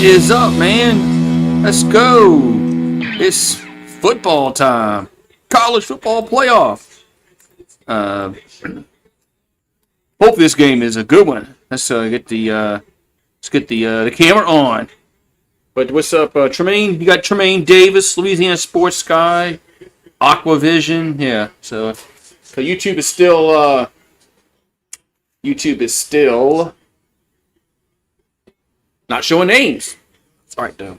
is up, man? Let's go. It's football time. College football playoff. Uh, Hope this game is a good one. Let's get the camera on. But what's up, Tremaine? You got Tremaine Davis, Louisiana Sports Sky, Aquavision. Yeah. So YouTube is still not showing names. All right, though.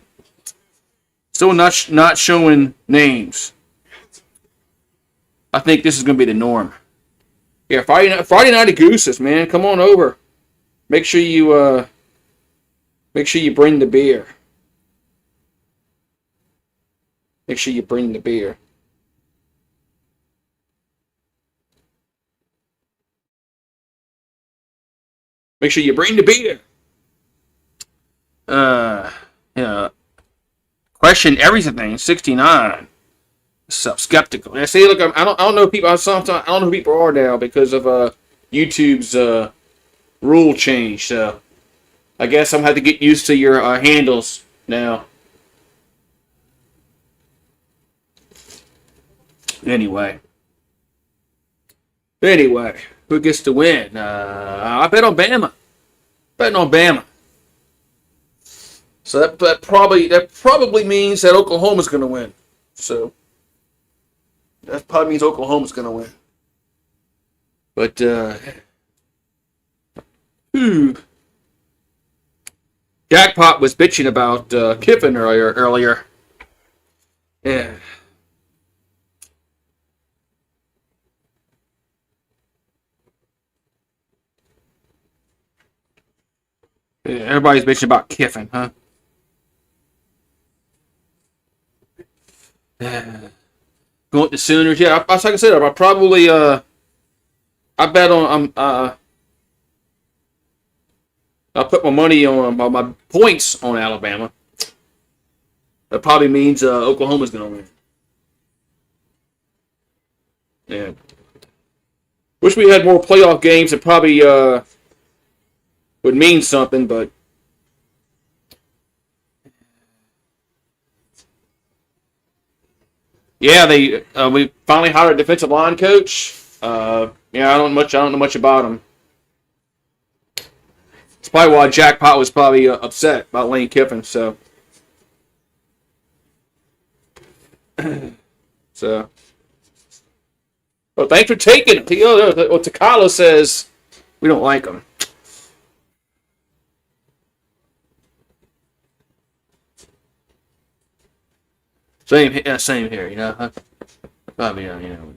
Still not showing names. I think this is going to be the norm. Yeah, Friday night at Goose's, man. Come on over. Make sure you bring the beer. Make sure you bring the beer. Make sure you bring the beer. Yeah. Question everything. 69. So skeptical. I see. Look, I don't know people. I don't know who people are now because of YouTube's rule change. So I guess I'm gonna have to get used to your handles now. Anyway, who gets to win? I bet on Bama. Betting on Bama. So that probably means that Oklahoma's going to win. So that probably means Oklahoma's going to win. But Jackpot was bitching about Kiffin earlier. Yeah. Everybody's bitching about Kiffin, huh? Going with the Sooners, yeah. Like I said, I probably I bet on I'll put my money on my points on Alabama. That probably means Oklahoma's gonna win. Yeah. Wish we had more playoff games. It probably would mean something, but. Yeah, we finally hired a defensive line coach. Yeah, I don't know much about him. It's probably why Jackpot was probably upset about Lane Kiffin. So, well, thanks for taking it. Takalo says we don't like him. Same here, you know. Probably, you know.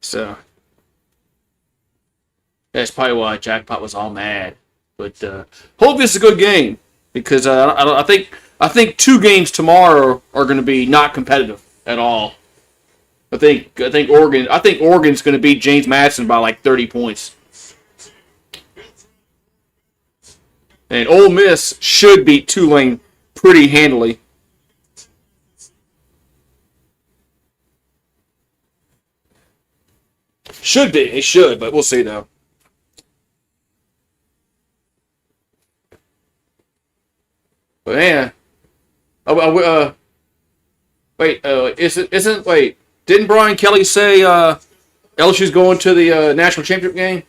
So that's probably why Jackpot was all mad. But hope this is a good game because I think 2 games tomorrow are going to be not competitive at all. I think Oregon's going to beat James Madison by like 30 points. And Ole Miss should beat Tulane pretty handily. Should be. It should, but we'll see though. But yeah. Wait. Didn't Brian Kelly say LSU's going to the national championship game?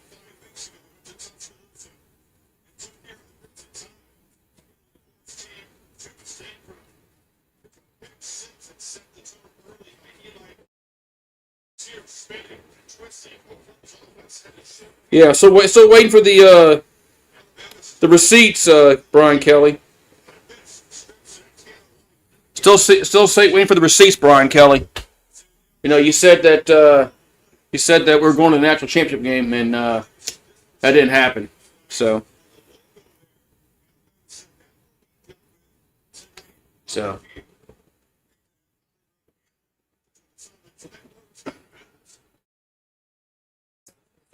Yeah, so waiting for the receipts, Brian Kelly. Still waiting for the receipts, Brian Kelly. You know, you said that we're going to the national championship game, and that didn't happen. So.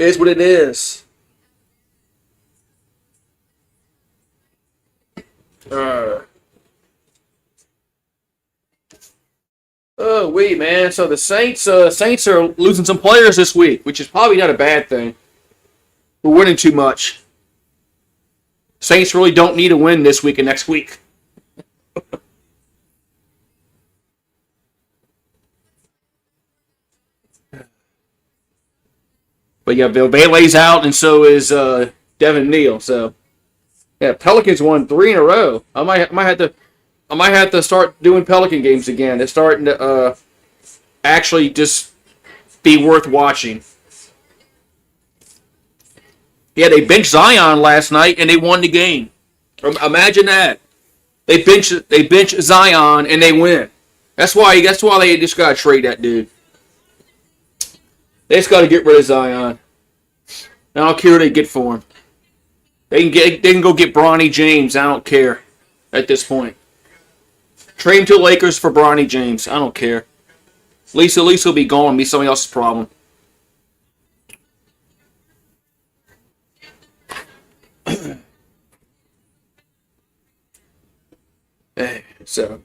It is what it is. Oh, man. So the Saints are losing some players this week, which is probably not a bad thing. We're winning too much. Saints really don't need a win this week and next week. But yeah, Bill Bailey's out, and so is Devin Neal. So yeah, Pelicans won 3 in a row. I might have to start doing Pelican games again. It's starting to actually just be worth watching. Yeah, they benched Zion last night and they won the game. Imagine that. They bench Zion and they win. That's why they just gotta trade that dude. They just gotta get rid of Zion. I don't care what they get for him. They can go get Bronny James. I don't care at this point. Trade him to the Lakers for Bronny James. I don't care. At least he'll be gone. Be somebody else's problem. So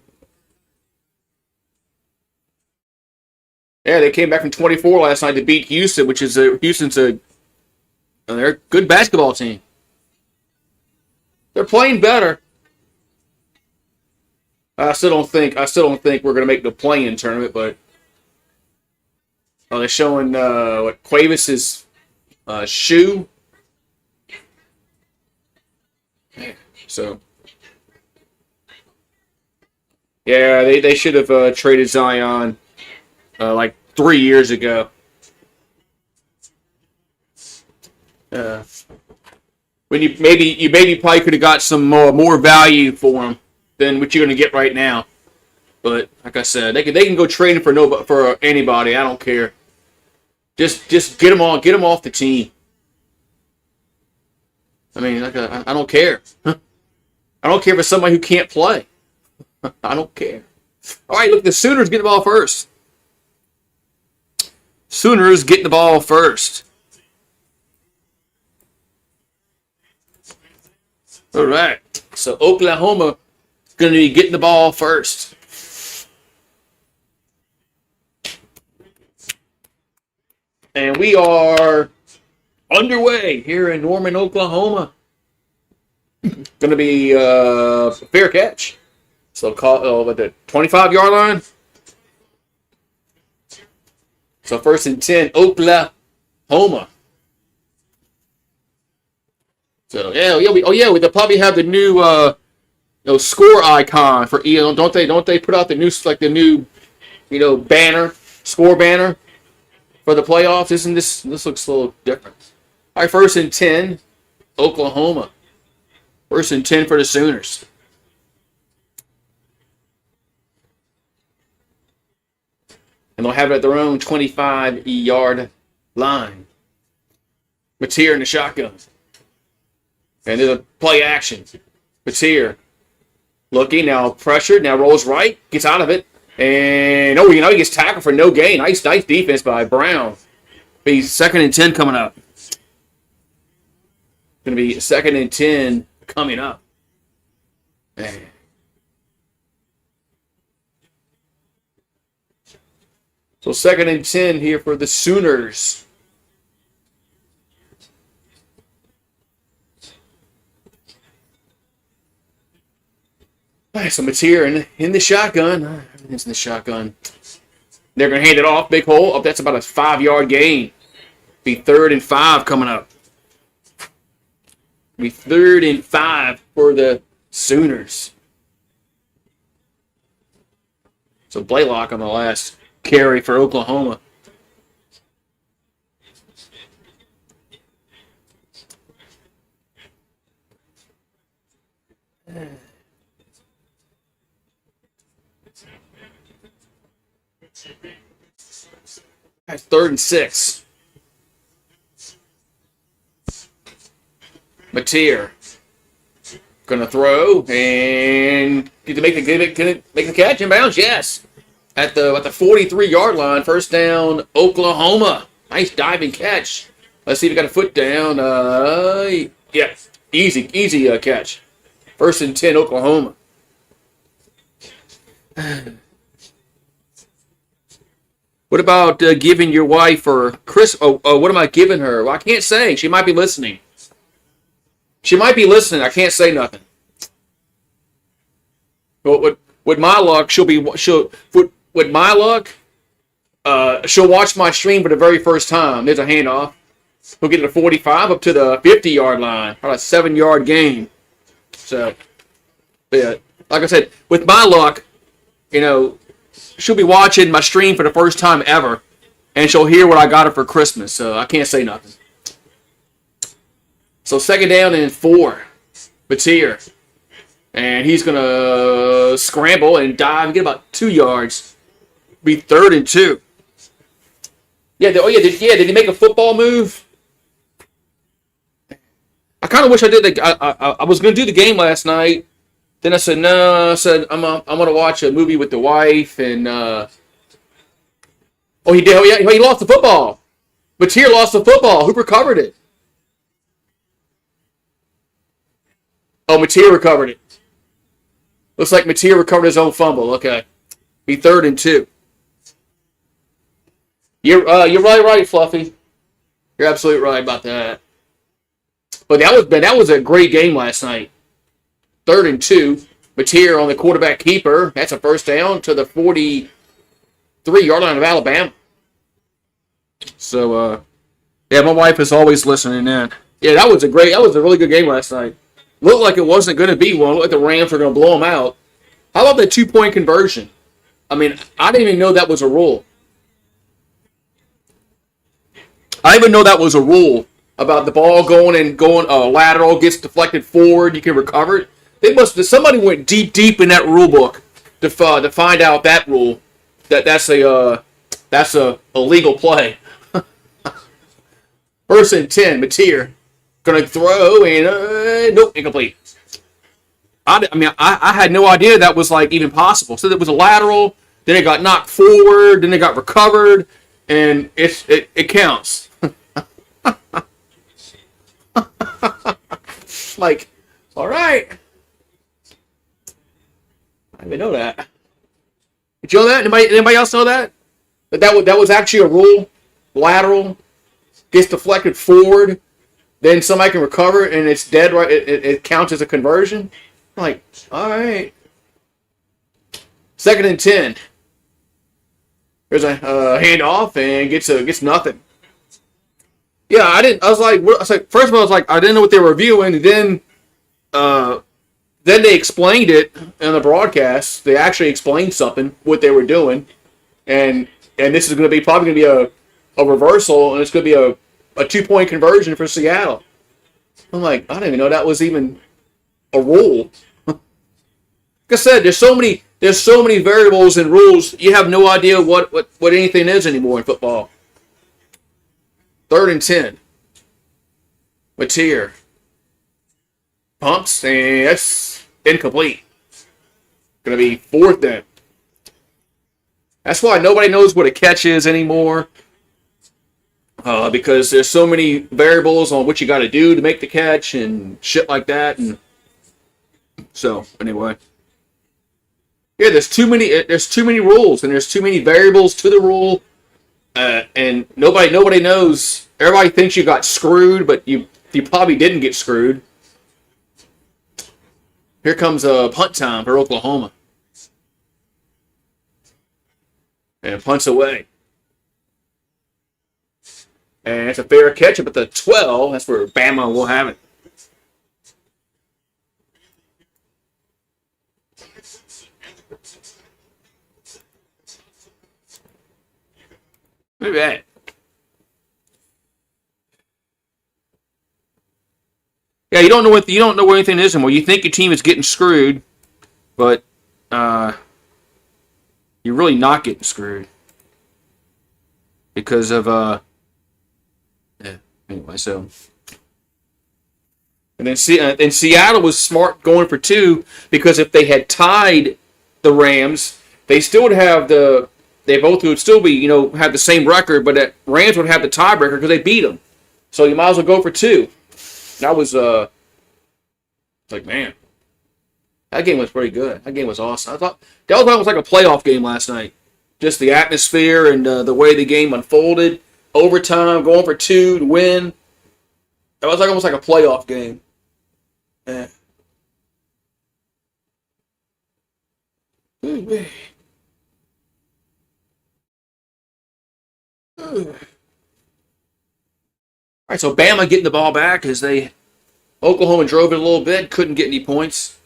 yeah, they came back from 24 last night to beat Houston, which is Houston's they're a good basketball team. They're playing better. I still don't think we're gonna make the play-in tournament, but they're showing what Cuevas' shoe. So yeah, they should have traded Zion like 3 years ago. When you maybe probably could have got some more value for him than what you're going to get right now. But like I said, they can go trade him for anybody. I don't care. Just get him off the team. I mean, I don't care. I don't care if it's somebody who can't play. I don't care. All right, look, the Sooners get the ball first. Sooners getting the ball first. All right, so Oklahoma is going to be getting the ball first. And we are underway here in Norman, Oklahoma. Going to be a fair catch. So call at the 25-yard line. So 1st and 10, Oklahoma. So they'll probably have the new score icon for don't they put out the new banner, score banner for the playoffs? Isn't this looks a little different? All right, 1st and 10, Oklahoma. 1st and 10 for the Sooners. And they'll have it at their own 25-yard line. Mateer in the shotgun. And there's a play action. Mateer looking, now pressured, now rolls right, gets out of it. And he gets tackled for no gain. Nice defense by Brown. Be 2nd and 10 coming up. Going to be 2nd and 10 coming up. Man. So 2nd and 10 here for the Sooners. All right, so Mateer in the shotgun. Everything's in the shotgun. They're going to hand it off. Big hole. That's about a 5-yard gain. Be 3rd and 5 coming up. Be 3rd and 5 for the Sooners. So Blaylock on the last carry for Oklahoma. That's 3rd and 6. Mateer gonna throw and get to make the catch in bounds. Yes, at the 43-yard line. 1st down, Oklahoma. Nice diving catch. Let's see if he got a foot down. Yeah, easy catch. 1st and 10, Oklahoma. What about giving your wife or Chris? What am I giving her? Well, I can't say. She might be listening. She might be listening. I can't say nothing. But with my luck, with my luck, she'll watch my stream for the very first time. There's a handoff. We'll get to the 45 up to the 50-yard line. About a 7-yard gain. So, yeah, like I said, with my luck, she'll be watching my stream for the first time ever, and she'll hear what I got her for Christmas. So I can't say nothing. So 2nd down and 4. Batir. And he's going to scramble and dive and get about 2 yards. Be 3rd and 2. Yeah, did he make a football move? I kind of wish I did. I was going to do the game last night. Then I said, no. I said, I'm going to watch a movie with the wife. And, he did. Oh, yeah, he lost the football. Batir lost the football. Who recovered it? Oh, Batir recovered it. Looks like Batir recovered his own fumble. Okay. Be 3rd and 2. You're right, Fluffy. You're absolutely right about that. But that was a great game last night. 3rd and 2. Batir on the quarterback keeper. That's a first down to the 43-yard line of Alabama. So, my wife is always listening in. Yeah, that was a really good game last night. Looked like it wasn't going to be one. Looked like the Rams were going to blow them out. How about that 2-point conversion? I mean, I didn't even know that was a rule. I didn't even know that was a rule about the ball going lateral, gets deflected forward, you can recover it. Somebody went deep in that rule book to find out that rule. That's a illegal play. 1st and 10, Batir. Gonna throw and nope, incomplete. I had no idea that was even possible. So it was a lateral, then it got knocked forward, then it got recovered, and it counts. All right. I didn't know that. Did you know that? Anybody else know that? That was actually a rule. Lateral gets deflected forward. Then somebody can recover it, and it's dead right. It counts as a conversion. I'm all right. 2nd and 10. There's a handoff and gets nothing. Yeah, I didn't. I was like, first of all, I didn't know what they were reviewing. And then they explained it in the broadcast. They actually explained what they were doing, and this is probably going to be a reversal, and it's going to be a 2-point conversion for Seattle. I'm like, I didn't even know that was even a rule. Like I said, there's so many variables and rules. You have no idea what anything is anymore in football. 3rd and 10. Batir pumps, and that's incomplete. Gonna be 4th down. That's why nobody knows what a catch is anymore. Because there's so many variables on what you got to do to make the catch and shit like that. And so, anyway. Yeah, there's too many rules, and there's too many variables to the rule. And nobody knows. Everybody thinks you got screwed, but you probably didn't get screwed. Here comes a punt time for Oklahoma. And punts away. And it's a fair catch up at the 12. That's where Bama will have it. Look at that. Yeah, you don't know where anything is anymore. You think your team is getting screwed, but you're really not getting screwed because of anyway. So and then Seattle was smart going for 2 because if they had tied the Rams, they still would have they both would still be have the same record, but the Rams would have the tiebreaker because they beat them. So you might as well go for 2. That was man, that game was pretty good. That game was awesome. I thought it was like a playoff game last night. Just the atmosphere and the way the game unfolded. Overtime, going for 2 to win. That was almost like a playoff game. Uh, All right, so Bama getting the ball back as Oklahoma drove it a little bit, couldn't get any points.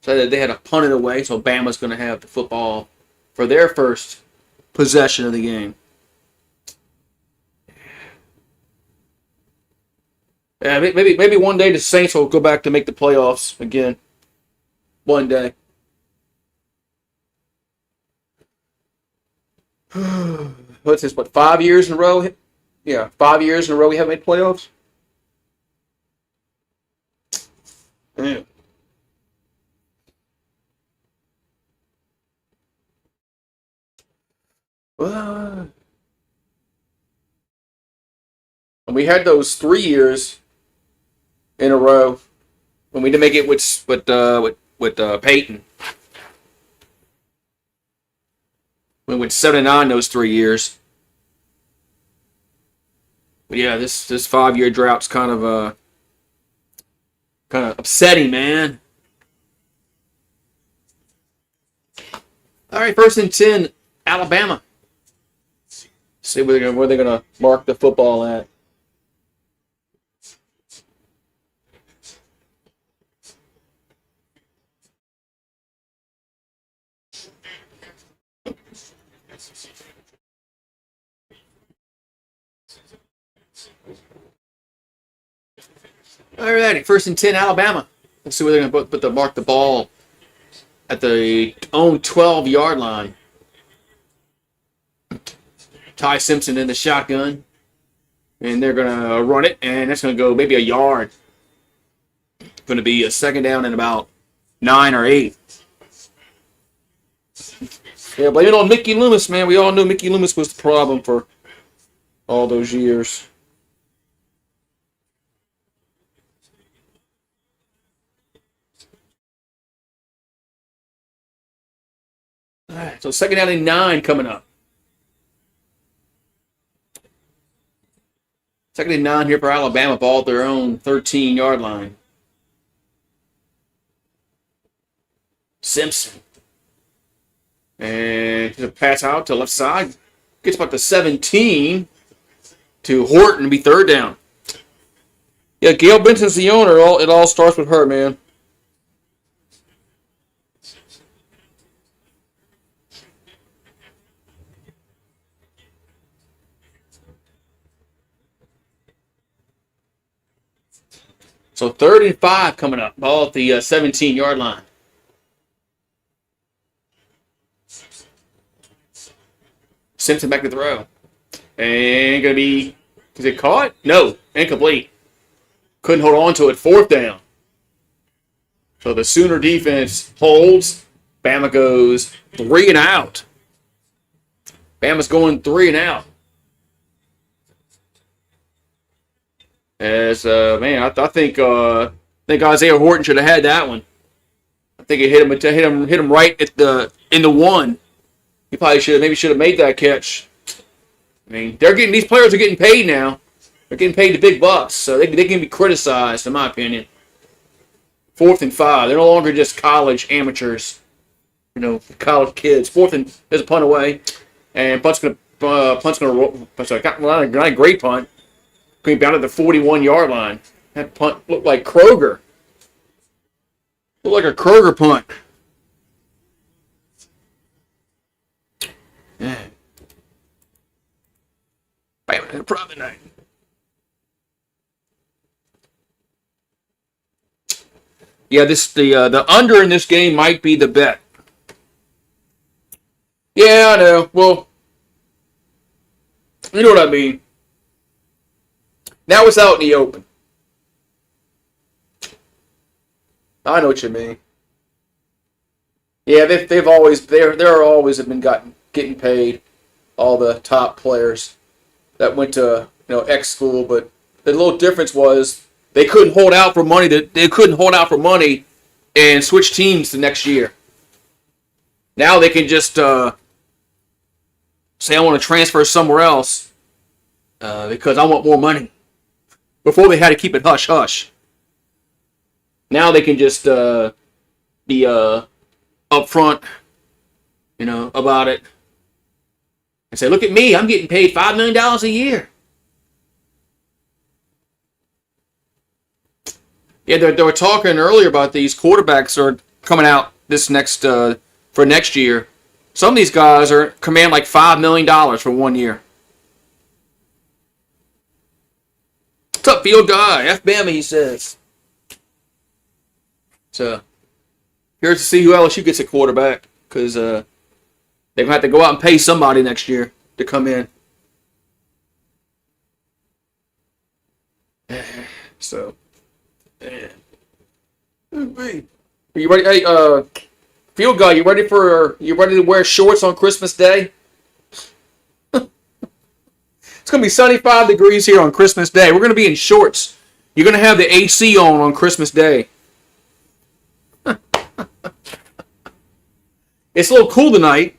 So they had to punt it away, so Bama's going to have the football for their first possession of the game. Yeah, maybe one day the Saints will go back to make the playoffs again. One day. What's this? What, 5 years in a row? Yeah, 5 years in a row we haven't made playoffs. Yeah. Well, we had those 3 years in a row when we didn't make it with Peyton. We went 7-9 those 3 years. But yeah, this 5 year drought's kind of upsetting, man. All right, 1st and 10, Alabama. See where they're gonna mark the football at. All righty, 1st and 10, Alabama. Let's see where they're going to mark the ball at the own 12-yard line. Ty Simpson in the shotgun, and they're going to run it, and that's going to go maybe a yard. Going to be a 2nd down and about 9 or 8. Yeah, blame it on Mickey Loomis, man. We all knew Mickey Loomis was the problem for all those years. All right, so 2nd down and 9 coming up. 2nd and 9 here for Alabama, ball at their own 13-yard line. Simpson. And the pass out to left side. Gets about the 17 to Horton to be 3rd down. Yeah, Gail Benson's the owner. It all starts with her, man. So 3rd and 5 coming up. Ball at the 17-yard line. Simpson back to throw. And going to be, is it caught? No, incomplete. Couldn't hold on to it. 4th down. So the Sooner defense holds. Bama goes 3 and out. Bama's going 3 and out. As man, I think Isaiah Horton should have had that one. I think it hit him right at in the 1. He probably should have made that catch. I mean, these players are getting paid now. They're getting paid the big bucks, so they can be criticized, in my opinion. 4th and 5. They're no longer just college amateurs, college kids. 4th and there's a punt away, and punt's gonna roll. Not a great punt. Going down to the 41-yard line. That punt looked like Kroger. Looked like a Kroger punt. Yeah. Bam, probably not. Yeah, the under in this game might be the bet. Yeah, I know. Well, you know what I mean. Now it's out in the open. I know what you mean. Yeah, they're always have been getting paid. All the top players that went to X school, but the little difference was they couldn't hold out for money. They couldn't hold out for money and switch teams the next year. Now they can just say I want to transfer somewhere else because I want more money. Before they had to keep it hush hush. Now they can just be upfront, about it and say, "Look at me, I'm getting paid $5 million a year." Yeah, they were talking earlier about these quarterbacks are coming out this next for next year. Some of these guys are command like $5 million for 1 year. What's up, field guy? F Bama, he says. So here's to see who LSU gets a quarterback, because they're gonna have to go out and pay somebody next year to come in. So, yeah. Are you ready? Hey, field guy, you ready to wear shorts on Christmas Day? It's gonna be 75 degrees here on Christmas Day. We're gonna be in shorts. You're gonna have the AC on Christmas Day. It's a little cool tonight,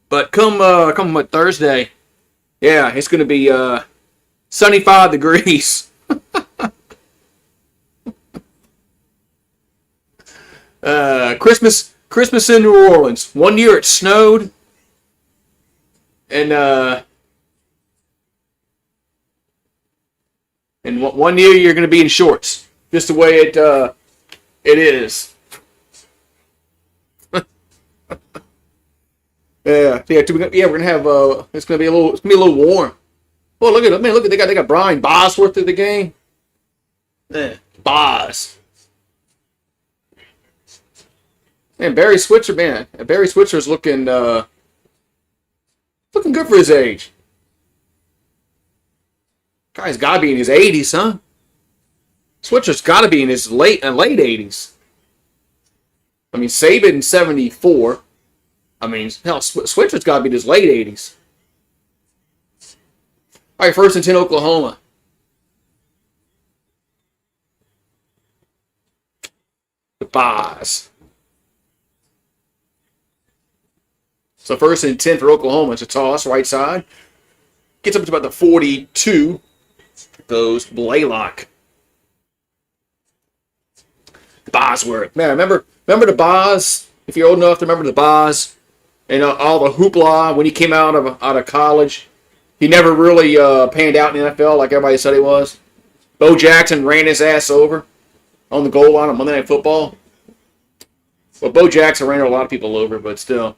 but come Thursday, yeah, it's gonna be 75 degrees. Christmas in New Orleans. 1 year it snowed, and 1 year you're going to be in shorts, just the way it is. Yeah, we're gonna have it's gonna be a little warm. Oh, look at they got Brian Bosworth at the game. Yeah, Boz. Man, Barry Switzer's looking good for his age. Guy's got to be in his 80s, huh? Switzer's got to be in his late 80s. I mean, Saban 74. I mean, hell, Switzer's got to be in his late 80s. All right, 1st and 10, Oklahoma. The Boz. So 1st and 10 for Oklahoma. It's a toss, right side. Gets up to about the 42. Goes Blaylock. Bosworth. Man, remember the Boz? If you're old enough to remember the Boz and all the hoopla when he came out of college. He never really panned out in the NFL like everybody said he was. Bo Jackson ran his ass over on the goal line on Monday Night Football. Well, Bo Jackson ran a lot of people over, but still.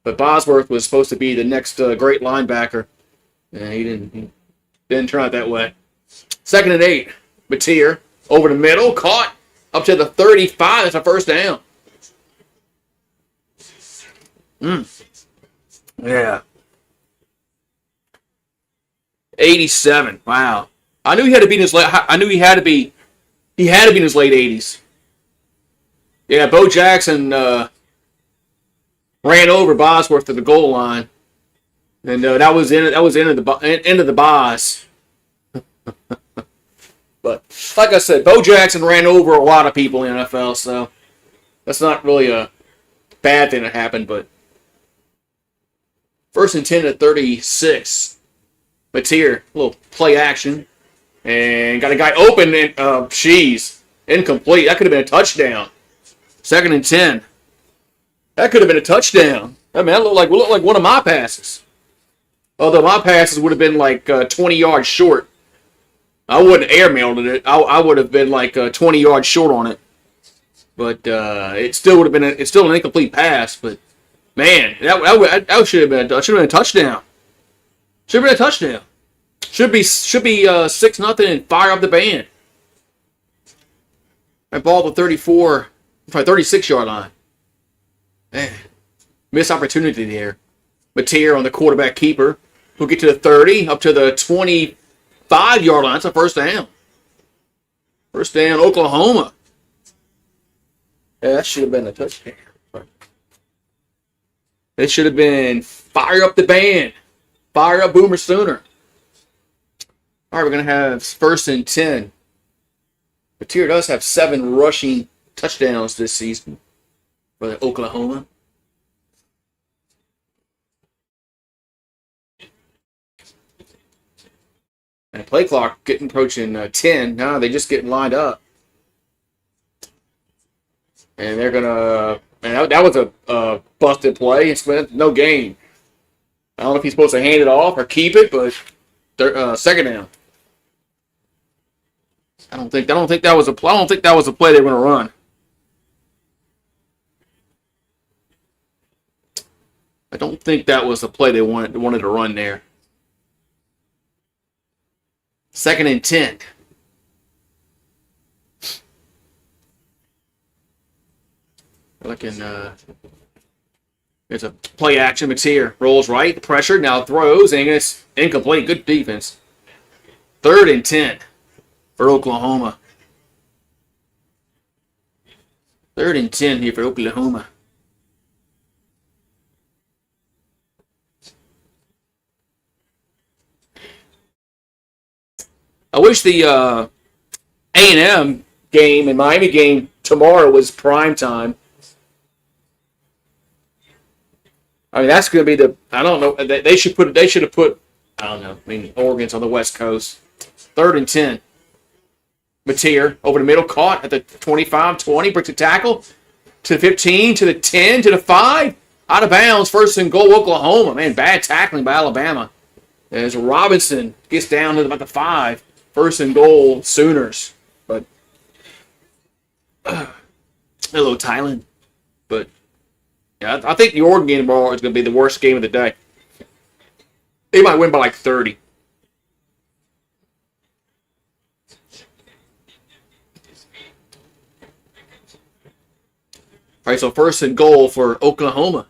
But Bosworth was supposed to be the next great linebacker. And he didn't turn out that way. 2nd and 8. Mateer over the middle. Caught up to the 35. That's a first down. Yeah. 87. Wow. I knew he had to be in his late. I knew he had to be in his late 80s. Yeah, Bo Jackson ran over Bosworth to the goal line, and that was end of the Boz. But like I said, Bo Jackson ran over a lot of people in the NFL, so that's not really a bad thing that happened. But 1st and 10 at 36. Mateer, a little play action, and got a guy open, and incomplete. That could have been a touchdown. 2nd and 10. That could have been a touchdown. I mean, that looked like one of my passes. Although my passes would have been like 20 yards short. I wouldn't have airmailed it. I would have been like 20 yards short on it. But it still would have been it's still an incomplete pass. But man, that should have been a touchdown. Should have been a touchdown. Should be 6-0 and fire up the band. That ball to 36-yard line. Man, missed opportunity there. Mateer on the quarterback keeper. Who'll get to the 30, up to the 25-yard line. That's a first down. First down, Oklahoma. Yeah, that should have been a touchdown. It should have been fire up the band. Fire up Boomer Sooner. All right, we're going to have 1st and 10. Mateer does have 7 rushing touchdowns this season for the Oklahoma. And play clock getting approaching 10. Now they just getting lined up. and they're gonna. And that was a busted play. It's no gain. I don't know if he's supposed to hand it off or keep it, but second down. I don't think that was a play. I don't think that was a play they were gonna run. I don't think that was the play they wanted to run there. Second and 10. Looking, it's a play action. Mateer rolls right, pressure, now throws, and it's incomplete. Good defense. Third and 10 for Oklahoma. Third and 10 here for Oklahoma. I wish the A&M game and Miami game tomorrow was prime time. I mean, that's going to be the. I don't know. They should put. They should have put. I don't know. I mean, Oregon's on the West Coast. Third and 10. Mateer over the middle, caught at the 25-20, breaks a tackle to the 15, to the 10, to the 5, out of bounds. First and goal, Oklahoma. Man, bad tackling by Alabama. As Robinson gets down to about the 5, first and goal, Sooners. But hello, Thailand. But yeah, I think the Oregon game tomorrow is going to be the worst game of the day. They might win by like 30. All right, so first and goal for Oklahoma.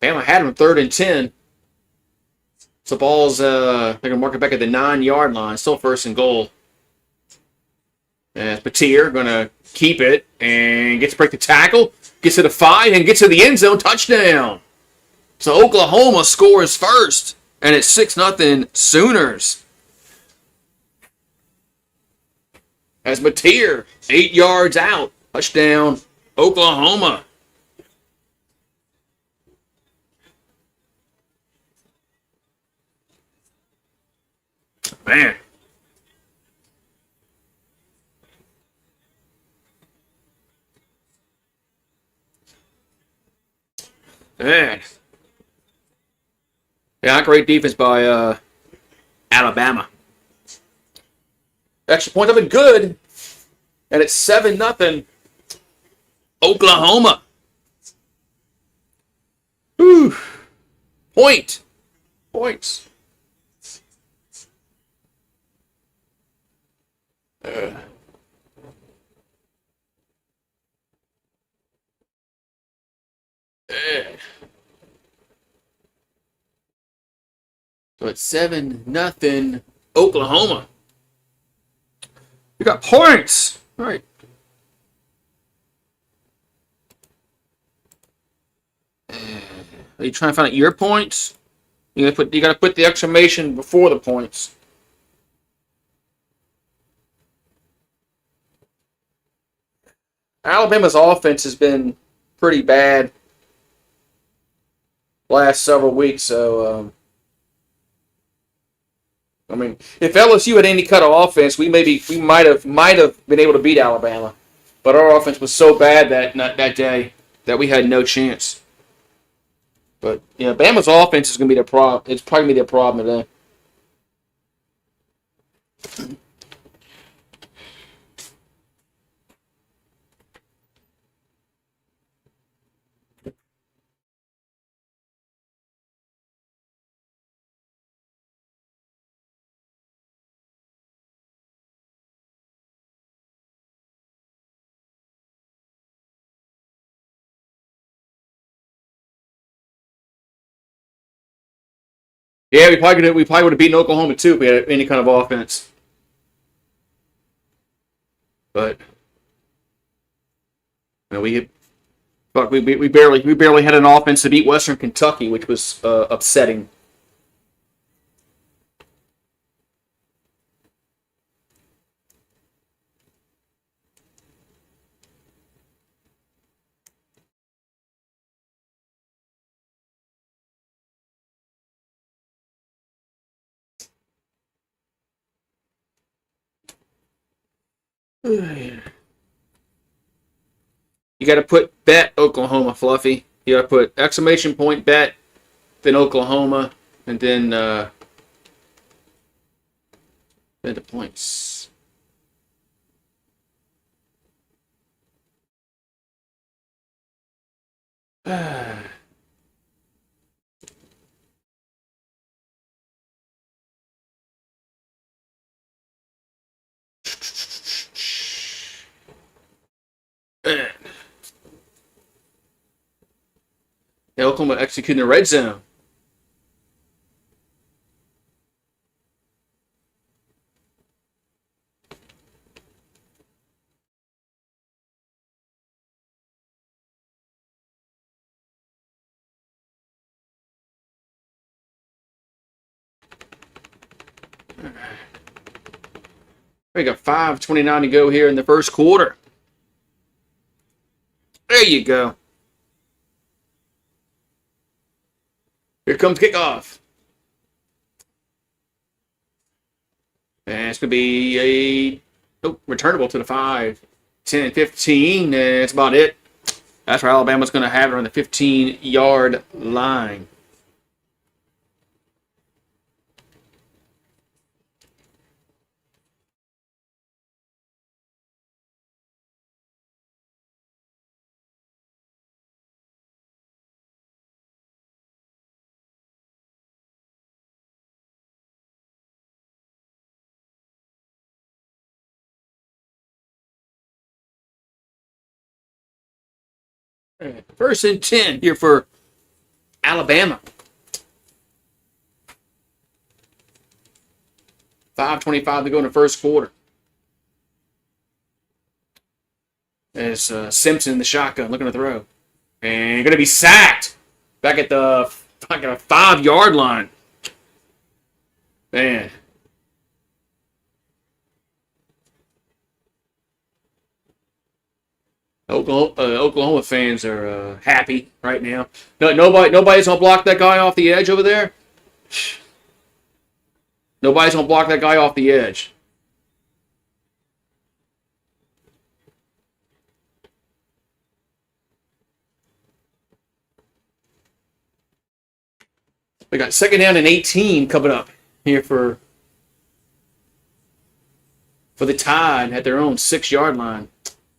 Bama had him third and 10. So ball's, they're going to mark it back at the 9-yard line. Still first and goal. And Mateer going to keep it and gets to break the tackle. Gets to the 5 and gets to the end zone. Touchdown. So Oklahoma scores first. And it's 6-0 Sooners. As Mateer, 8 yards out. Touchdown, Oklahoma. Man. Man. Yeah, great defense by Alabama. Extra points have been good. And it's 7-0 Oklahoma. Whew. Points. So it's 7-0 Oklahoma. You got points. All right. Are you trying to find out your points? You got to put the exclamation before the points. Alabama's offense has been pretty bad last several weeks, so I mean, if LSU had any kind of offense, we might have been able to beat Alabama, but our offense was so bad that day that we had no chance. But yeah, Bama's offense is going to be the problem. It's probably going to be the problem today. Yeah, we probably would have beaten Oklahoma too if we had any kind of offense. But you know, we barely had an offense to beat Western Kentucky, which was upsetting. You got to put bet Oklahoma, Fluffy. You got to put exclamation point bet, then Oklahoma, and then the points. Oklahoma executing the red zone. We got 5:29 to go here in the first quarter. There you go. Here comes kickoff. And it's going to be returnable to the 5, 10, 15. And that's about it. That's where Alabama's going to have it on the 15-yard line. First and 10 here for Alabama. 5:25 to go in the first quarter. There's Simpson in the shotgun looking to throw. And going to be sacked back at the 5-yard line. Man. Oklahoma fans are happy right now. Nobody's gonna block that guy off the edge over there. Nobody's gonna block that guy off the edge. We got second down and 18 coming up here for the Tide at their own 6-yard line.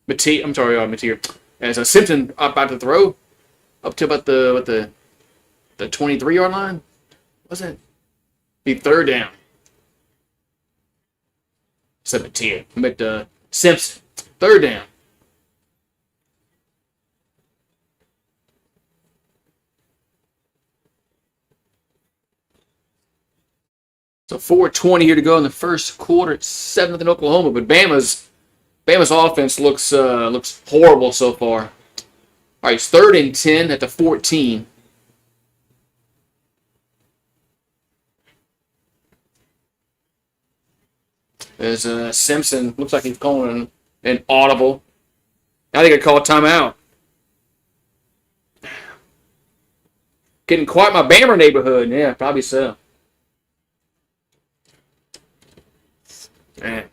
Mateer. As Simpson about to throw up to about the 23-yard line. Was it? Be third down. Said Mateer. But Simpson. Third down. So 4:20 here to go in the first quarter. It's 7-0 Oklahoma, but Bama's offense looks horrible so far. All right, it's 3rd and 10 at the 14. As Simpson looks like he's calling an audible. I think I call a timeout. Getting quite my Bama neighborhood. Yeah, probably so. Man.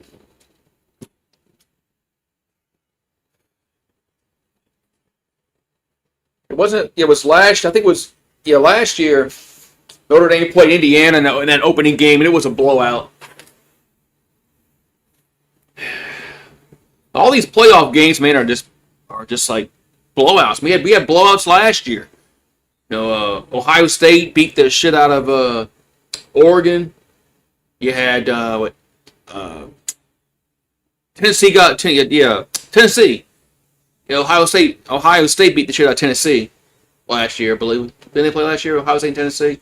It was last year Notre Dame played Indiana in that opening game, and it was a blowout. All these playoff games, man, are just like blowouts. We had blowouts last year. Ohio State beat the shit out of Oregon. You had Tennessee Tennessee. Ohio State beat the shit out of Tennessee last year, I believe. Didn't they play last year, Ohio State and Tennessee?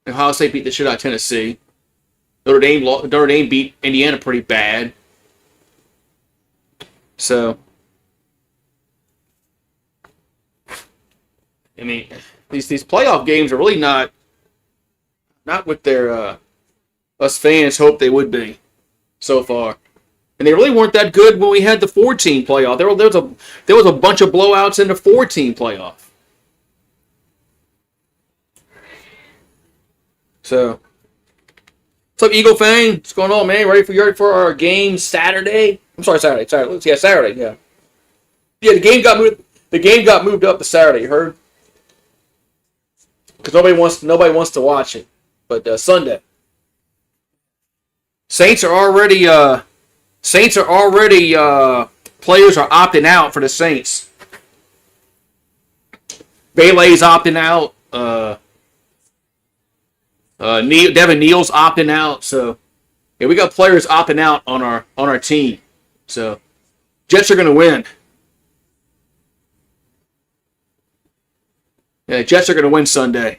Ohio State beat the shit out of Tennessee. Notre Dame beat Indiana pretty bad. So, I mean, these playoff games are really not what their us fans hoped they would be so far. And they really weren't that good when we had the 14 playoff. There was a bunch of blowouts in the 14 playoff. So What's up, Eagle Fang? What's going on, man? Ready for our game Saturday? I'm sorry, Saturday. Yeah, Saturday. Yeah. Yeah, the game got moved. The game got moved up to Saturday. You heard? Because nobody wants to watch it. But Sunday. Saints are already. Players are opting out for the Saints. Bailey's opting out. Devin Neal's opting out. So, yeah, we got players opting out on our team. So, Jets are going to win. Yeah, Jets are going to win Sunday.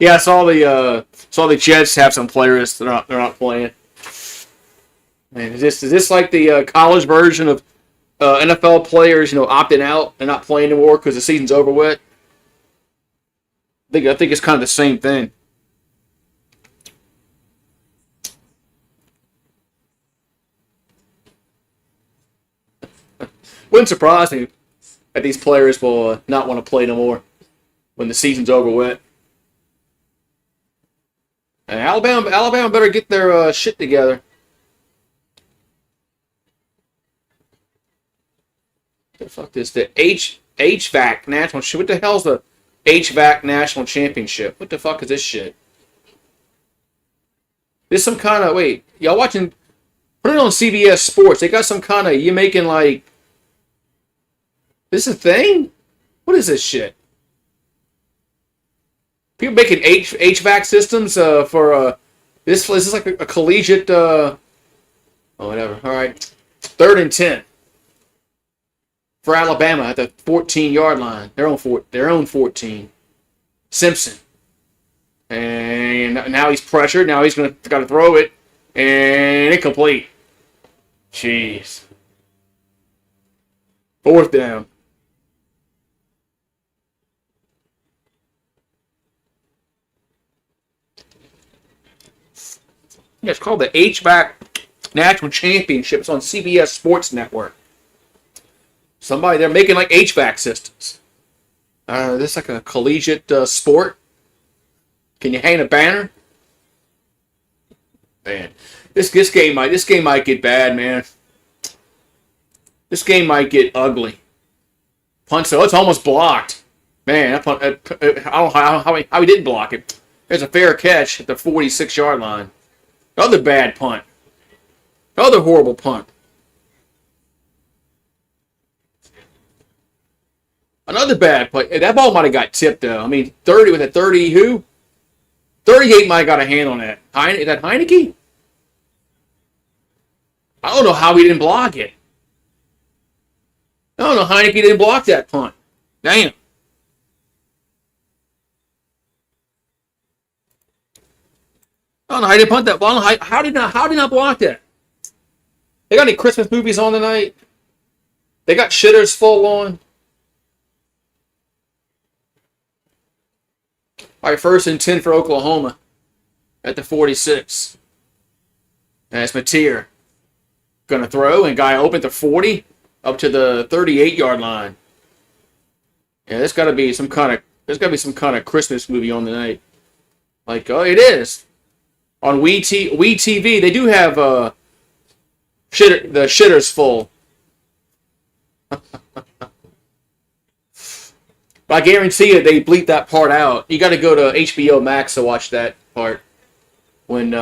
Yeah, I saw the Jets have some players they're not playing. Man, is this like the college version of NFL players, opting out and not playing anymore because the season's over with? I think it's kind of the same thing. Wouldn't surprise me that these players will not want to play no more when the season's over with. And Alabama better get their shit together. The fuck is the HVAC national? What the hell's the HVAC national championship? What the fuck is this shit? This some kind of wait. Y'all watching? Put it on CBS Sports. They got some kind of you making like. This is a thing? What is this shit? People making HVAC systems for this is like a collegiate. Oh, whatever. All right, 3rd and 10 for Alabama at the 14-yard line. Their own 14. Simpson, and now he's pressured. Now he's got to throw it, and incomplete. Jeez. 4th down. Yeah, it's called the HVAC National Championship. It's on CBS Sports Network. They're making like HVAC systems. This is like a collegiate sport. Can you hang a banner? Man, this game might get bad, man. This game might get ugly. Punt, so it's almost blocked. Man, I don't know how he didn't block it. There's a fair catch at the 46-yard line. Another bad punt. Another horrible punt. Another bad play. That ball might have got tipped, though. I mean, 30 with a 30 who? 38 might have got a hand on that. Is that Heineke? I don't know how he didn't block it. I don't know Heineke didn't block that punt. Damn. I don't know how he didn't punt that ball. How did not block that? They got any Christmas movies on tonight? They got shitters full on. All right, 1st and 10 for Oklahoma at the 46. And it's Mateer. Gonna throw and guy open to 40 up to the 38-yard line. Yeah, there's gotta be some kind of Christmas movie on tonight. Like, oh, it is. On WeTV, they do have the shitters full. But I guarantee you they bleep that part out. You got to go to HBO Max to watch that part. When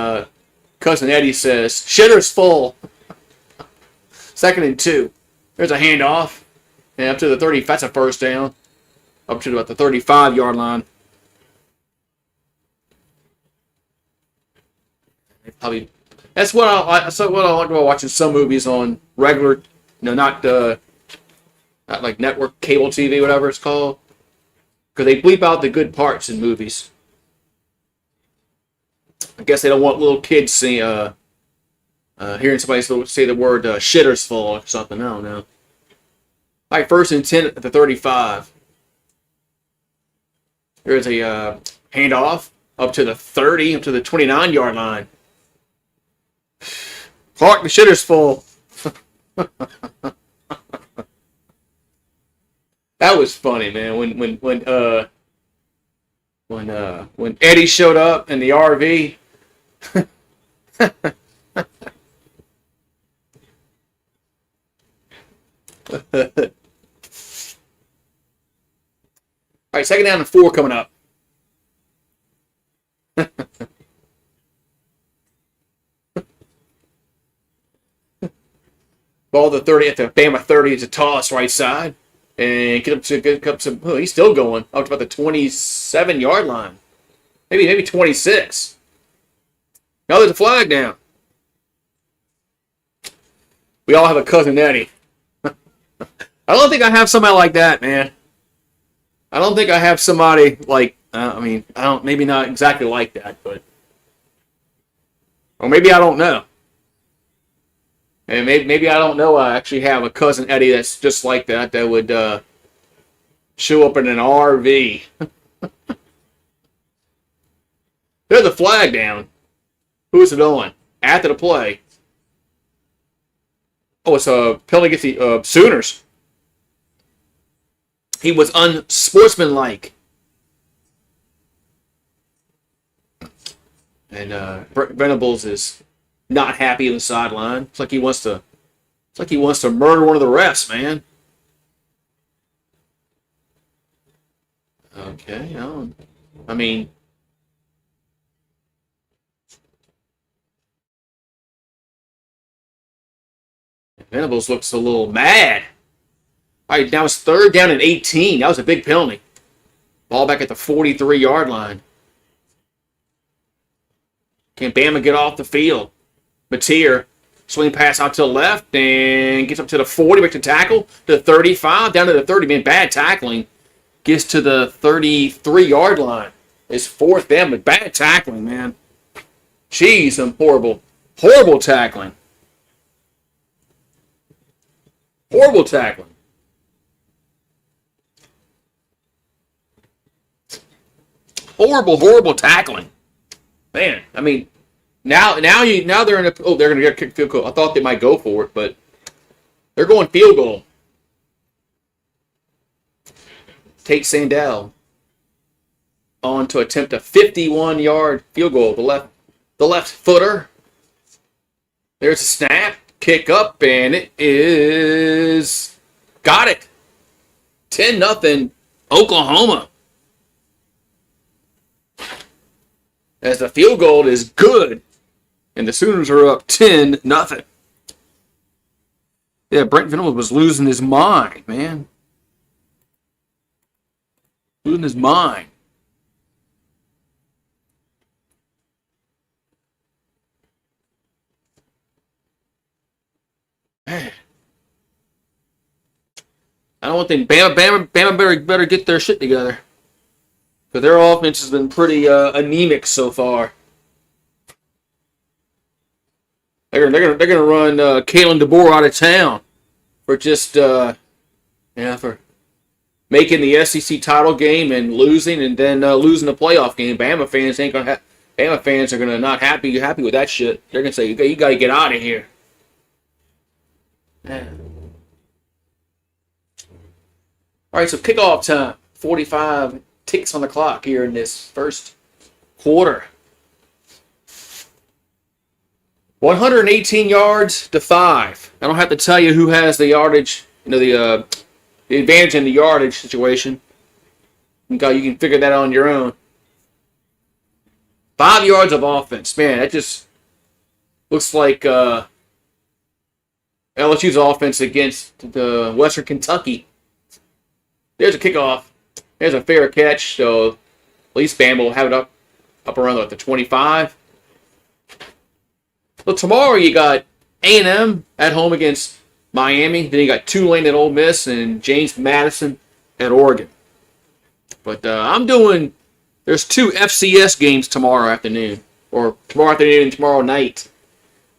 Cousin Eddie says, "Shitter's full." 2nd and 2. There's a handoff. And up to the 30. That's a 1st down. Up to about the 35-yard line. Probably. That's what I like about watching some movies on regular, not like network cable TV, whatever it's called. Because they bleep out the good parts in movies. I guess they don't want little kids hearing somebody say the word "shitter's full" or something. I don't know. Like 1st and 10 at the 35. There's a handoff up to the 30, up to the 29-yard line. Clark, the shitter's full. That was funny, man. When Eddie showed up in the RV. All right, second down and 4 coming up. Ball to 30 at the Bama 30 is a toss right side. And get up to oh, he's still going up to about the 27-yard line. Maybe 26. Now there's a flag down. We all have a cousin Eddie. I don't think I have somebody like that, man. I don't think I have somebody like, I don't, maybe not exactly like that, but, or maybe I don't know. And maybe I don't know. I actually have a cousin Eddie that's just like that would show up in an RV. There's a flag down. Who's it on? After the play. Oh, it's a penalty against the Sooners. He was unsportsmanlike. And Venables is not happy on the sideline. It's like he wants to murder one of the refs, man. Okay, I mean, Venables looks a little mad. All right, now it's third down and 18. That was a big penalty. Ball back at the 43-yard line. Can Bama get off the field? Mateer, swing pass out to the left and gets up to the 40, back to tackle, to the 35, down to the 30. Man, bad tackling. Gets to the 33-yard line. It's fourth down, but bad tackling, man. Jeez, some horrible tackling. Horrible tackling. Horrible tackling. Man, I mean, now they're in a, they're going to get a kick field goal. I thought they might go for it, but they're going field goal. Tate Sandell on to attempt a 51-yard field goal. The left footer. There's a snap, kick up, and it is got it. 10-0 Oklahoma. As the field goal is good, and the Sooners are up 10-0. Yeah, Brent Venables was losing his mind, man. Losing his mind. Man. I don't think Bama better get their shit together. But their offense has been pretty anemic so far. They're gonna run Kalen DeBoer out of town for just for making the SEC title game and losing, and then losing the playoff game. Bama fans are gonna not happy with that shit. They're gonna say you gotta get out of here. Man. All right, so kickoff time. 45 ticks on the clock here in this first quarter. 118 yards to 5. I don't have to tell you who has the yardage, the advantage in the yardage situation. You can figure that out on your own. 5 yards of offense. Man, that just looks like LSU's offense against the Western Kentucky. There's a kickoff. There's a fair catch, so at least Bama will have it up around the 25. So tomorrow you got A&M at home against Miami. Then you got Tulane at Ole Miss and James Madison at Oregon. But there's 2 FCS games tomorrow afternoon, or tomorrow afternoon and tomorrow night,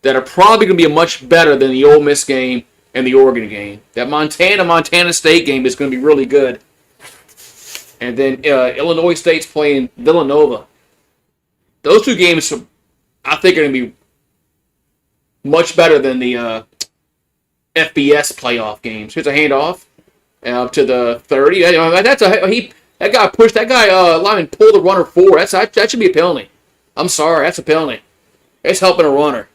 that are probably going to be much better than the Ole Miss game and the Oregon game. That Montana State game is going to be really good. And then Illinois State's playing Villanova. Those 2 games, I think, are going to be much better than the FBS playoff games. Here's a handoff up to the 30. That guy pushed that guy. Lyman pulled the runner forward. That should be a penalty. I'm sorry, that's a penalty. It's helping a runner.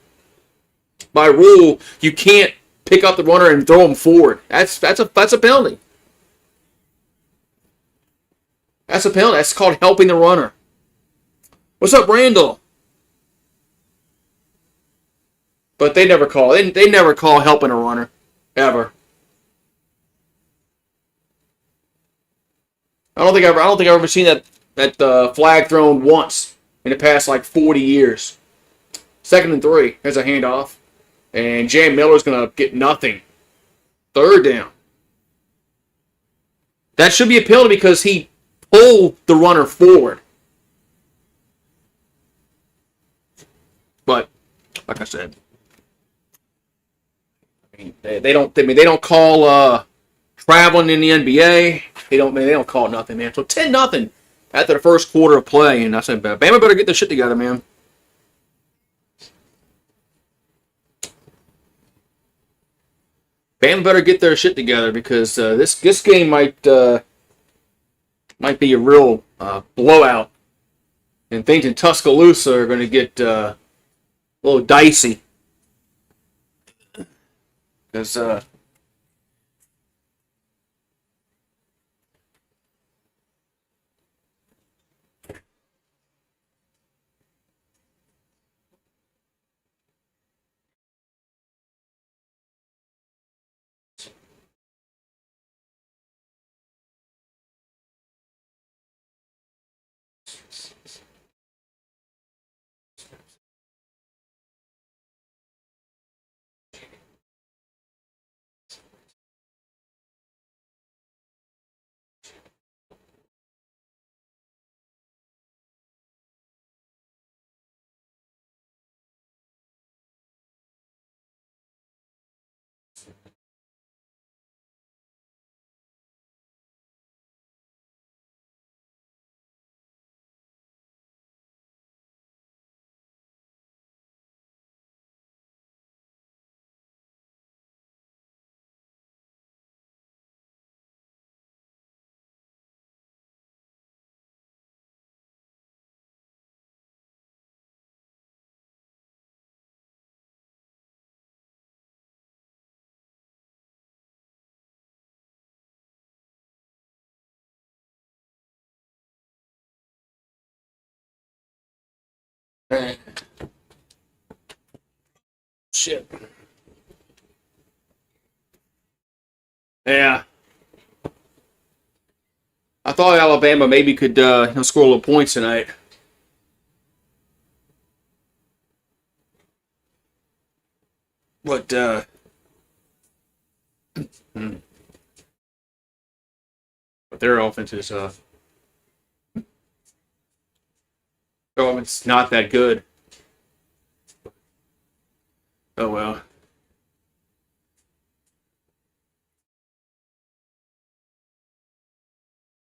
By rule, you can't pick up the runner and throw him forward. That's a penalty. That's a penalty. That's called helping the runner. What's up, Randall? But they never call. They never call helping a runner, ever. I don't think I've ever seen that flag thrown once in the past like 40 years. 2nd and 3. There's a handoff, and Jay Miller's gonna get nothing. 3rd down. That should be a penalty because he pulled the runner forward. But like I said, they don't call traveling in the NBA. They don't call nothing, man. So 10-0 after the first quarter of play, and I said, Bama better get their shit together, man. Bama better get their shit together because this game might be a real blowout, and things in Tuscaloosa are going to get a little dicey because shit. Yeah. I thought Alabama maybe could score a little points tonight. But but their offense is it's not that good. Oh well.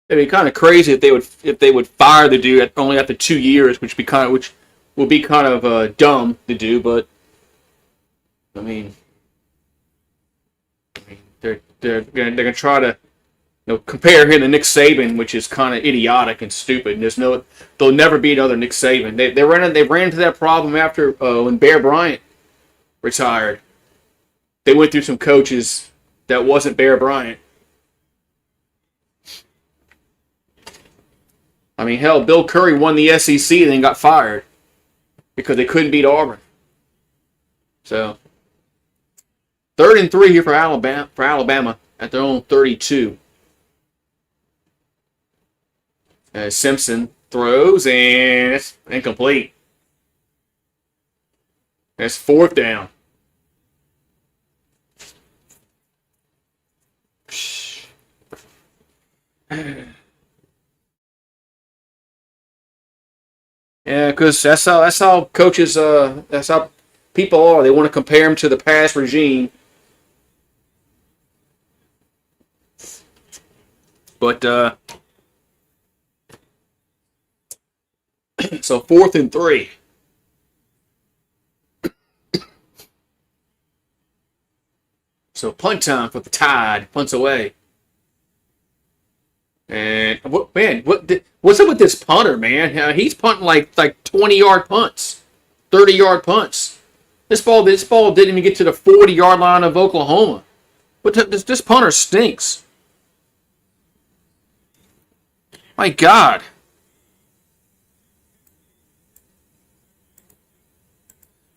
It'd be kind of crazy if they would fire the dude only after 2 years, which would be kind of dumb to do. But I mean, they're gonna try to compare him to Nick Saban, which is kind of idiotic and stupid. There'll never be another Nick Saban. They ran into that problem after when Bear Bryant retired. They went through some coaches that wasn't Bear Bryant. I mean, hell, Bill Curry won the SEC and then got fired because they couldn't beat Auburn. So, 3rd and 3 here for Alabama at their own 32. Simpson throws, and it's incomplete. That's 4th down. Yeah, because that's how coaches, that's how people are. They want to compare them to the past regime. But so 4th and 3. So punt time for the Tide. Punts away. And what's up with this punter, man? He's punting like 20-yard punts, 30-yard punts. This ball didn't even get to the 40-yard line of Oklahoma. But this punter stinks. My God.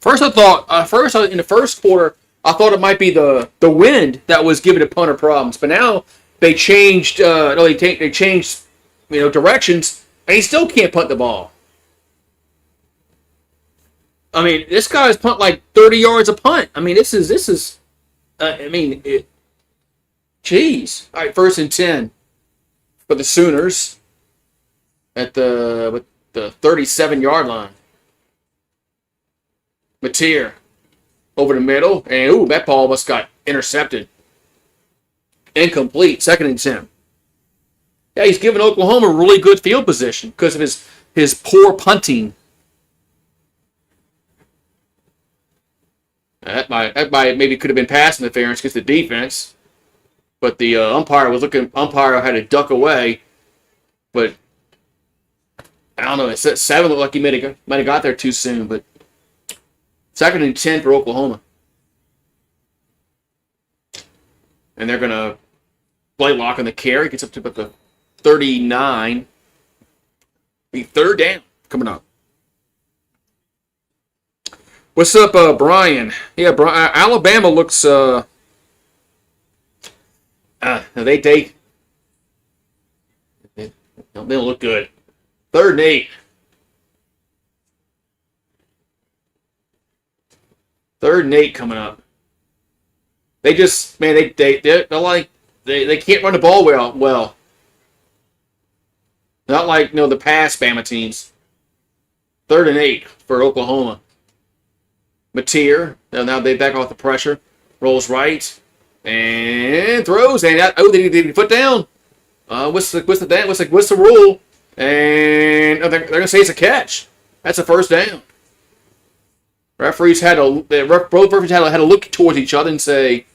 In the first quarter, I thought it might be the wind that was giving the punter problems. But now they changed. They changed, directions, and he still can't punt the ball. I mean, this guy's punt like 30 yards a punt. I mean, this is. Jeez. All right, 1st and 10 for the Sooners at the 37-yard line. Mateer over the middle, and that ball almost got intercepted. Incomplete. 2nd and 10. Yeah, he's giving Oklahoma really good field position because of his poor punting. That might maybe could have been pass interference against the defense, but the umpire had to duck away. But I don't know. It said 7 looked like he might have got there too soon, but 2nd and 10 for Oklahoma. And they're going to play lock on the carry. Gets up to about the 39. Be 3rd down coming up. What's up, Brian? Yeah, Alabama looks... they don't look good. 3rd and 8. 3rd and 8 coming up. They just, man, they can't run the ball well. Not like the past Bama teams. 3rd and 8 for Oklahoma. Mateer, now they back off the pressure, rolls right and throws, and they foot down. What's the rule? And they're gonna say it's a catch. That's a 1st down. Both referees had to look towards each other and say,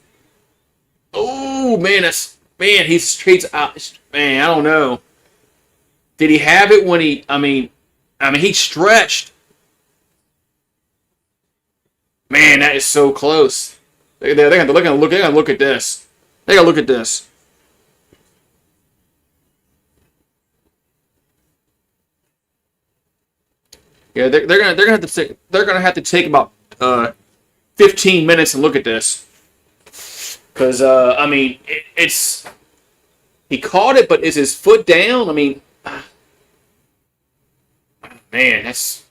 "Oh man, he's out. Man, I don't know. Did he have it when he? I mean, he stretched. Man, that is so close. They're gonna look at this. They gotta look at this. Yeah, they're gonna have to take about 15 minutes and look at this, because it's he caught it, but is his foot down? I mean, man, that's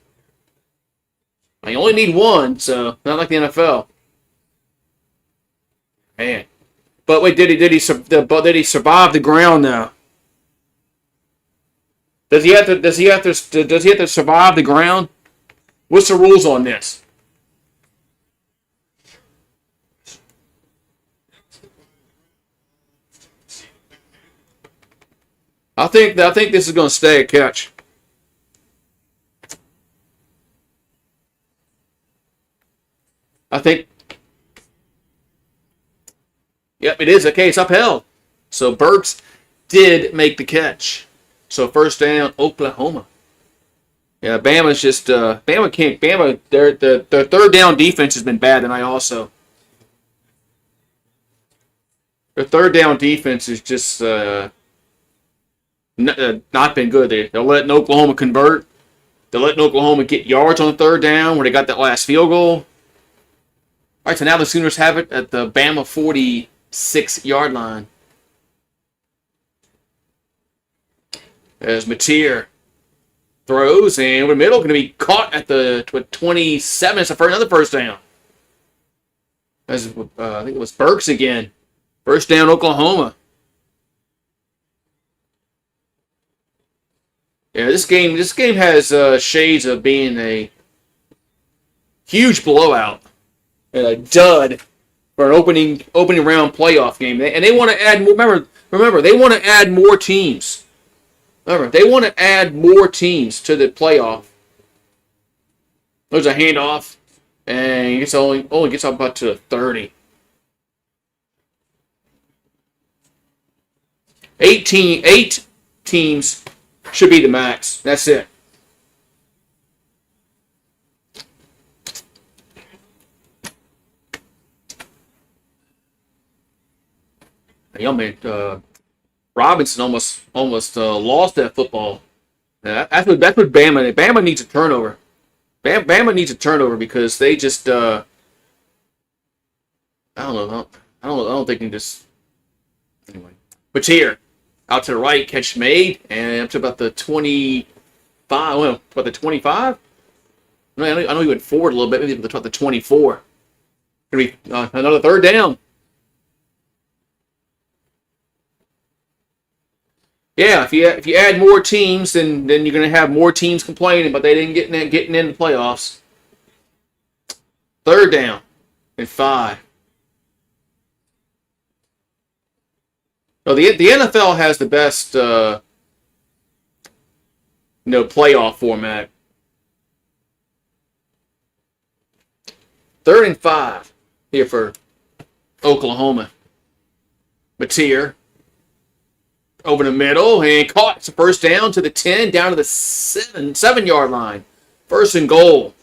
you only need one, so not like the NFL. Man, but wait, did he survive the ground now? Does he have to survive the ground? What's the rules on this? I think this is going to stay a catch. Yep, it is. Okay, it's upheld. So Burks did make the catch. So 1st down, Oklahoma. Yeah, Bama's just Bama can't. Bama, their 3rd down defense has been bad tonight. Also, their 3rd down defense is just not been good. They're letting Oklahoma convert. They're letting Oklahoma get yards on the 3rd down where they got that last field goal. All right, so now the Sooners have it at the Bama 46-yard line. As Mateer throws, and over the middle, going to be caught at the 27. It's another 1st down. As I think it was Burks again. 1st down, Oklahoma. Yeah, this game has shades of being a huge blowout and a dud for an opening round playoff game. And they want to add more. Remember, they want to add more teams. Remember, they want to add more teams to the playoff. There's a handoff, and he only gets up about to 30. Eight teams should be the max. That's it. Y'all made Robinson almost lost that football. That's what Bama needs a turnover. Bama needs a turnover because they just I don't know. I don't think they just anyway. But here, out to the right, catch made, and up to about the 25. Well, about the 25. I know he went forward a little bit, maybe about the 24. Gonna be another third down. Yeah, if you add more teams, then you're going to have more teams complaining, but they didn't getting in the playoffs. Third down and 5. So the NFL has the best playoff format. Third and 5 here for Oklahoma. Mateer. Over the middle and caught. It's a first down to the 10, down to the 7-yard line. First and goal.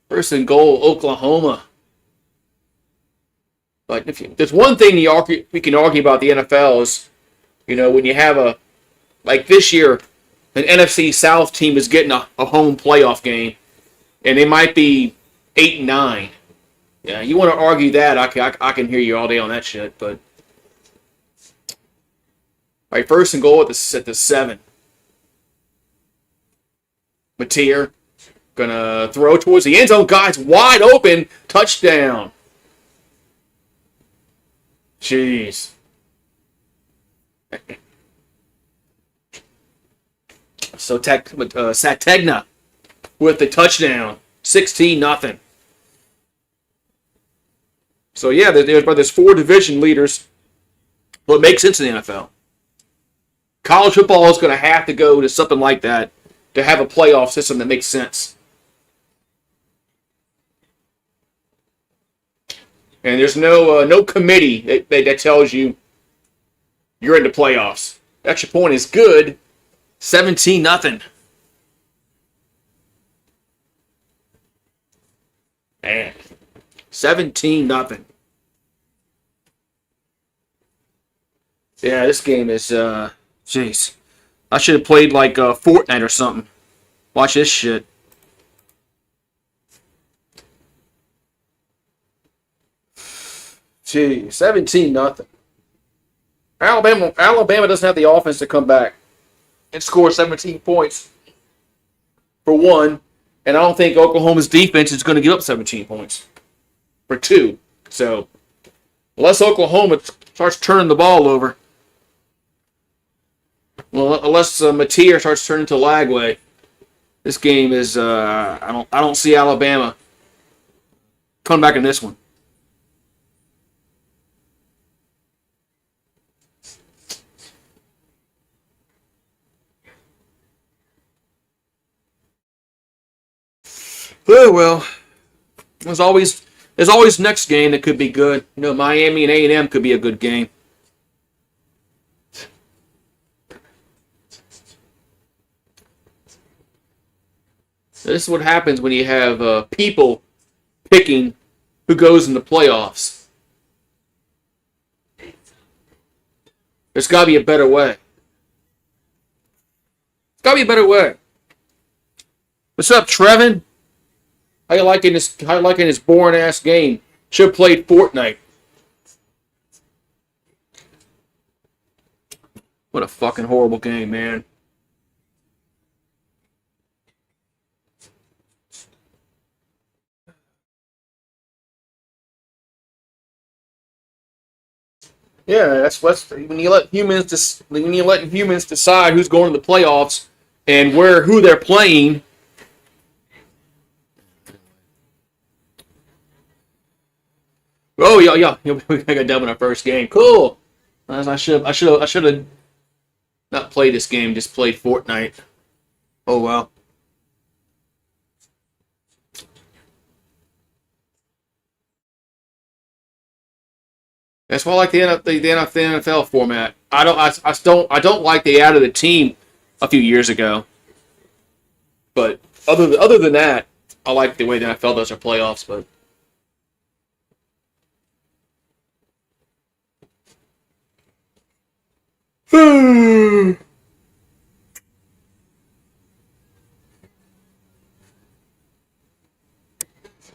First and goal, Oklahoma. But there's one thing we can argue about the NFL is, when you have like this year, an NFC South team is getting a home playoff game, and they might be 8-9. Yeah, you want to argue that? I can hear you all day on that shit. But all right, first and goal at the 7. Mateer gonna throw towards the end zone. Guys, wide open, touchdown. Jeez. So Sategna with the touchdown, 16-0. So yeah, there's 4 division leaders. Well, it makes sense in the NFL. College football is going to have to go to something like that to have a playoff system that makes sense. And there's no committee that tells you you're in the playoffs. Extra point is good. 17-0. Man. 17-0. Yeah, this game is, jeez. I should have played like Fortnite or something. Watch this shit. Gee, 17-0. Alabama doesn't have the offense to come back and score 17 points for 1. And I don't think Oklahoma's defense is going to give up 17 points for 2. So, unless Oklahoma starts turning the ball over, well, unless Mateer starts turning to Lagway, this game is I don't see Alabama coming back in this one. Oh, well, there's always next game that could be good. Miami and A&M could be a good game. This is what happens when you have people picking who goes in the playoffs. There's got to be a better way. There's got to be a better way. What's up, Trevin? How you liking this boring ass game? Should have played Fortnite. What a fucking horrible game, man. Yeah, that's when you let humans decide who's going to the playoffs and who they're playing. Oh yeah, we got done in our first game. Cool. I should have not played this game. Just played Fortnite. Oh well. That's why I like the NFL format. I don't like they added a team a few years ago. But other than that, I like the way the NFL does their playoffs. But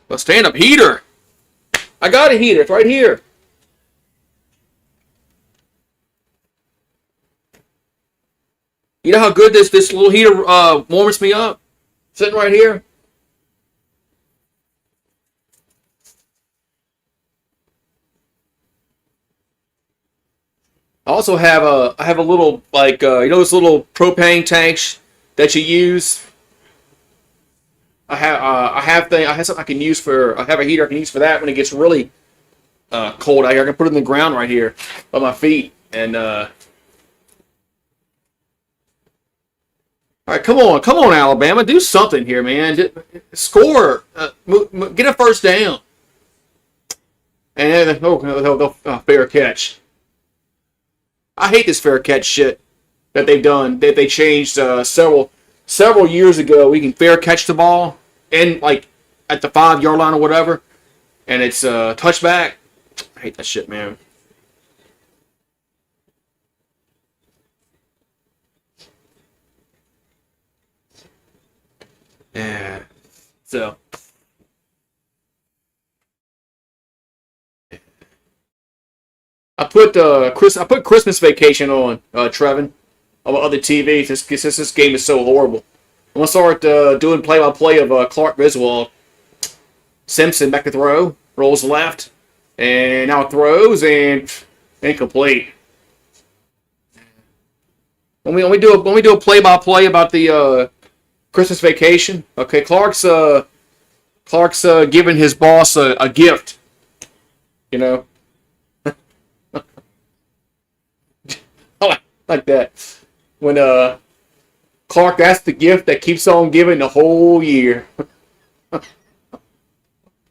a stand-up heater. I got a heater. It's right here. You know how good this little heater warms me up? Sitting right here. I also have a little those little propane tanks that you use. I have something I can use for. I have a heater I can use for that when it gets really cold out here. I can put it in the ground right here by my feet and. All right, come on, Alabama, do something here, man. Score, get a first down, and then fair catch. I hate this fair catch shit that they've done. That they changed several years ago. We can fair catch the ball and like at the 5-yard line or whatever, and it's touchback. I hate that shit, man. Yeah. So. I put Christmas Vacation on, Trevin, on other TVs. This game is so horrible. I'm gonna start doing play-by-play of Clark Griswold. Simpson back to throw, rolls left, and now throws and incomplete. When we do a play-by-play about the Christmas Vacation, okay, Clark's giving his boss a gift, you know. Like that. When Clark, that's the gift that keeps on giving the whole year.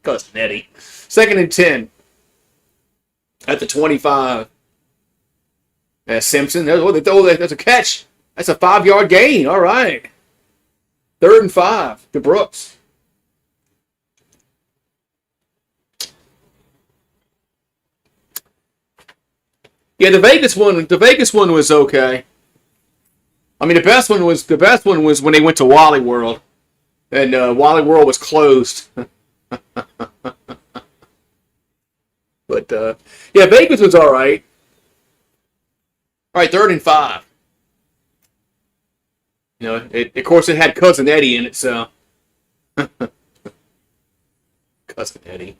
Cuss Nettie. 2nd and 10 at the 25. Simpson. That's a catch. That's a 5-yard gain. All right. 3rd and 5 to Brooks. Yeah, the Vegas one was okay. I mean, the best one was when they went to Wally World, and Wally World was closed. But yeah, Vegas was all right. All right, 3rd and 5. You know, of course, it had Cousin Eddie in it, so Cousin Eddie.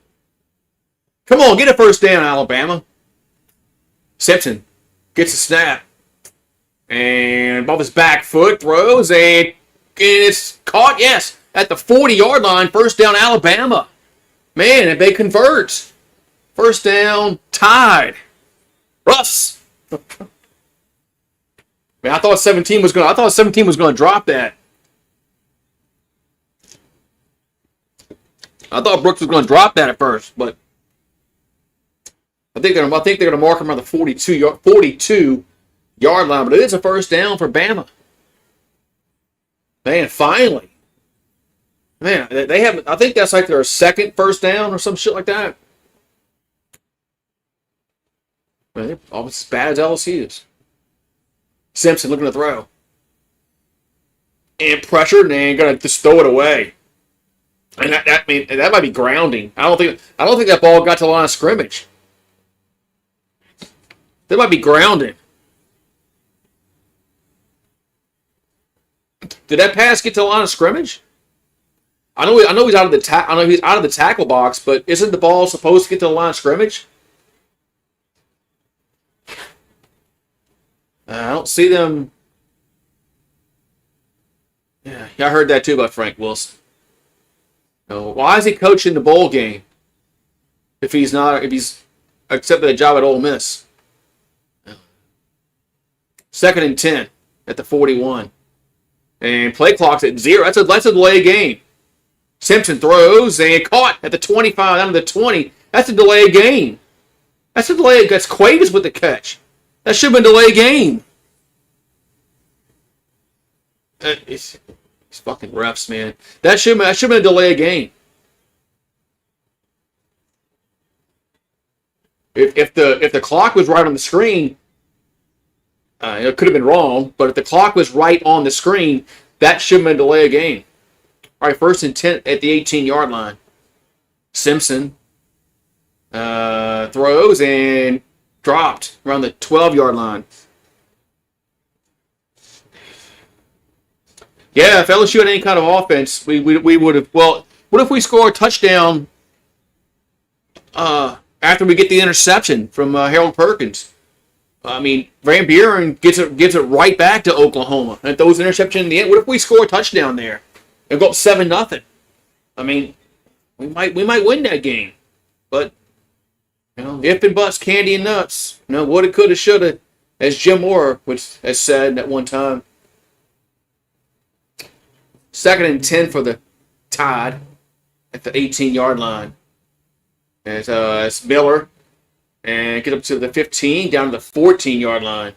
Come on, get a first down, Alabama. Simpson gets a snap. And above his back foot, throws, and it's caught, yes, at the 40-yard line. First down, Alabama. Man, if they convert. First down, tied. Russ. Man, I thought 17 was going to drop that. I thought Brooks was going to drop that at first, but I think they're going to mark him around the 42-yard line, but it is a first down for Bama. Man, finally. Man, they have. I think that's like their second first down or some shit like that. Man, they're almost as bad as LSU is. Simpson looking to throw. And pressured and going to just throw it away. And that might be grounding. I don't think that ball got to the line of scrimmage. That might be grounding. Did that pass get to the line of scrimmage? I know he's out of the I know he's out of the tackle box, but isn't the ball supposed to get to the line of scrimmage? I don't see them. Yeah, I heard that too about Frank Wilson. No, why is he coaching the bowl game if he's accepted a job at Ole Miss? 2nd and 10 at the 41. And play clock's at 0. That's a delay game. Simpson throws and caught at the 25 down to the 20. That's a delay game. That's a delay. That's Cuevas with the catch. That should have been a delay game. It's fucking refs, man. That should have been a delay game. If the clock was right on the screen, it could have been wrong. But if the clock was right on the screen, that should have been a delay game. All right, 1st and 10 at the 18-yard line. Simpson throws and dropped around the 12-yard line. Yeah, if LSU had any kind of offense, we would have. Well, what if we score a touchdown after we get the interception from Harold Perkins? I mean, Van Buren gives it right back to Oklahoma and throws an interception in the end. What if we score a touchdown there and go up 7-0? I mean, we might win that game, but if and buts, candy and nuts. Woulda, coulda, shoulda, as Jim Moore has said at one time. 2nd and 10 for the Tide at the 18-yard line. It's Miller. And get up to the 15, down to the 14-yard line.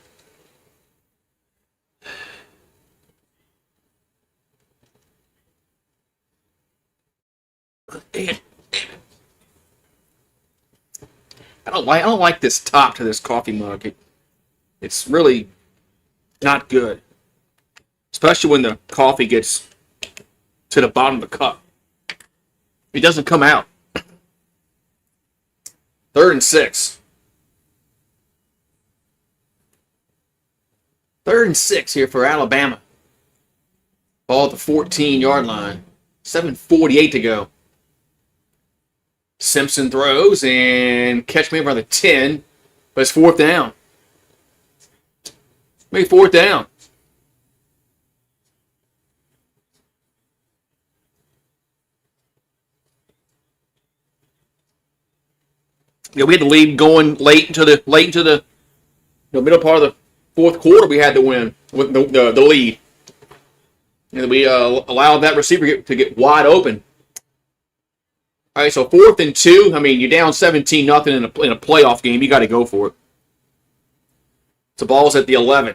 I don't like this top to this coffee mug. It's really not good, especially when the coffee gets to the bottom of the cup. It doesn't come out. 3rd and 6. 3rd and 6 here for Alabama. Ball at the 14-yard line. 7:48 to go. Simpson throws and catch me around the 10, but it's 4th down. Maybe 4th down. We had the lead going late into the middle part of the 4th quarter. We had to win with the lead, and we allowed that receiver to get wide open. All right, so 4th and 2. I mean, you're down 17-0 in a playoff game. You got to go for it. The ball's at the 11.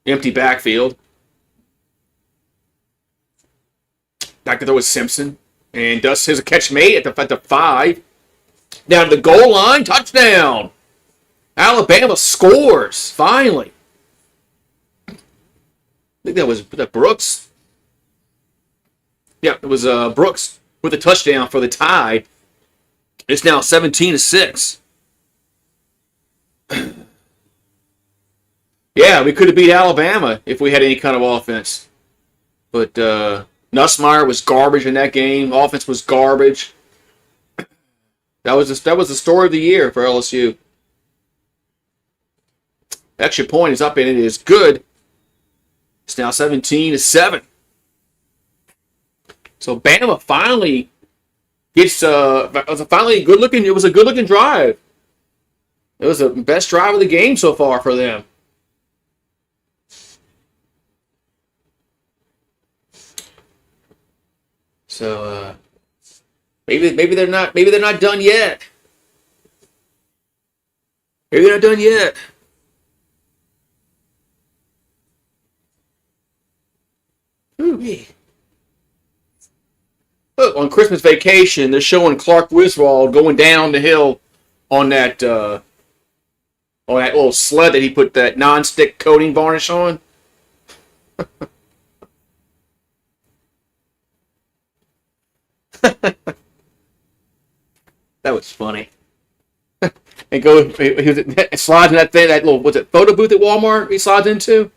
Empty backfield. Back to throw with Simpson. And does his catch made at the 5. Down to the goal line. Touchdown. Alabama scores. Finally. I think that was Brooks. Yeah, it was Brooks with a touchdown for the Tide. It's now 17-6. Yeah, we could have beat Alabama if we had any kind of offense. But Nussmeier was garbage in that game. Offense was garbage. That was the story of the year for LSU. Extra point is up and it is good. It's now 17-7. So Bama finally gets it was a good looking drive. It was the best drive of the game so far for them. So maybe they're not done yet. Maybe they're not done yet. Ooh-wee. Look, on Christmas Vacation, they're showing Clark Griswold going down the hill on that little sled that he put that non-stick coating varnish on. That was funny. And he slides in that thing, that little, what's it, photo booth at Walmart he slides into?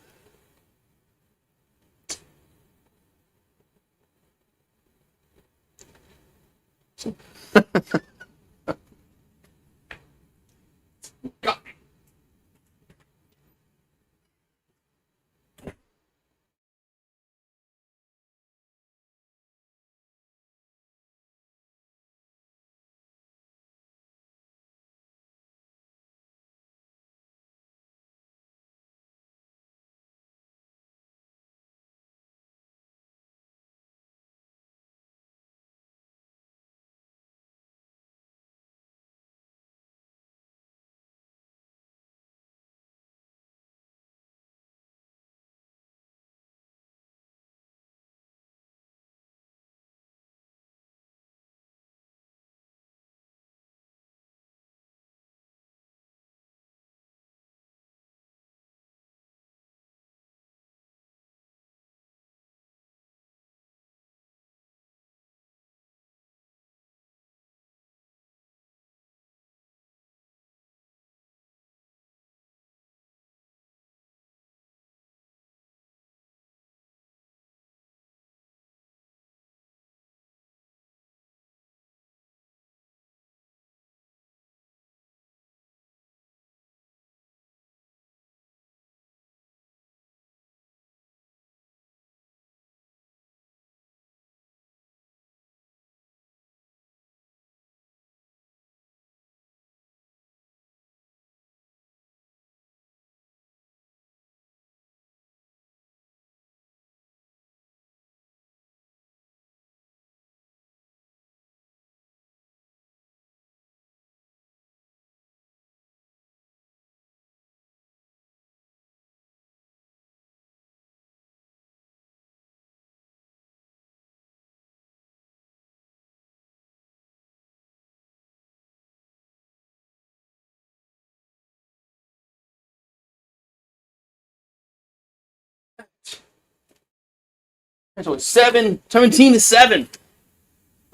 So it's 17-7.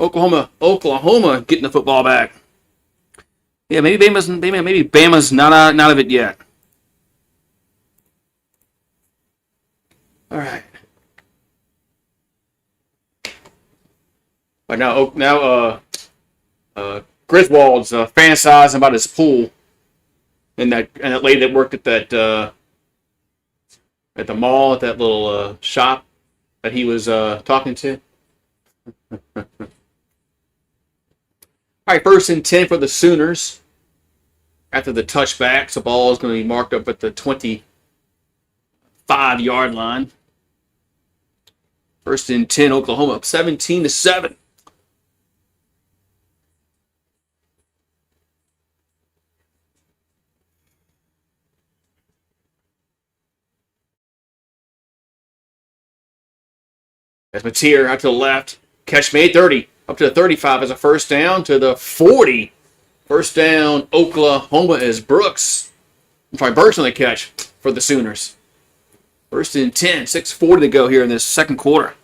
Oklahoma getting the football back. Yeah, maybe Bama's not of it yet. All right. But now Griswold's fantasizing about his pool, and that lady that worked at the mall at that little shop that he was talking to. All right, 1st and 10 for the Sooners. After the touchback, the ball is going to be marked up at the 25-yard line. 1st and 10, Oklahoma up 17-7. As Mateer out to the left. Catch made 30. Up to the 35 as a first down to the 40. First down, Oklahoma as Burks on the catch for the Sooners. 1st and 10. 6:40 to go here in this second quarter.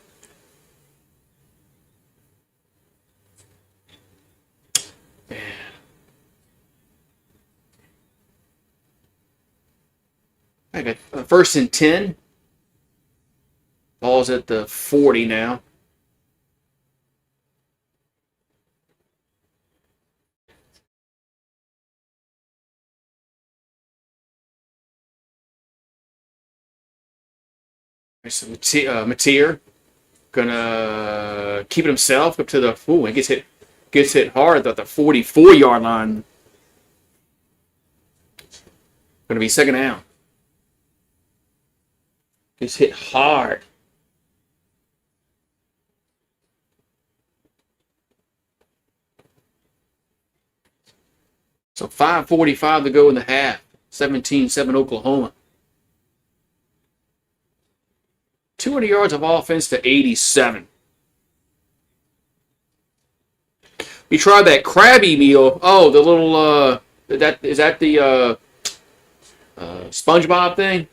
I got 1st and 10. Ball's at the 40 now. So Mateer gonna keep it himself up to the and gets hit hard at the 44-yard line. Gonna be second down. Gets hit hard. So 5:45 to go in the half. 17-7 Oklahoma. 200 yards of offense to 87. We tried that Krabby meal. Oh, the little is that the SpongeBob thing?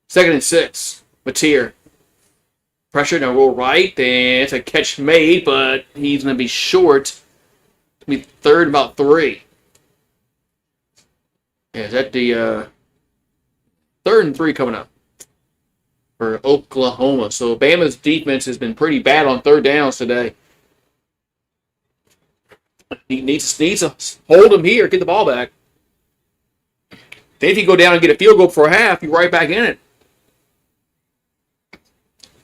2nd and 6. Mateer. Pressure now roll right. And it's a catch made, but he's going to be short. It's going to be 3rd and about 3. Yeah, is that the 3rd and 3 coming up for Oklahoma? So Bama's defense has been pretty bad on 3rd downs today. He needs to hold him here, get the ball back. Then if you go down and get a field goal for a half, you're right back in it.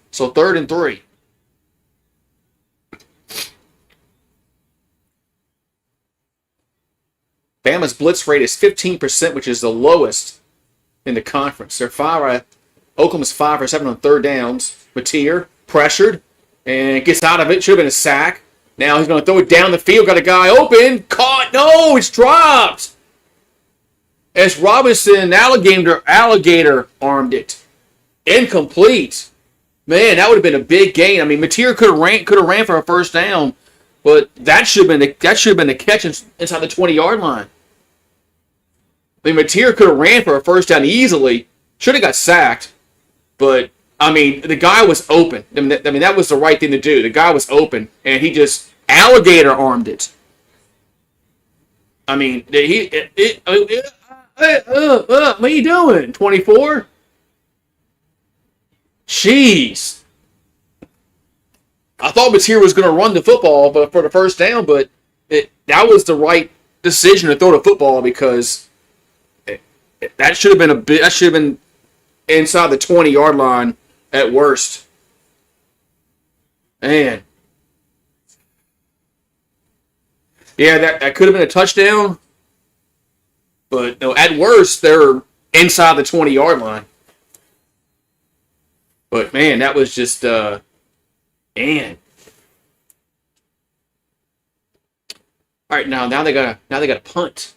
So 3rd and 3. Bama's blitz rate is 15%, which is the lowest in the conference. Oklahoma's 5 for 7 on 3rd downs. Mateer pressured and gets out of it. Should have been a sack. Now he's going to throw it down the field. Got a guy open. Caught. No, it's dropped. As Robinson alligator armed it. Incomplete. Man, that would have been a big gain. I mean, Mateer could have ran for a first down, but that should have been the catch inside the 20-yard line. I mean, Mateer could have ran for a first down easily. Should have got sacked, but I mean, the guy was open. I mean, that was the right thing to do. The guy was open, and he just alligator armed it. I mean, what are you doing? 24? Jeez. I thought Mateer was going to run the football for the first down, but that was the right decision to throw the football because that should have been inside the 20-yard line at worst. Man. Yeah, that could have been a touchdown. But no, at worst, they're inside the 20-yard line. But man, that was just man. All right, now they got a punt.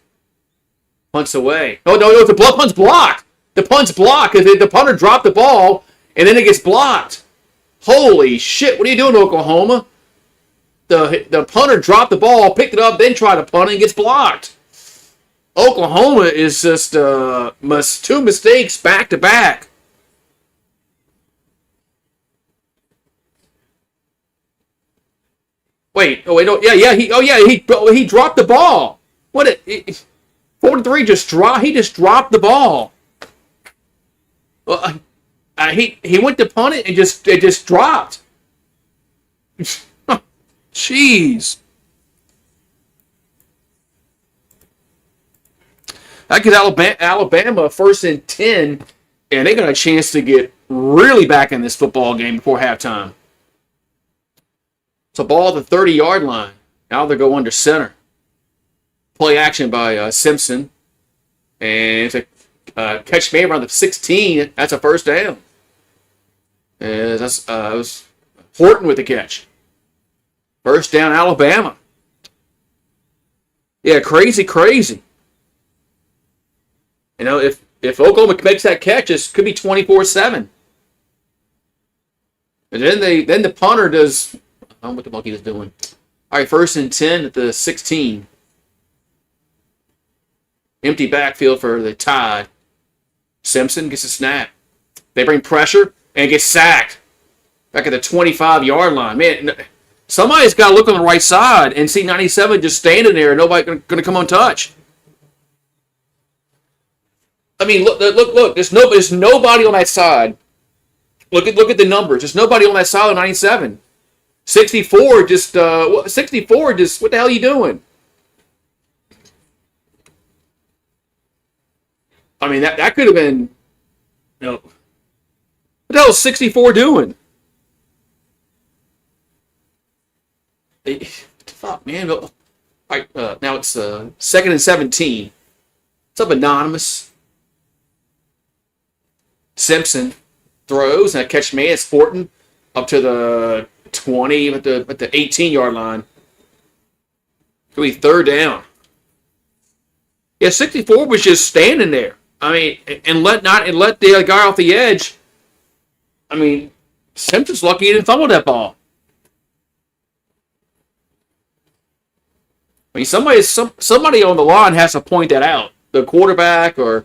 Punts away. No, the punt's blocked. The punt's blocked because the punter dropped the ball and then it gets blocked. Holy shit! What are you doing, Oklahoma? The punter dropped the ball, picked it up, then tried to punt and gets blocked. Oklahoma is just 2 mistakes back to back. Wait. Oh wait. No. Yeah. Yeah. He dropped the ball. What? 43 just dropped. He just dropped the ball. Well, he went to punt it and it just dropped. Jeez. That gives Alabama 1st and 10, and they got a chance to get really back in this football game before halftime. It's a ball at the 30-yard line. Now they go under center. Play action by Simpson. And it's a catch made around the 16. That's a first down. It was Horton with the catch. First down, Alabama. Yeah, crazy. You know, if Oklahoma makes that catch, it could be 24-7. And then the punter does. I don't know what the monkey was doing. All right, 1st and 10 at the 16. Empty backfield for the Tide. Simpson gets a snap. They bring pressure and get sacked. Back at the 25-yard line. Man, somebody's got to look on the right side and see 97 just standing there and nobody going to come on touch. I mean, look. There's nobody on that side. Look at the numbers. There's nobody on that side of 97. 64 just, what the hell are you doing? I mean, that could have been, what the hell is 64 doing? Fuck, man. All right, now it's 2nd and 17. What's up, Anonymous? Simpson throws, and a catch made. It's Horton up to the 20 at the 18-yard line. It'll be 3rd down. Yeah, 64 was just standing there. I mean, and let the guy off the edge. I mean, Simpson's lucky he didn't fumble that ball. I mean, somebody on the line has to point that out. The quarterback or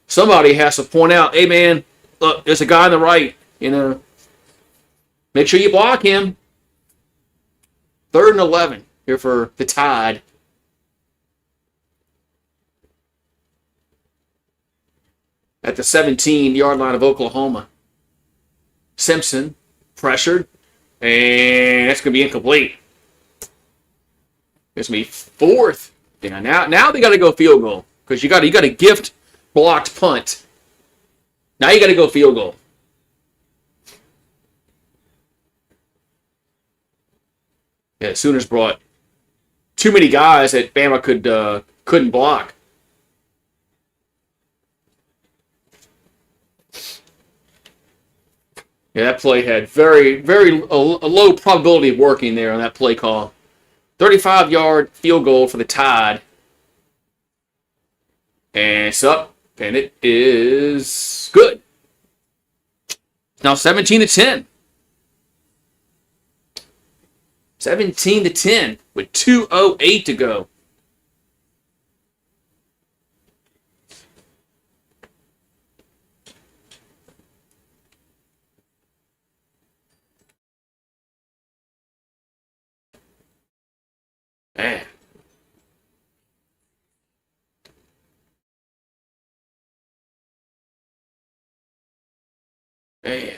somebody has to point out, hey, man, look, there's a guy on the right. You know, make sure you block him. 3rd and 11 here for the Tide. At the 17-yard line of Oklahoma. Simpson pressured, and that's going to be incomplete. It's going to be 4th. Yeah, now they got to go field goal because you got a gift blocked punt. Now you got to go field goal. Yeah, Sooners brought too many guys that Bama couldn't block. Yeah, that play had a low probability of working there on that play call. 35-yard field goal for the Tide. And it's up, and it is good. Now 17-10. 17-10 with 2:08 to go. Man. Man.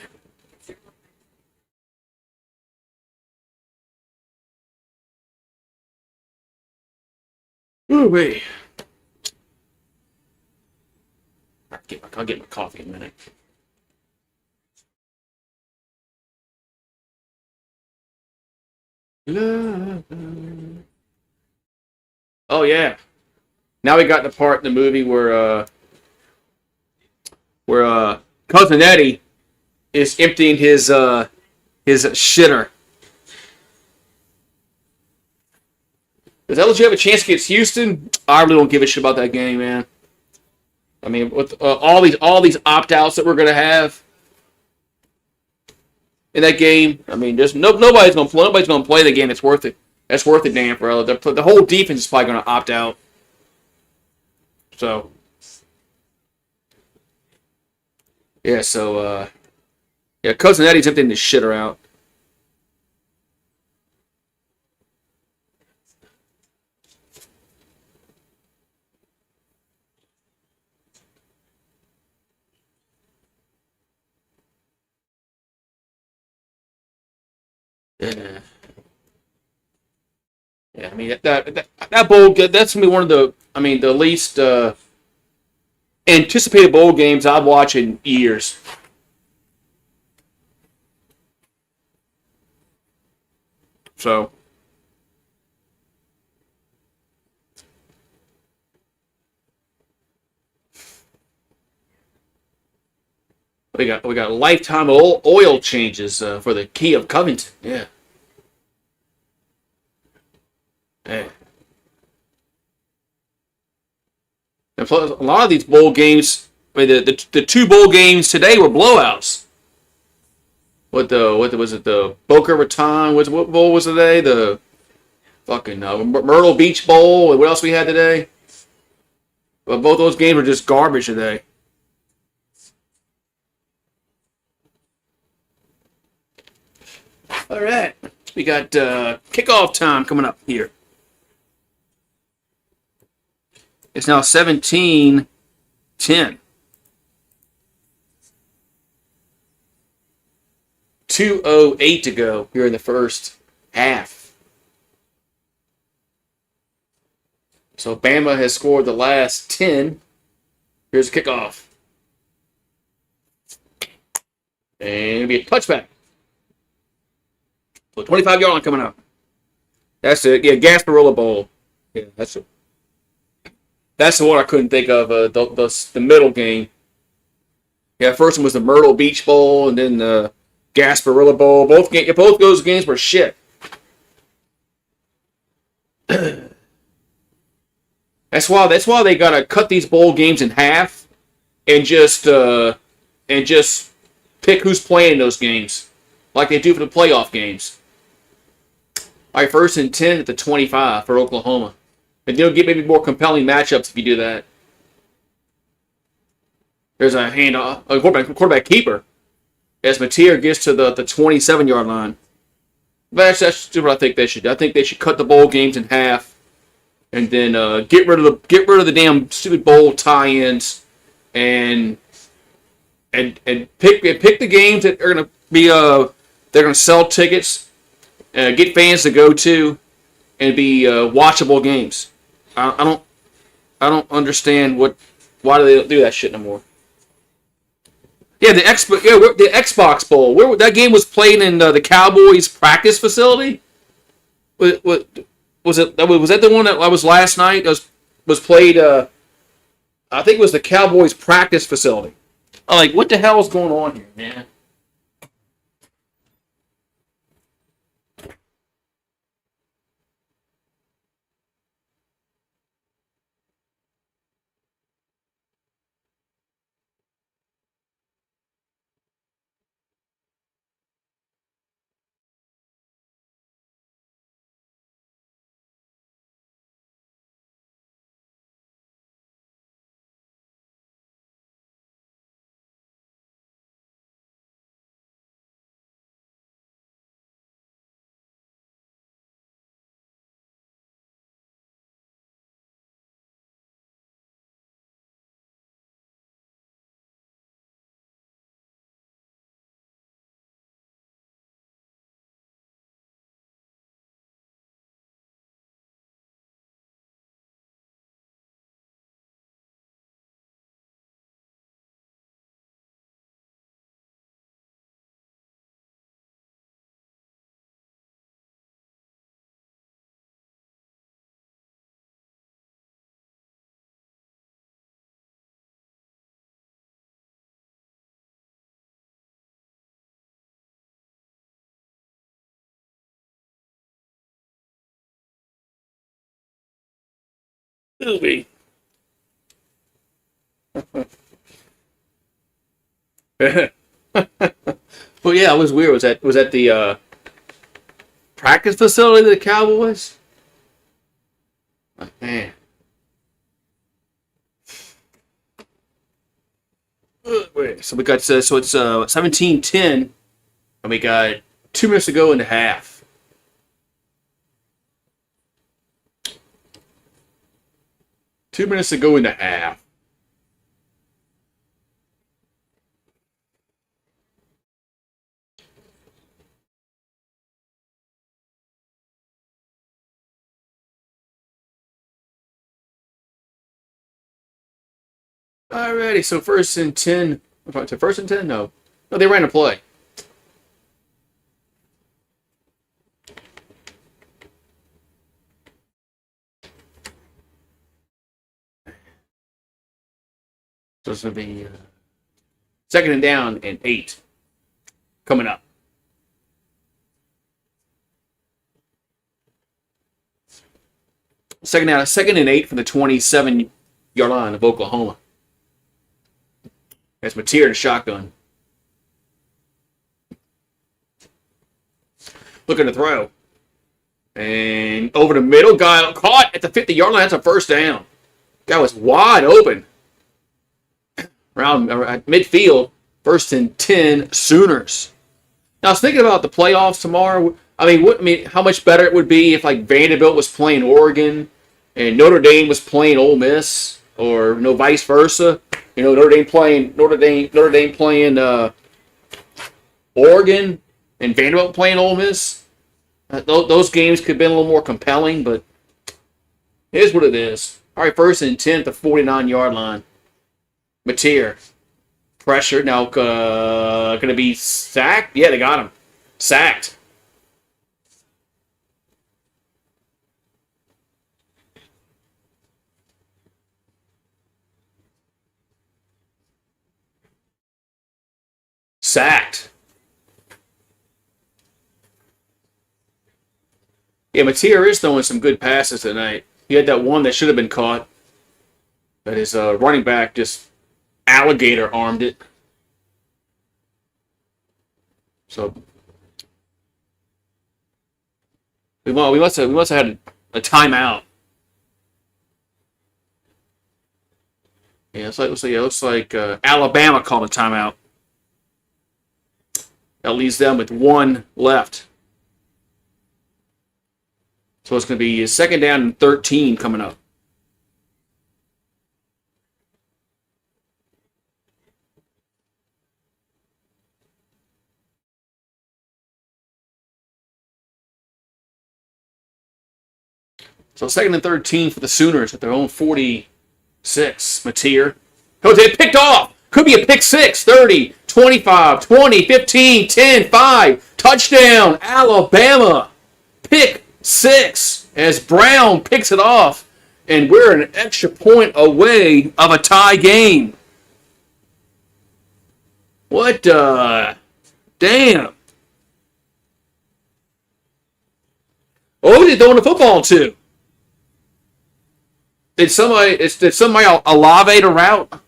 Ooh wee. I'll get my coffee in a minute. Oh yeah. Now we got the part in the movie where Cousin Eddie is emptying his shitter. Does LSU have a chance against Houston? I really don't give a shit about that game, man. I mean, with all these opt-outs that we're gonna have in that game, I mean, there's nobody's gonna play the game that's worth it. That's worth it, damn, bro. The whole defense is probably gonna opt out. So, yeah. So, Cousin Eddie's emptying the shitter out. Yeah. Yeah, I mean that bowl that's gonna be one of the the least anticipated bowl games I've watched in years. So we got lifetime oil changes for the Key of Covington. Yeah, hey. And plus, a lot of these bowl games, the two bowl games today were blowouts. Was it the Boca Raton? What bowl was today? The fucking Myrtle Beach Bowl. And what else we had today? But both those games were just garbage today. All right, we got kickoff time coming up here. It's now 17-10. 2:08 to go here in the first half. So Bama has scored the last 10. Here's a kickoff. And it'll be a touchback. So 25-yard line coming up. That's it. Yeah, Gasparilla Bowl. Yeah, that's it. That's the one I couldn't think of. The middle game. Yeah, first one was the Myrtle Beach Bowl, and then the Gasparilla Bowl. Both those games were shit. That's why they gotta cut these bowl games in half and just pick who's playing those games, like they do for the playoff games. All right, 1st and 10 at the 25 for Oklahoma. And you'll get maybe more compelling matchups if you do that. There's a handoff, a quarterback keeper, as Mateer gets to the 27-yard line. That's what I think they should do. I think they should cut the bowl games in half, and then get rid of the damn stupid bowl tie-ins, and pick the games that are gonna be they're gonna sell tickets, get fans to go to, and be watchable games. I don't understand why do they do that shit no more. Yeah, the Xbox Bowl. That game was played in the Cowboys practice facility. What was it? Was that the one that was last night? Was played. I think it was the Cowboys practice facility. I'm like, what the hell is going on here, man? Movie. Well, yeah, it was weird. Was that the practice facility of the Cowboys? Man. Wait, so we got so it's 17-10, and we got 2 minutes to go in the half. 2 minutes to go in the half. Alrighty, so first and 10. First and 10? No. No, they ran a play. So it's going to be second and down and 8 coming up. Second and 8 from the 27-yard line of Oklahoma. That's Mateer to shotgun. Looking to throw. And over the middle, guy caught at the 50-yard line. That's a first down. Guy was wide open. Around at midfield, first and 10 Sooners. Now I was thinking about the playoffs tomorrow. I mean, how much better it would be if like Vanderbilt was playing Oregon and Notre Dame was playing Ole Miss, or vice versa. Notre Dame playing Oregon and Vanderbilt playing Ole Miss. Those games could have been a little more compelling, but it is what it is. All right, first and 10 at the 49-yard line. Mateer. Pressure. Now going to be sacked. Yeah, they got him. Sacked. Sacked. Yeah, Mateer is throwing some good passes tonight. He had that one that should have been caught. But his running back just alligator armed it. So we must have had a timeout. Yeah, it looks like Alabama called a timeout. That leaves them with one left. So it's going to be second down and 13 coming up. So second and 13 for the Sooners at their own 46. Mateer. Oh, they picked off. Could be a pick six. 30, 25, 20, 15, 10, 5. Touchdown, Alabama. Pick six as Brown picks it off. And we're an extra point away of a tie game. What the? Damn. Oh, who did they throw the football to? Did somebody Olave the route?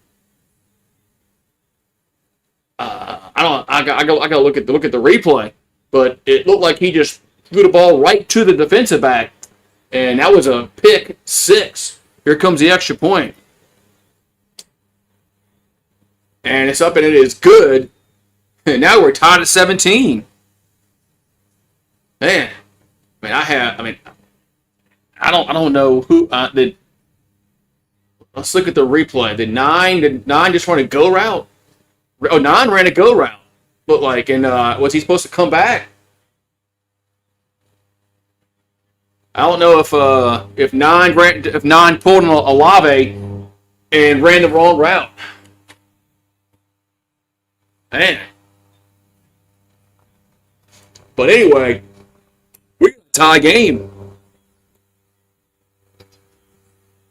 I gotta look at the replay, but it looked like he just threw the ball right to the defensive back, and that was a pick six. Here comes the extra point, and it's up and it is good. And now we're tied at 17. Man, I don't know who did. Let's look at the replay. Did nine just run a go route? Oh, 9 ran a go route. Looked like, and was he supposed to come back? I don't know if 9 pulled an Olave and ran the wrong route. Man. But anyway, we got a tie game.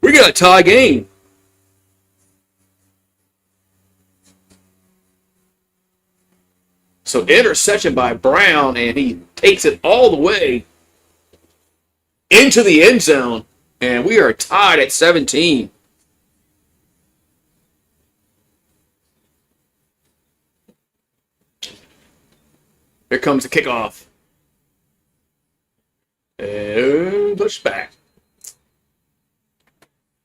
We got a tie game. So interception by Brown, and he takes it all the way into the end zone, and we are tied at 17. Here comes the kickoff. And push back.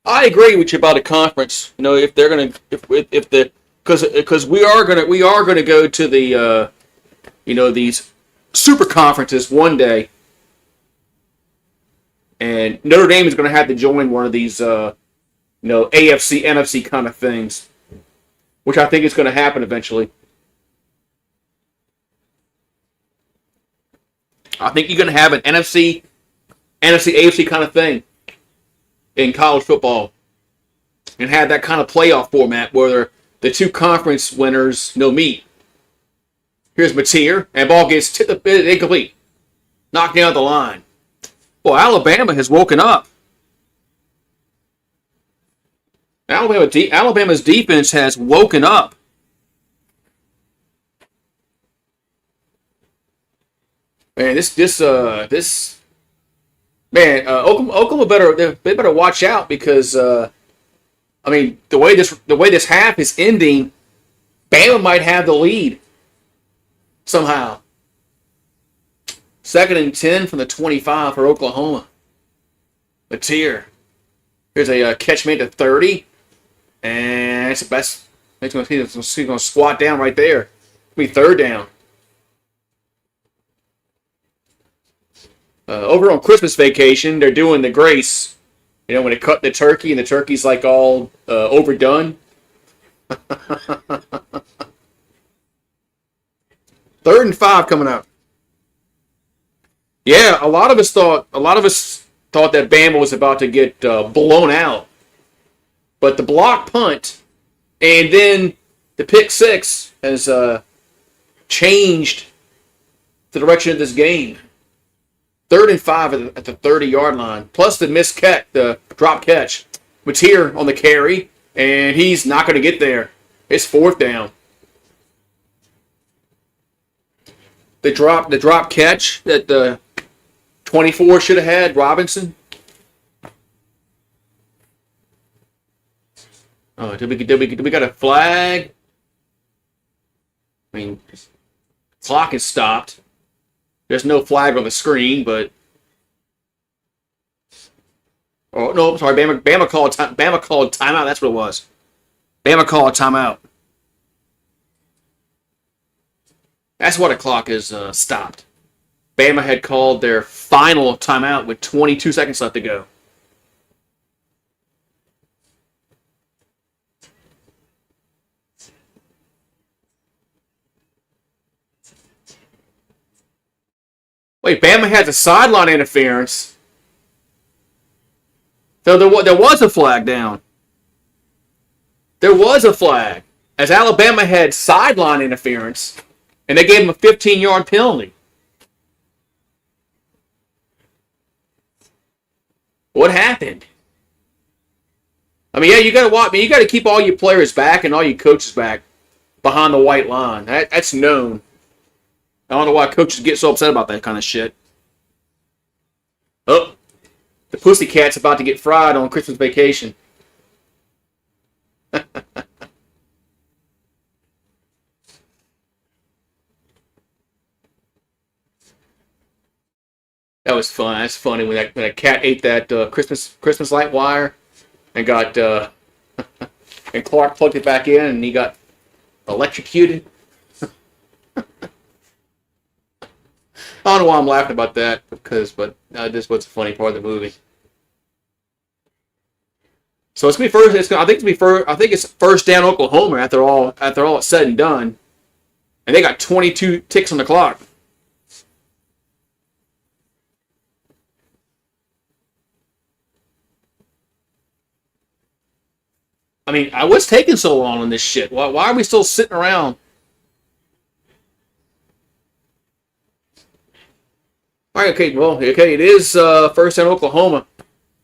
I agree with you about a conference. If they're gonna, because we are gonna go to the, these super conferences one day, and Notre Dame is gonna have to join one of these, AFC, NFC kind of things, which I think is gonna happen eventually. I think you're gonna have an NFC, AFC kind of thing in college football. and have that kind of playoff format where the two conference winners meet. Here's Mateer, and ball gets tipped incomplete. Knocked down the line. Well, Alabama has woken up. Alabama's defense has woken up. Man, Oklahoma better watch out because the way this half is ending, Bama might have the lead somehow. 2nd and 10 from the 25 for Oklahoma. Mateer. Here's a catch made to 30. And it's the best. He's going to squat down right there. It'll be 3rd down. Over on Christmas vacation, they're doing the grace. When they cut the turkey and the turkey's like all overdone. 3rd and 5 coming up. Yeah, a lot of us thought that Bama was about to get blown out, but the block punt and then the pick six has changed the direction of this game. 3rd and 5 at the 30-yard line, plus the missed catch, the drop catch. Mateer on the carry, and he's not going to get there. It's 4th down. The drop catch that the 24 should have had, Robinson. Oh, did we got a flag? Clock is stopped. There's no flag on the screen, but oh no, sorry, Bama called timeout. That's what it was. Bama called timeout. That's what a clock is stopped. Bama had called their final timeout with 22 seconds left to go. Wait, Bama has a sideline interference. So there was a flag down. There was a flag. As Alabama had sideline interference, and they gave him a 15-yard penalty. What happened? Yeah, you got to watch. You got to keep all your players back and all your coaches back behind the white line. That's known. I don't know why coaches get so upset about that kind of shit. Oh, the Pussycat's about to get fried on Christmas vacation. That was fun. That's funny when that cat ate that Christmas light wire and got and Clark plugged it back in and he got electrocuted. I don't know why I'm laughing about that but this was a funny part of the movie. So it's gonna be first. I think it's 1st down Oklahoma after all it's said and done, and they got 22 ticks on the clock. What's taking so long on this shit? Why are we still sitting around? All right, okay, it is 1st down Oklahoma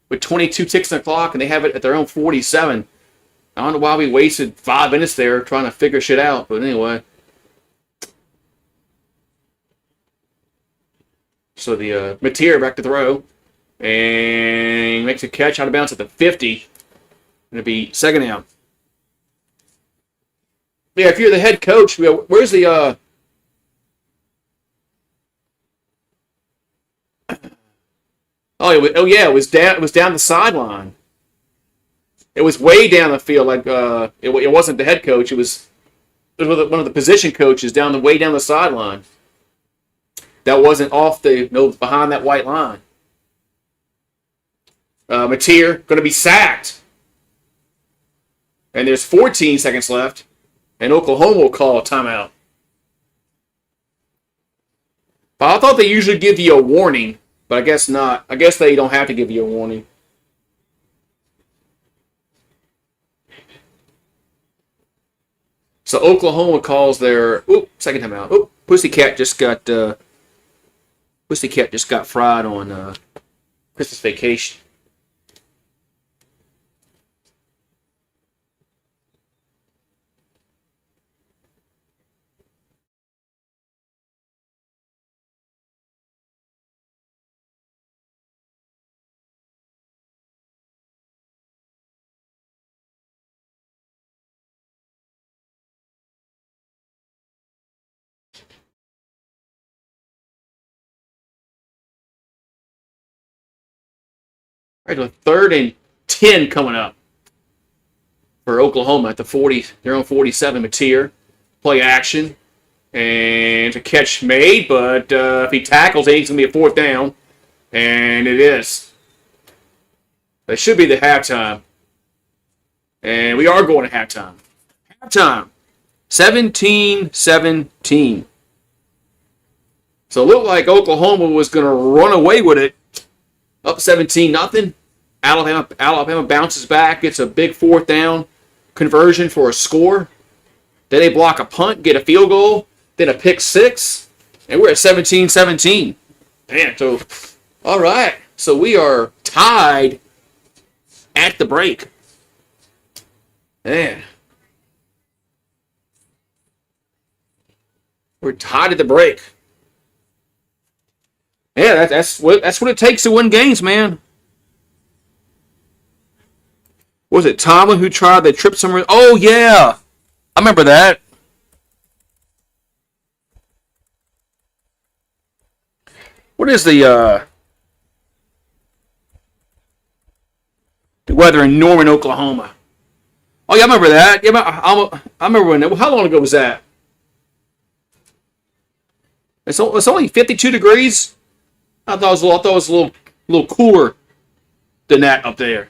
with 22 ticks on the clock, and they have it at their own 47. I don't know why we wasted 5 minutes there trying to figure shit out, but anyway. So the Mateer back to throw, and makes a catch out of bounds at the 50. Going to be 2nd down. Yeah, if you're the head coach, where's the it was down the sideline. It was way down the field. It wasn't the head coach. It was one of the position coaches way down the sideline. That wasn't behind that white line. Mateer going to be sacked, and there's 14 seconds left, and Oklahoma will call a timeout. But I thought they usually give you a warning. But I guess not. I guess they don't have to give you a warning. So Oklahoma calls their second time out. Pussycat just got fried on Christmas vacation. All right, so 3rd and 10 coming up for Oklahoma at the 40, their own 47. Mateer, play action, and it's a catch made, but if he tackles, it's going to be a 4th down, and it is. That should be the halftime, and we are going to halftime. Halftime, 17-17. So it looked like Oklahoma was going to run away with it, up 17-0. Alabama bounces back, gets a big 4th down conversion for a score. Then they block a punt, get a field goal, then a pick 6, and we're at 17-17. Man, so all right, so we are tied at the break. Man, we're tied at the break. Yeah, that's what it takes to win games, man. Was it Tomlin who tried the trip somewhere? Oh yeah, I remember that. What is the weather in Norman, Oklahoma? Oh yeah, I remember that. Yeah, I remember when. How long ago was that? It's only 52 degrees. I thought it was a little cooler than that up there.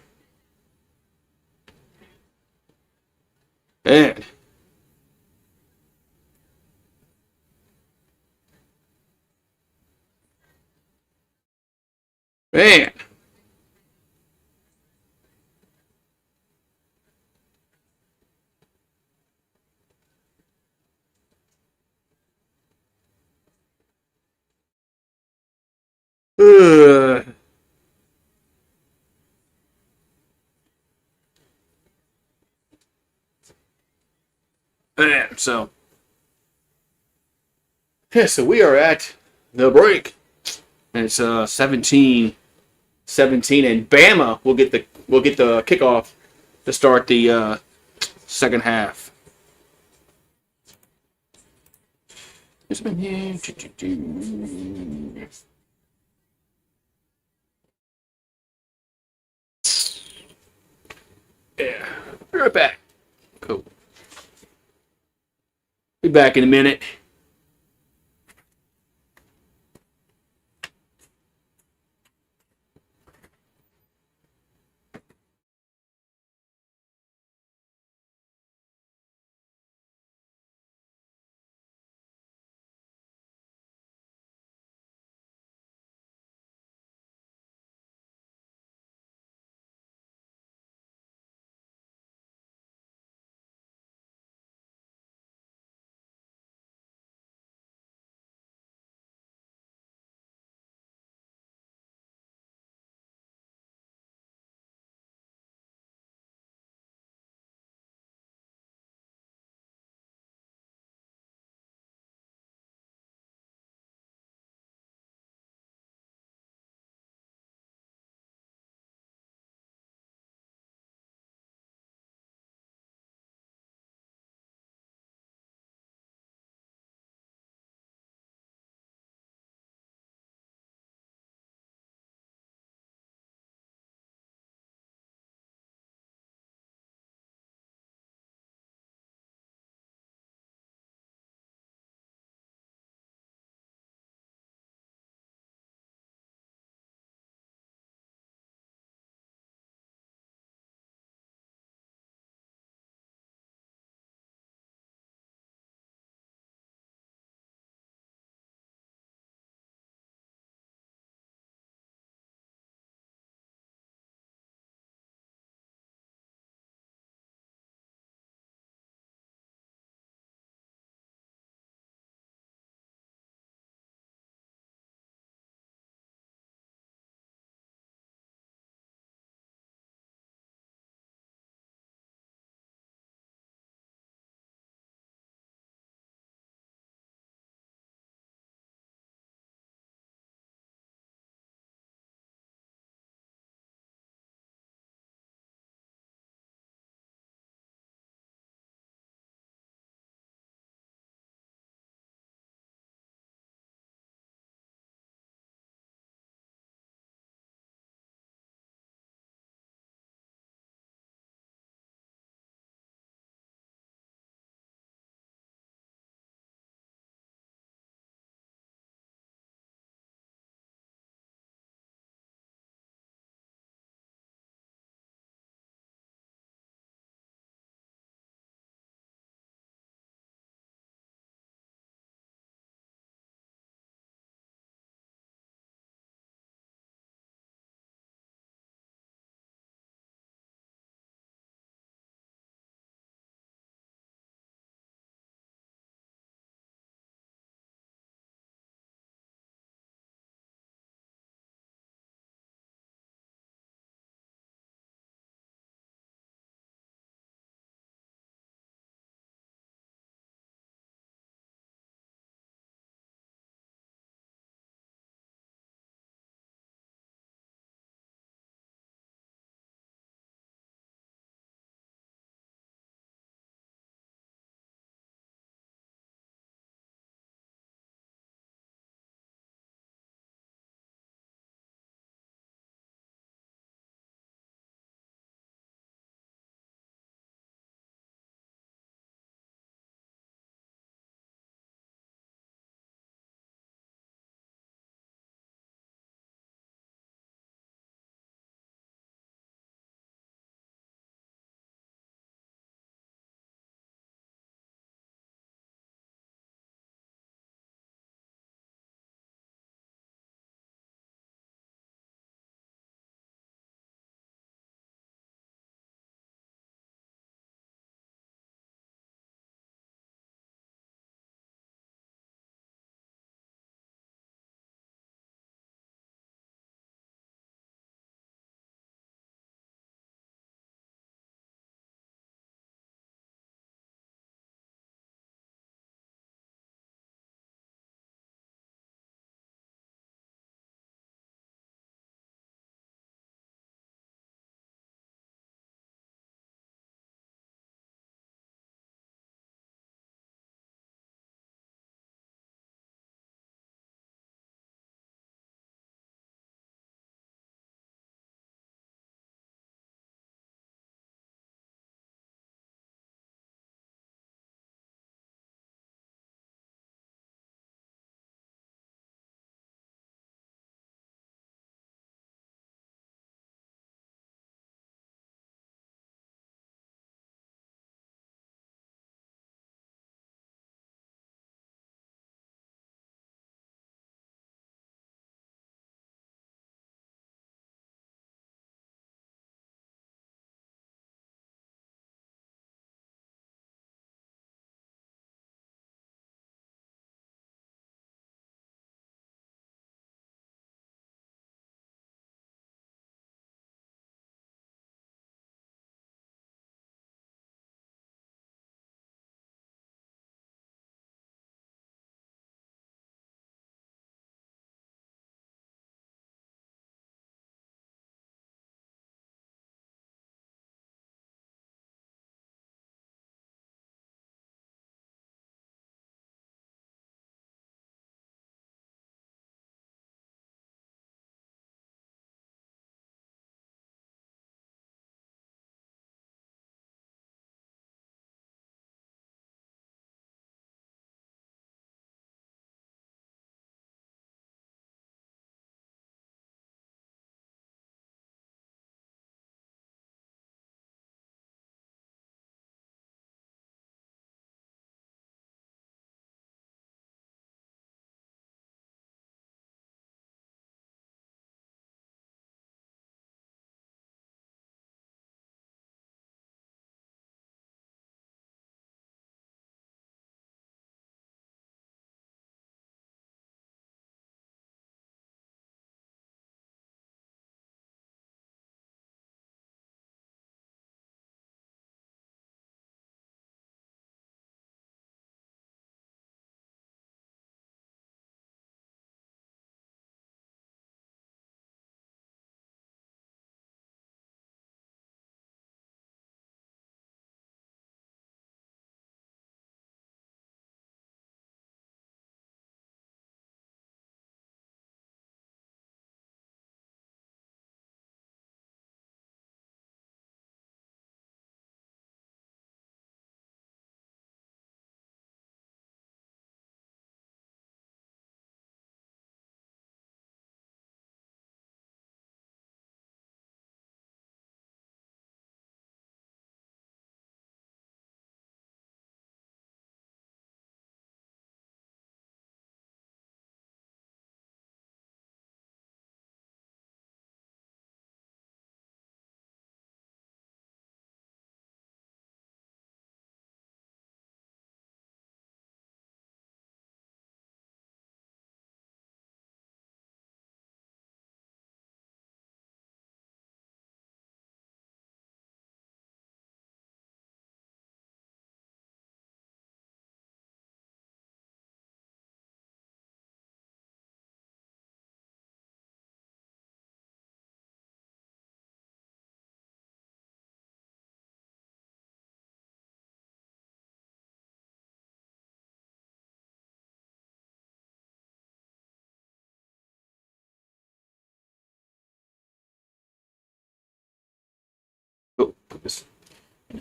Man, man. Uh, man. So yeah, so we are at the break. And it's 17-17, and Bama will get the kickoff to start the second half. Yeah, be right back. Cool. Be back in a minute.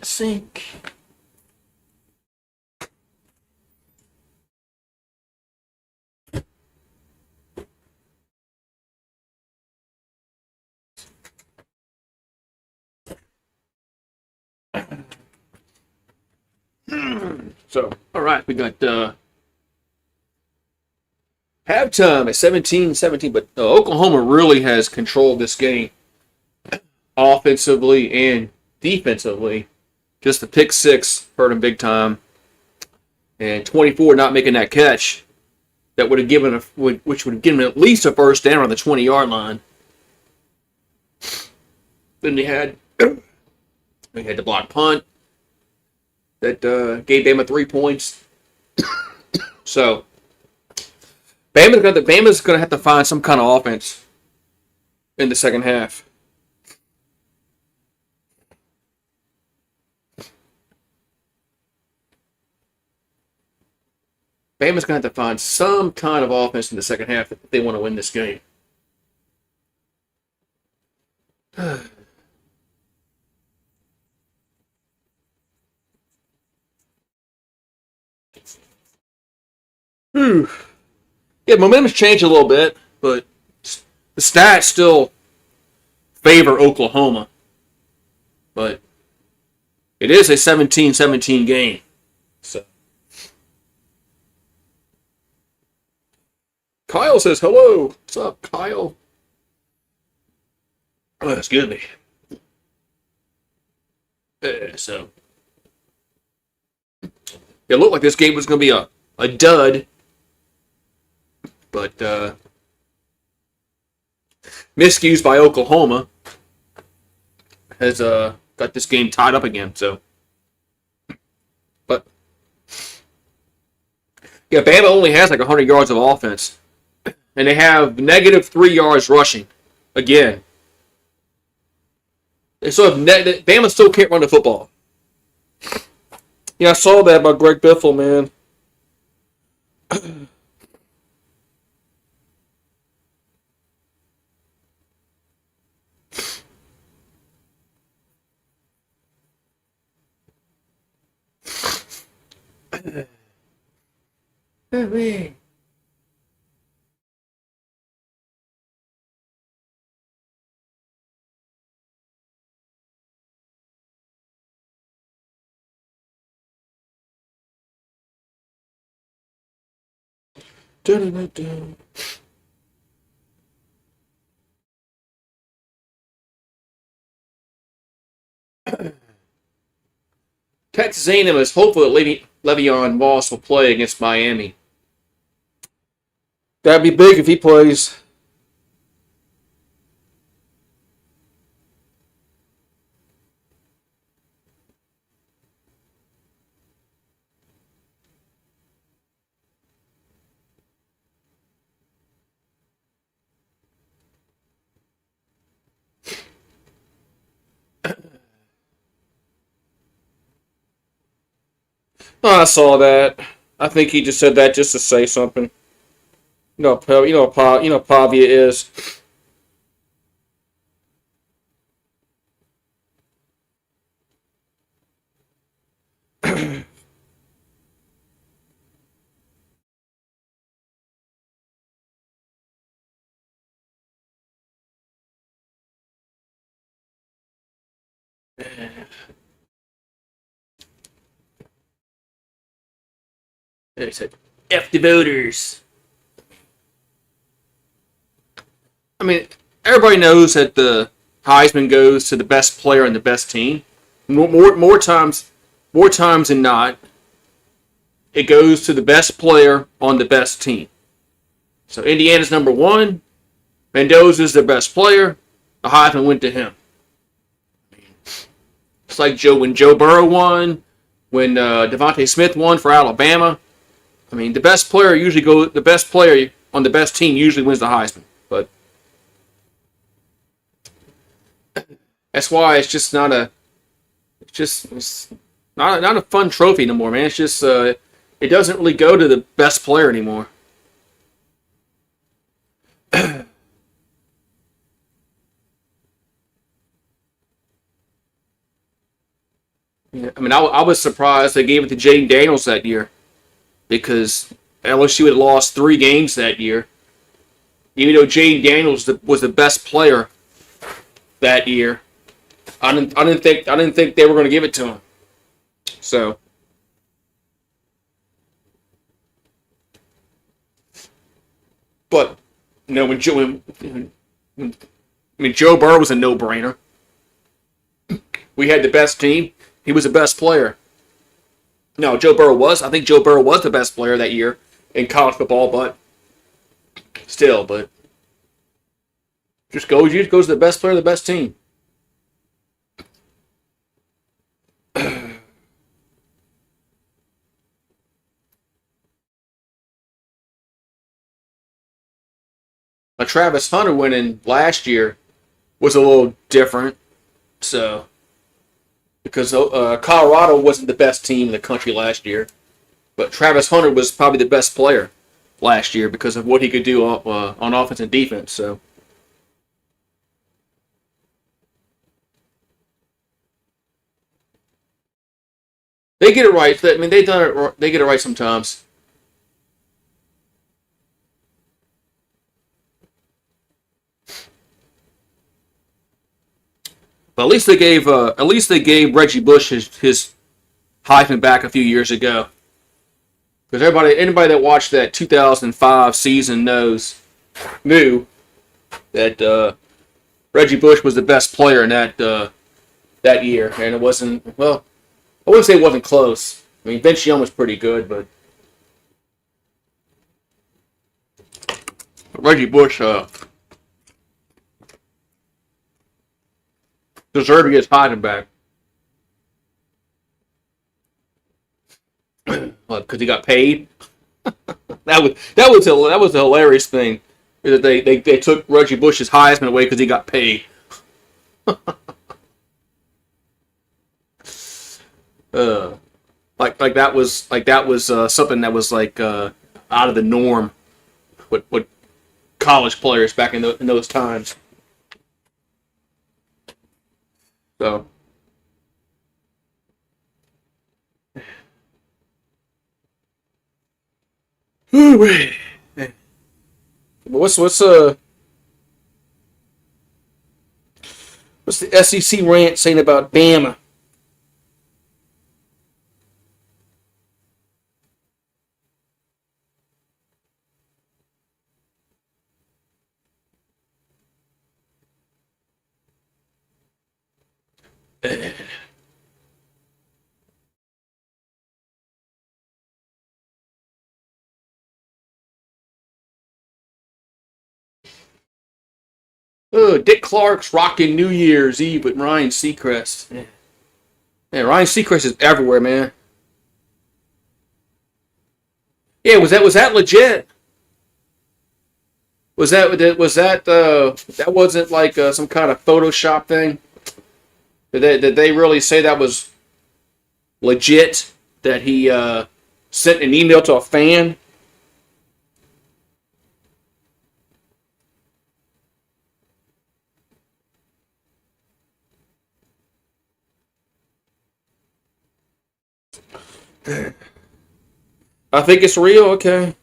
Sink. So, all right, we got halftime at 17-17, but Oklahoma really has controlled this game offensively and defensively. Just the pick six hurt them big time, and 24 not making that catch that would have given which would have given at least a first down on the 20-yard line. Then they had the block punt that gave Bama 3 points. So Bama's gonna have to find some kind of offense in the second half. Bama's gonna have to find some kind of offense in the second half if they want to win this game. Whew. Yeah, momentum's changed a little bit, but the stats still favor Oklahoma. But it is a 17-17 game. So Kyle says hello. What's up, Kyle? Oh, excuse me. So it looked like this game was going to be a dud. But miscues by Oklahoma has got this game tied up again. So, but yeah, Bama only has like 100 yards of offense, and they have negative 3 yards rushing again. And so Bama still can't run the football. Yeah, I saw that by Greg Biffle, man. Texas A&M is hopeful that Le'Veon Moss will play against Miami. That'd be big if he plays. Oh, I saw that. I think he just said that just to say something. Pavia is. They said, F the voters. I mean, everybody knows that the Heisman goes to the best player and the best team. More times than not, it goes to the best player on the best team. So Indiana's number one. Mendoza's their best player. The Heisman went to him. It's like when Joe Burrow won, when Devontae Smith won for Alabama. I mean, the best player on the best team usually wins the Heisman. But that's why it's just not a fun trophy anymore, man. It's just it doesn't really go to the best player anymore. Yeah, I mean, I was surprised they gave it to Jaden Daniels that year because LSU had lost 3 games that year. Even though Jaden Daniels was the best player that year, I didn't think they were going to give it to him. So, but when Joe Burrow was a no brainer. We had the best team. He was the best player. No, Joe Burrow was. I think Joe Burrow was the best player that year in college football, but still, but you just goes to the best player, the best team. Travis Hunter winning last year was a little different, so because Colorado wasn't the best team in the country last year, but Travis Hunter was probably the best player last year because of what he could do on offense and defense. So they get it right. I mean, they done it. They get it right sometimes. But at least they gave Reggie Bush his Heisman back a few years ago. Because anybody that watched that 2005 season knew that Reggie Bush was the best player in that year, and it wasn't. Well, I wouldn't say it wasn't close. I mean, Vince Young was pretty good, but Reggie Bush deserved to get his Heisman back because he got paid. That was a hilarious thing. That they took Reggie Bush's Heisman away because he got paid. Uh, like that was something that was out of the norm with college players back in those times. So what's what's the SEC rant saying about Bama? Dick Clark's rocking New Year's Eve with Ryan Seacrest. Yeah, Ryan Seacrest is everywhere, man. Yeah, was that legit? That wasn't like some kind of Photoshop thing? Did they really say that was legit? That he sent an email to a fan? I think it's real. Okay.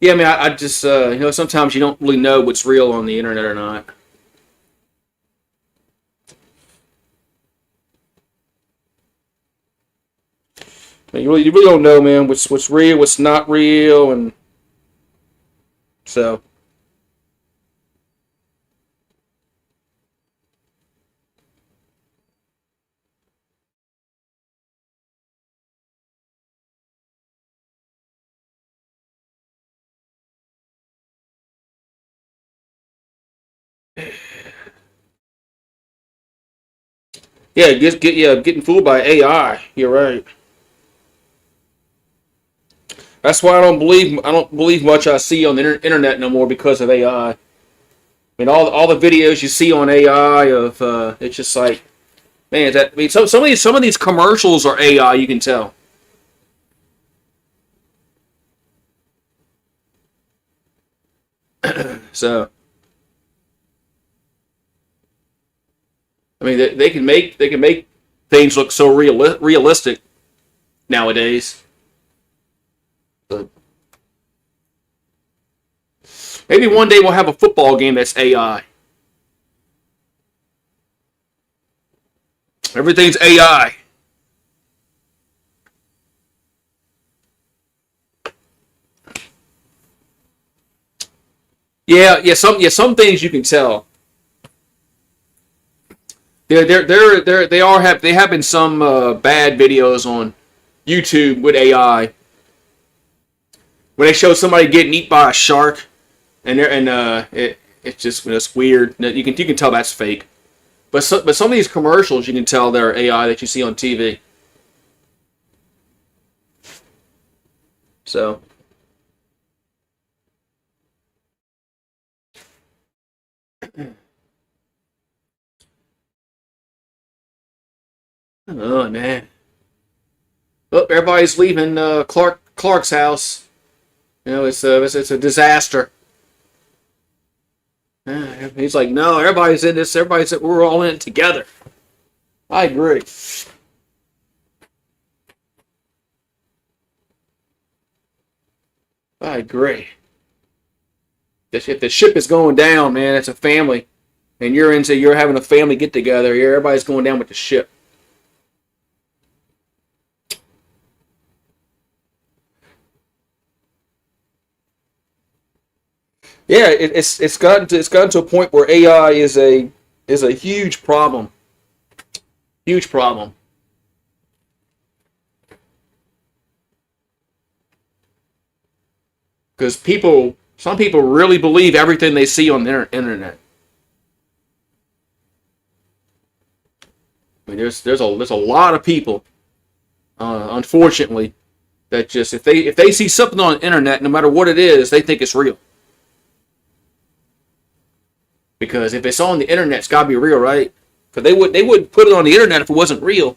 Yeah, I mean, I just sometimes you don't really know what's real on the internet or not. I mean, you really don't know, man. What's real, what's not real, and so yeah, getting fooled by AI. You're right. That's why I don't believe much I see on the internet no more because of AI. I mean, all the videos you see on AI of it's just like, man, I mean, some of these commercials are AI. You can tell. So I mean, they can make things look so realistic nowadays. But maybe one day we'll have a football game that's AI. Everything's AI. Yeah. Some things you can tell. They have been some bad videos on YouTube with AI when they show somebody getting eaten by a shark, and it's weird. You can tell that's fake. But some of these commercials you can tell they're AI that you see on TV. So. Oh man. Oh, everybody's leaving Clark's house. You know, it's a disaster. He's like, no, everybody's in this. We're all in it together. I agree. I agree. If the ship is going down, man, it's a family, and you're having a family get together. Everybody's going down with the ship. Yeah, it's gotten to a point where AI is a huge problem. Huge problem. Because some people really believe everything they see on the internet. I mean, there's a lot of people, unfortunately, that just if they see something on the internet, no matter what it is, they think it's real. Because if it's on the internet, it's got to be real, right? Because they wouldn't put it on the internet if it wasn't real.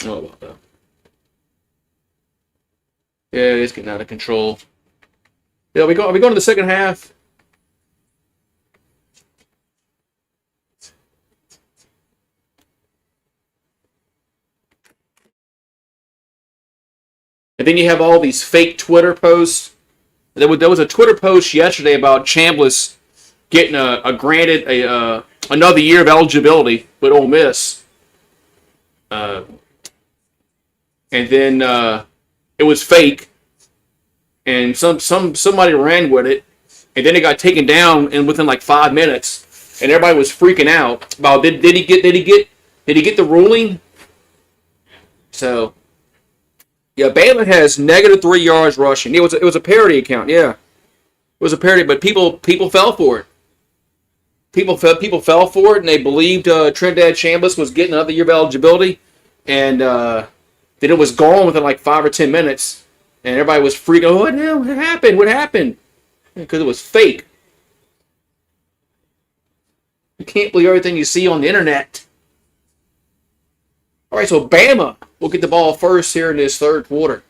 Oh, well, yeah, it's getting out of control. Yeah, are we going to the second half? And then you have all these fake Twitter posts. There was a Twitter post yesterday about Chambliss getting granted another year of eligibility with Ole Miss. And then it was fake, and somebody ran with it, and then it got taken down within like 5 minutes, and everybody was freaking out about did he get the ruling? So yeah, Bama has -3 yards rushing. It was a parody account, yeah, it was a parody, but people fell for it. People fell for it, and they believed Trinidad Chambliss was getting another year of eligibility, and then it was gone within like 5 or 10 minutes, and everybody was freaking. Oh, what happened? What happened? Because it was fake. You can't believe everything you see on the internet. All right, so Bama will get the ball first here in this third quarter.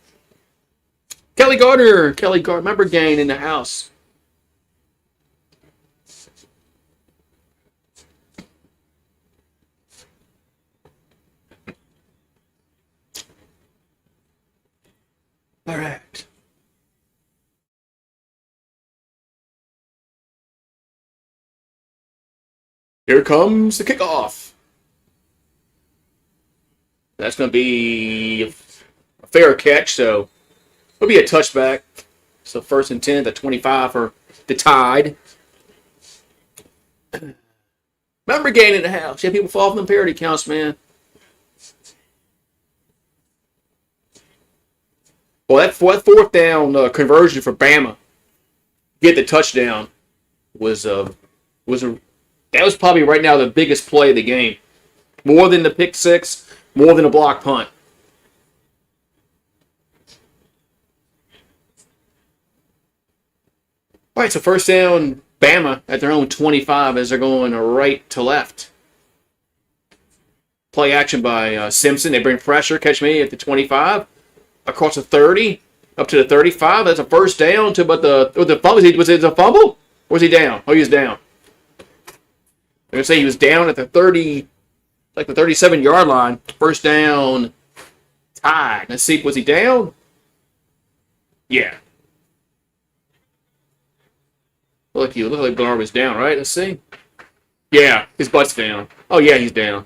Kelly Gardner, member gang in the house. All right. Here comes the kickoff. That's going to be a fair catch, so it'll be a touchback. So 1st and 10 at 25 for the Tide. Member gain in the house. Yeah, people fall from them parody counts, man. Well, that fourth down conversion for Bama, get the touchdown, that was probably right now the biggest play of the game. More than the pick six, more than a block punt. All right, so first down, Bama at their own 25 as they're going right to left. Play action by Simpson. They bring pressure, catch me at the 25. Across the 30, Up to the 35. That's a first down to but the fumble. Was it a fumble? Or was he down? Oh, he was down. I'm gonna say he was down at the 30, like the 37-yard line. First down, tied. Let's see, was he down? Yeah. Look like Bernard was down, right? Let's see. Yeah, his butt's down. Oh yeah, he's down.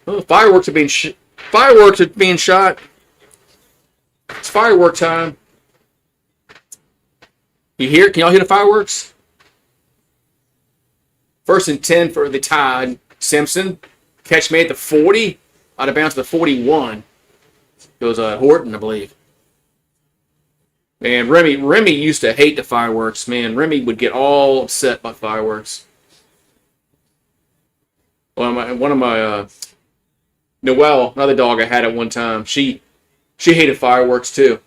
Oh, fireworks are being shot. It's firework time. You hear? Can y'all hear the fireworks? First and 10 for the Tide. Simpson. Catch made at the 40. Out of bounds to the 41. Goes Horton, I believe. Man, Remy used to hate the fireworks. Man, Remy would get all upset by fireworks. One of my Noelle, another dog I had at one time, she hated fireworks too.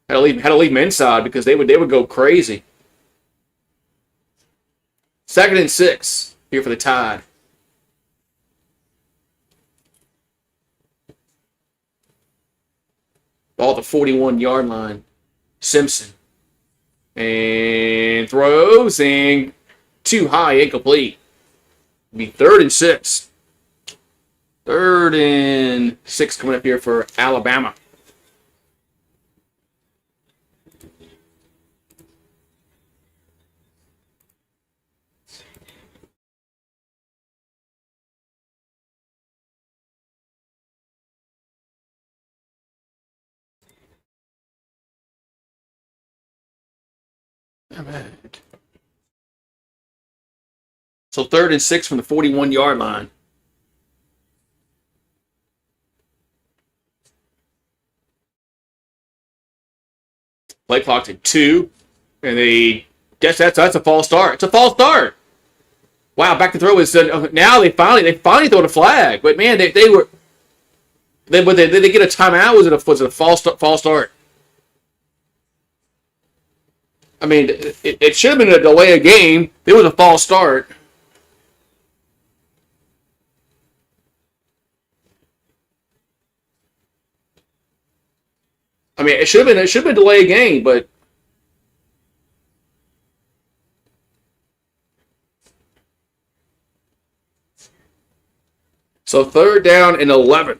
Had to leave them inside because they would go crazy. 2nd and 6 here for the Tide. Ball at the 41-yard line. Simpson. And throws and too high, incomplete. Be 3rd and 6. 3rd and 6 coming up here for Alabama. All right. So 3rd and 6 from the 41-yard line. Play clocked at 2, and they guess that's a false start. It's a false start. Wow, back to throw is now they finally throw the flag. But man, did they get a timeout? Was it a false start? I mean, it should have been a delay of game. It was a false start. I mean, it should have been a delay of game, but so 3rd down and 11.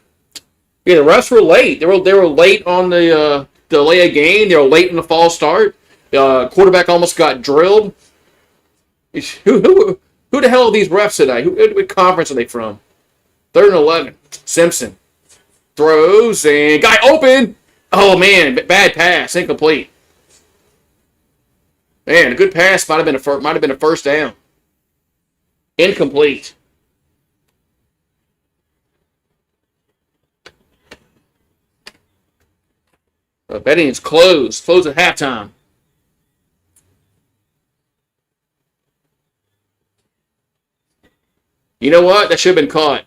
Yeah, the refs were late. They were late on the delay of game. They were late in the false start. Quarterback almost got drilled. Who the hell are these refs today? What conference are they from? 3rd and 11. Simpson throws and guy open. Oh man, bad pass, incomplete. Man, a good pass might have been a first down. Incomplete. Betting is closed. Closed at halftime. You know what? That should have been caught.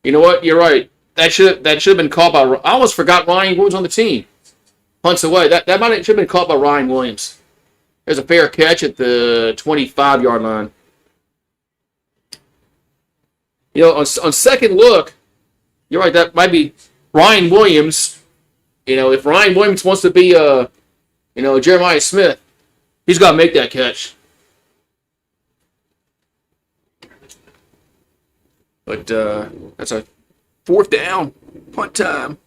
You know what? You're right. That should have been caught by. I almost forgot Ryan Williams on the team. Punts away. That should have been caught by Ryan Williams. There's a fair catch at the 25-yard line. You know, on second look, you're right. That might be Ryan Williams. You know, if Ryan Williams wants to be Jeremiah Smith, he's got to make that catch. But that's a 4th down, punt time.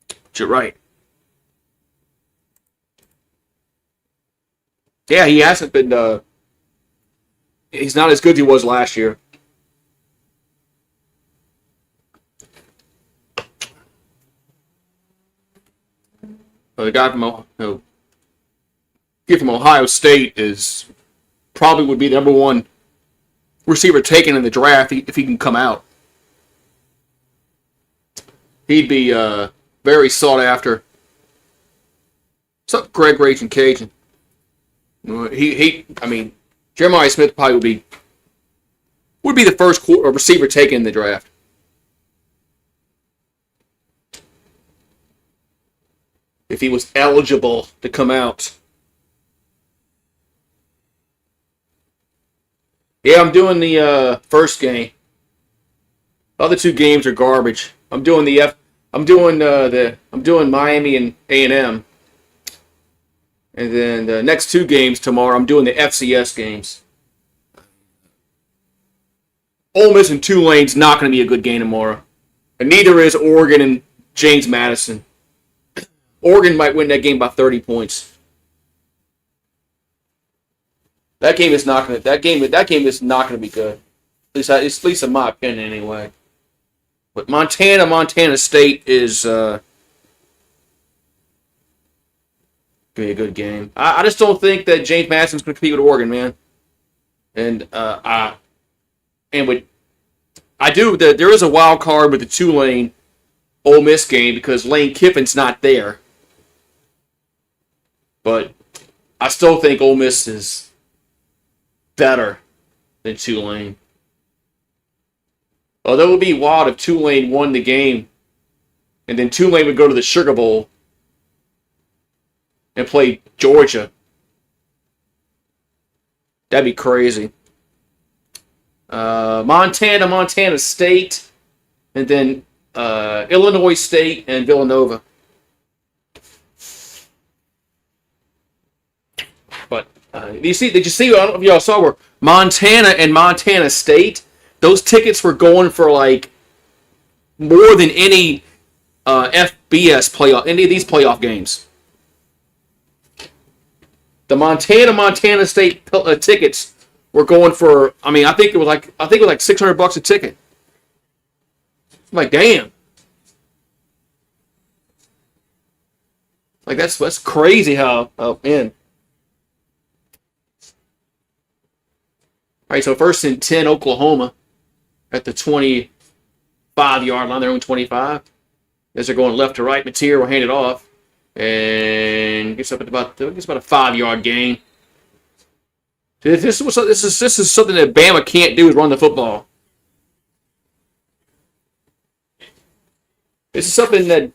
But you're right. Yeah, he hasn't been. He's not as good as he was last year. The guy from kid from Ohio State probably would be the number 1 receiver taken in the draft if he can come out. He'd be very sought after. What's up, Greg Raging Cajun? I mean, Jeremiah Smith probably would be the first receiver taken in the draft. If he was eligible to come out. Yeah, I'm doing the first game. The other two games are garbage. I'm doing I'm doing Miami and A&M. And then the next two games tomorrow, I'm doing the FCS games. Ole Miss and Tulane's not going to be a good game tomorrow. And neither is Oregon and James Madison. Oregon might win that game by 30 points. That game is not going to be good. At least in my opinion, anyway. But Montana State is going to be a good game. I just don't think that James Madison's going to compete with Oregon, man. And there is a wild card with the Tulane Ole Miss game because Lane Kiffin's not there. But I still think Ole Miss is better than Tulane. Although it would be wild if Tulane won the game and then Tulane would go to the Sugar Bowl and play Georgia. That'd be crazy. Montana State, and then Illinois State and Villanova. But did you see? I don't know if y'all saw where Montana and Montana State, those tickets were going for like more than any FBS playoff, any of these playoff games. The Montana State tickets were going for. I mean, I think it was like $600 a ticket. I'm like, damn. Like that's crazy how man. All right, so first and 10, Oklahoma at the 25-yard line. They're on 25. As they're going left to right, Mateer will hand it off and gets up at about a 5-yard gain. This is something that Bama can't do is run the football. This is something that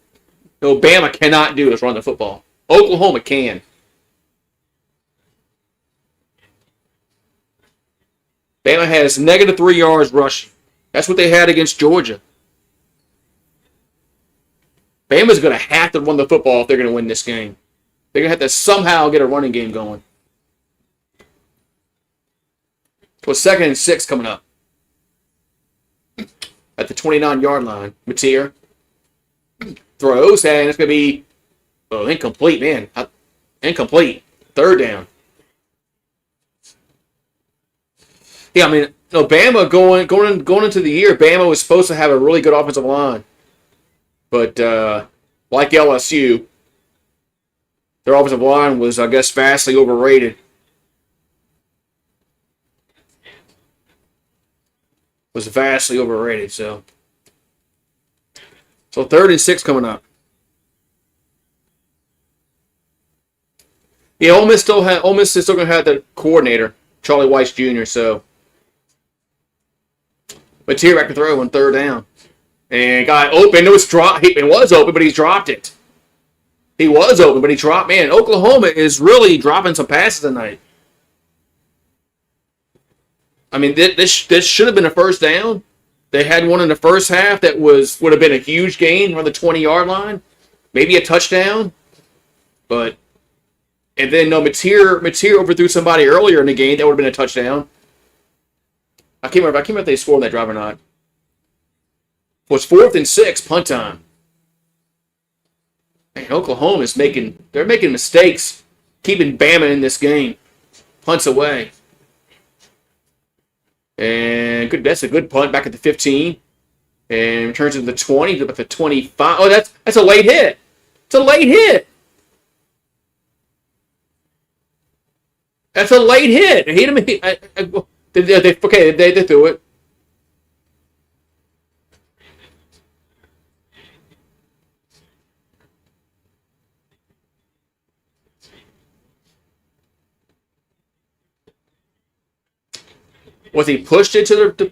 Bama cannot do is run the football. Oklahoma can. Bama has negative 3 yards rushing. That's what they had against Georgia. Bama's going to have to run the football if they're going to win this game. They're going to have to somehow get a running game going. So 2nd and 6 coming up. At the 29-yard line. Mateer throws, and it's going to be incomplete, man. Incomplete. 3rd down. Yeah, I mean, Bama going into the year, Bama was supposed to have a really good offensive line. But like LSU, their offensive line was, I guess, vastly overrated. Was vastly overrated, so 3rd and 6 coming up. Yeah, Ole Miss is still going to have the coordinator, Charlie Weiss Jr., so Mateer back to throw on 3rd down. And got open. It was open, but he's dropped it. He was open, but he dropped. Man, Oklahoma is really dropping some passes tonight. I mean, this should have been a 1st down. They had one in the first half that would have been a huge gain on the 20-yard line, maybe a touchdown. And then Mateer overthrew somebody earlier in the game that would have been a touchdown. I can't remember if they scored on that drive or not. Well, it's 4th and 6, punt time. Man, Oklahoma is making mistakes, keeping Bama in this game. Punts away. And that's a good punt back at the 15. And returns to the 20, to the 25. Oh, that's a late hit. It's a late hit. That's a late hit. They threw it. Was he pushed into the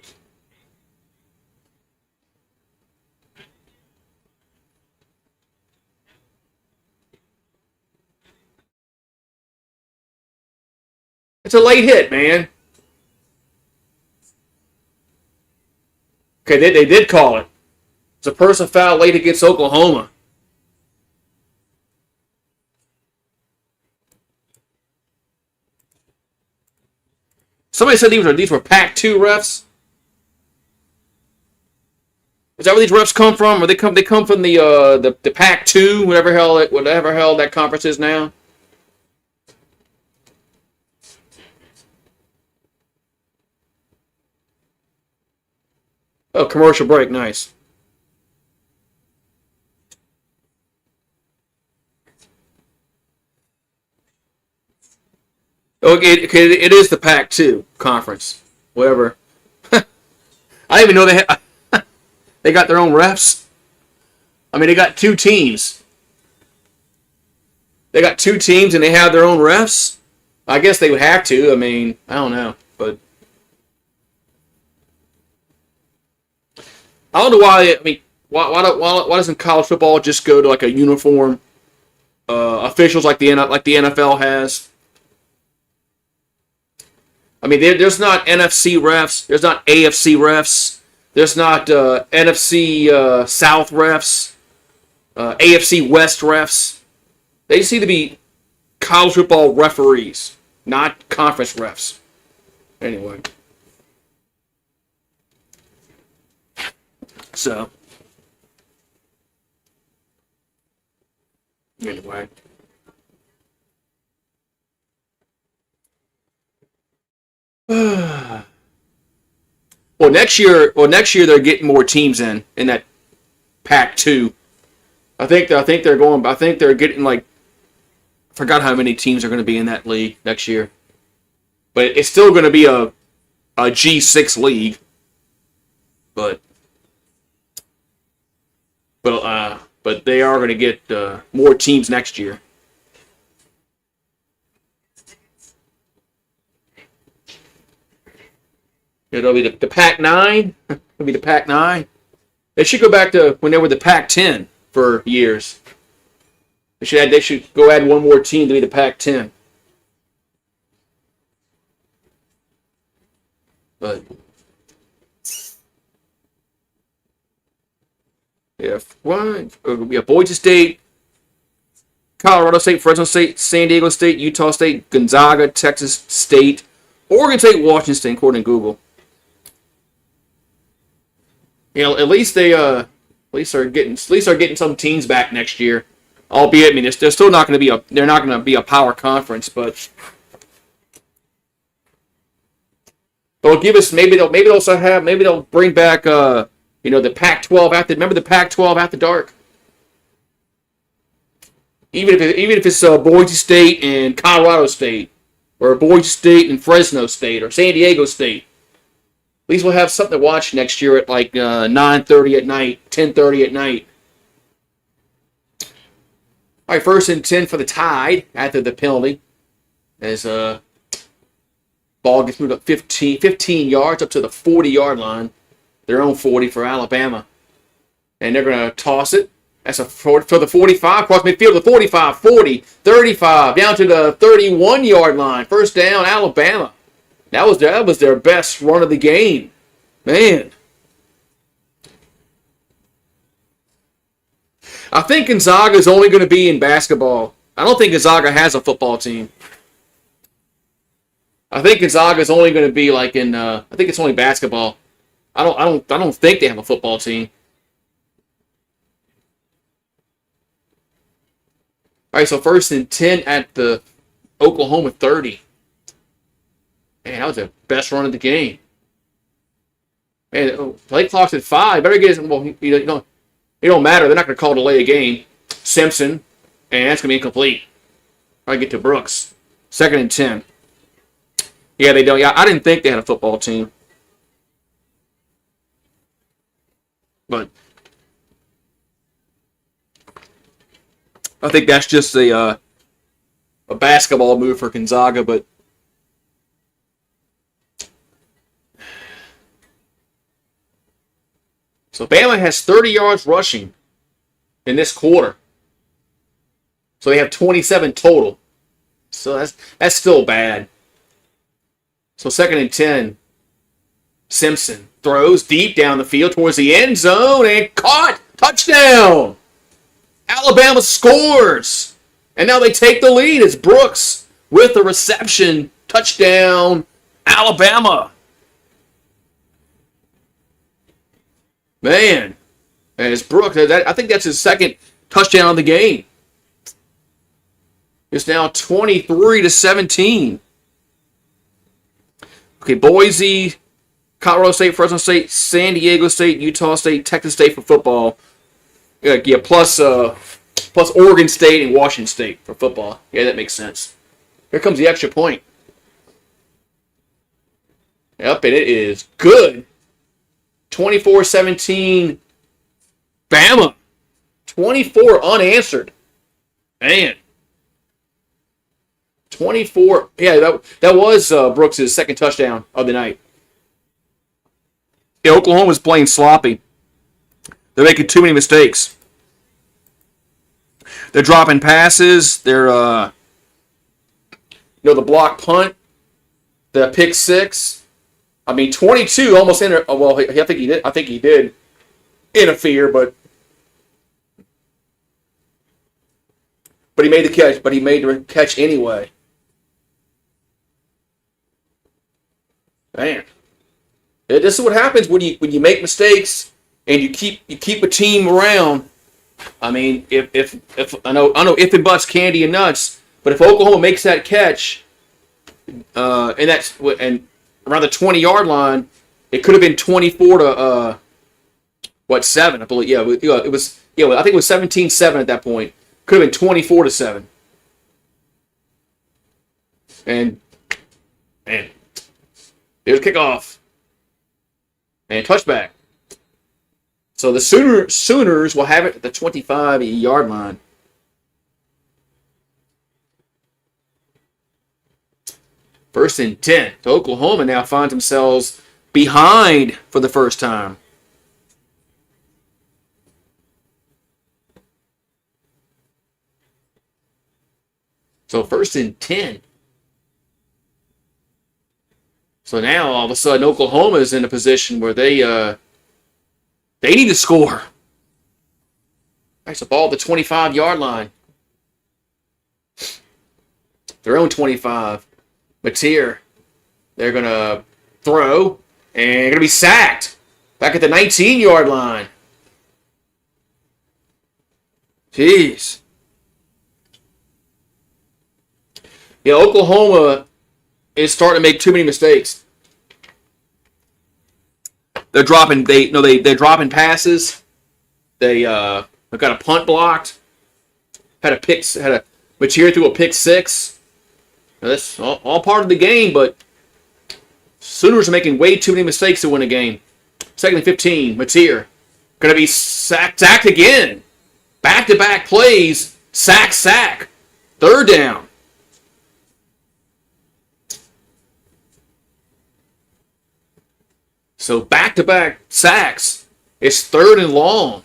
It's a late hit, man. Okay, they did call it. It's a personal foul late against Oklahoma. Somebody said these were Pac-2 refs. Is that where these refs come from? Or they come from the Pac-2, whatever hell that conference is now? Oh, commercial break, nice. Okay, it is the Pac-2 conference. Whatever. I didn't even know they got their own refs. I mean, they got two teams. They got two teams and they have their own refs. I guess they would have to. I mean, I don't know, but I don't know why. I mean, why doesn't college football just go to like a uniform officials like the NFL has? I mean, there's not NFC refs. There's not AFC refs. There's not NFC South refs. AFC West refs. They just need to be college football referees, not conference refs. Anyway. So. Anyway. Well, next year they're getting more teams in that Pac-2. I think they're getting like, I forgot how many teams are going to be in that league next year. But it's still going to be a G6 league. But they are going to get more teams next year. It'll be the Pac-9. It'll be the Pac-9. They should go back to when they were the Pac-10 for years. They should go add one more team to be the Pac-10. But yeah, we have Boise State, Colorado State, Fresno State, San Diego State, Utah State, Gonzaga, Texas State, Oregon State, Washington State, according to Google. You know, at least are getting some teams back next year. Albeit, I mean, they're still not going to be a power conference, but they'll give us maybe they'll bring back the Pac-12 remember the Pac-12 after dark. Even if it's Boise State and Colorado State, or Boise State and Fresno State, or San Diego State. At least we'll have something to watch next year at like 9:30 at night, 10:30 at night. All right, 1st and 10 for the Tide after the penalty. As ball gets moved up 15 yards up to the 40-yard line. Their own 40 for Alabama. And they're going to toss it. That's for the 45, across midfield, the 45, 40, 35, down to the 31-yard line. First down, Alabama. That was their best run of the game. Man. I think Gonzaga is only going to be in basketball. I don't think Gonzaga has a football team. I think Gonzaga is only going to be like in. I think it's only basketball. I don't think they have a football team. All right, so 1st and 10 at the Oklahoma 30. Man, that was the best run of the game. Man, play clock's at 5. Better get it. Well, it don't matter. They're not going to call delay a game. Simpson, and that's going to be incomplete. I get to Brooks. 2nd and 10. Yeah, they don't. Yeah, I didn't think they had a football team. But I think that's just a basketball move for Gonzaga, but so Bama has 30 yards rushing in this quarter. So they have 27 total. So that's still bad. So 2nd and 10. Simpson throws deep down the field towards the end zone and caught. Touchdown! Alabama scores. And now they take the lead. It's Brooks with the reception. Touchdown, Alabama. Man, as Brooks, I think that's his second touchdown of the game. It's now 23-17. Okay, Boise, Colorado State, Fresno State, San Diego State, Utah State, Texas State for football. Yeah, plus Oregon State and Washington State for football. Yeah, that makes sense. Here comes the extra point. Yep, and it is good. 24-17, Bama. 24 unanswered. Man. 24. Yeah, that was Brooks' second touchdown of the night. Yeah, Oklahoma's playing sloppy. They're making too many mistakes. They're dropping passes. They're, the block punt, the pick six. I mean, 22 almost well, I think he did. I think he did interfere, but he made the catch. But he made the catch anyway. Man, this is what happens when you make mistakes and you keep a team around. I mean, if I know if and buts, candy and nuts, but if Oklahoma makes that catch, and around the 20-yard line, it could have been 24 to 7, I believe. Yeah, it was. Yeah, I think it was 17-7 at that point. Could have been 24-7. And man. There's a kickoff. And touchback. So the Sooners will have it at the 25-yard line. First and 10. So Oklahoma now finds themselves behind for the first time. So first and 10. So now, all of a sudden, Oklahoma is in a position where they need to score. Nice, a ball at the 25-yard line. Their own 25. Mateer, they're going to throw, and they're going to be sacked. Back at the 19-yard line. Jeez. Yeah, Oklahoma is starting to make too many mistakes. They're dropping dropping passes. They've got a punt blocked. Had a Mateer through a pick six. Now, that's all part of the game, but Sooners are making way too many mistakes to win a game. Second and 15, Mateer gonna be sacked again. Back-to-back plays, sack. Third down. So back-to-back sacks. It's third and long.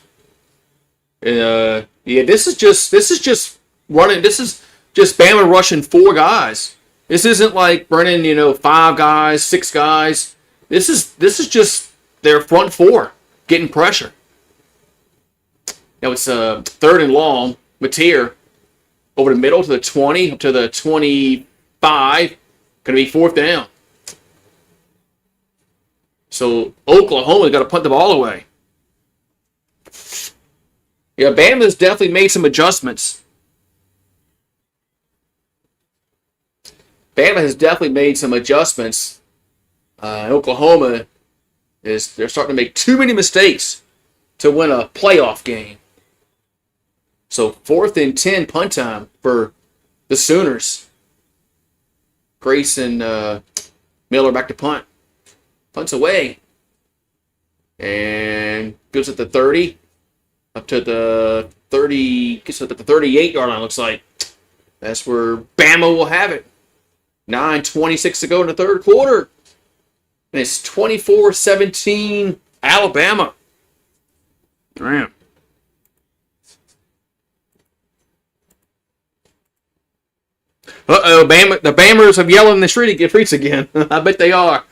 This is just running. This is just Bama rushing four guys. This isn't like running, 5 guys, 6 guys. This is just their front four getting pressure. Now it's third and long. Mateer over the middle to the 20, up to the 25. Going to be fourth down. So Oklahoma's got to punt the ball away. Yeah, Bama's definitely made some adjustments. Bama has definitely made some adjustments. Oklahoma they're starting to make too many mistakes to win a playoff game. So 4th and 10 punt time for the Sooners. Grayson Miller back to punt. Punts away. And goes at the 30. Up to the 30. Gets up at the 38-yard line, looks like. That's where Bama will have it. 9:26 to go in the third quarter. And it's 24-17 Alabama. Damn. Uh-oh, the Bammers have yelled in the streets again. I bet they are.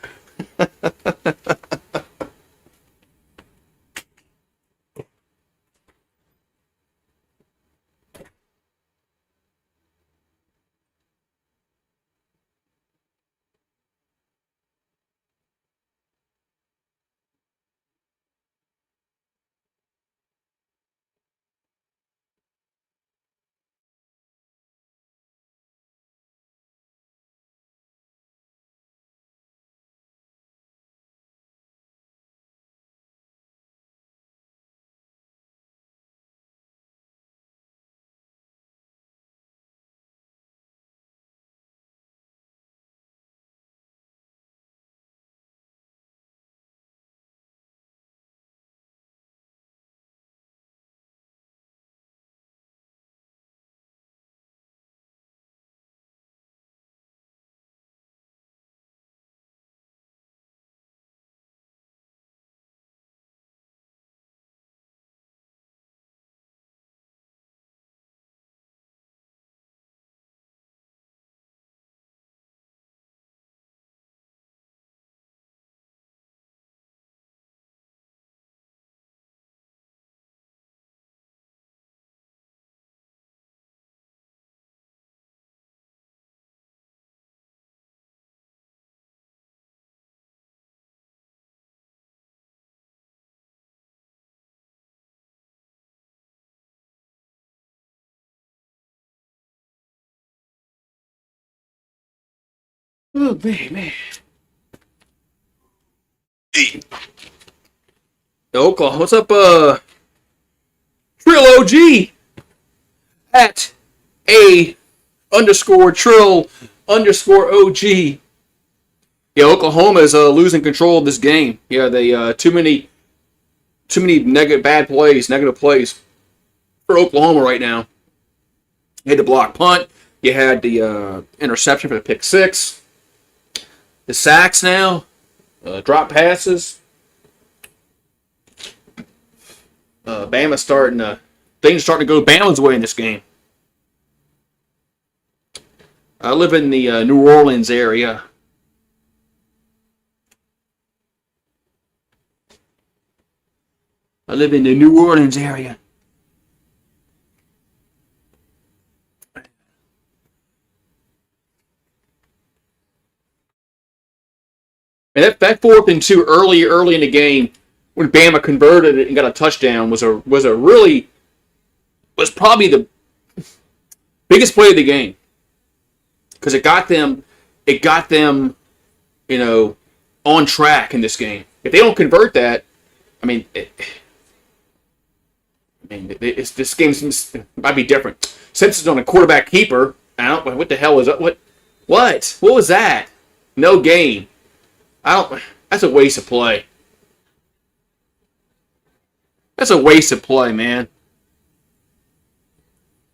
Oh, man. Hey. Oklahoma, what's up, Trill OG at _Trill_OG. Yeah, Oklahoma is losing control of this game. Yeah, they too many negative plays for Oklahoma right now. You had the block punt. You had the interception for the pick six. The sacks now. Drop passes. Things starting to go Bama's way in this game. I live in the New Orleans area. And that 4th and 2 early in the game when Bama converted it and got a touchdown was probably the biggest play of the game because it got them on track in this game. If they don't convert that, this game might be different. Simpson's on a quarterback keeper. What the hell was that? What was that? No gain. That's a waste of play. That's a waste of play, man.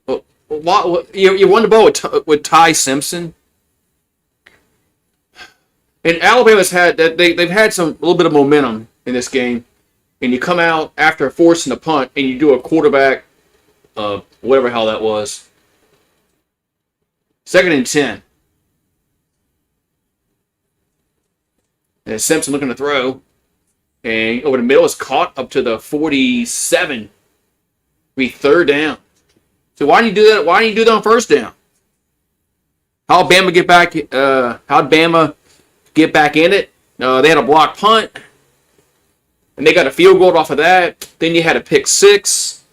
You won the ball with Ty Simpson, and Alabama's they've had a little bit of momentum in this game, and you come out after forcing a punt and you do a quarterback, whatever the hell that was. 2nd and 10. And Simpson looking to throw. And over the middle is caught up to the 47. Be 3rd down. So why didn't you do that? Why didn't you do that on 1st down? How'd Bama get back? How'd Bama get back in it? They had a block punt. And they got a field goal off of that. Then you had a pick 6.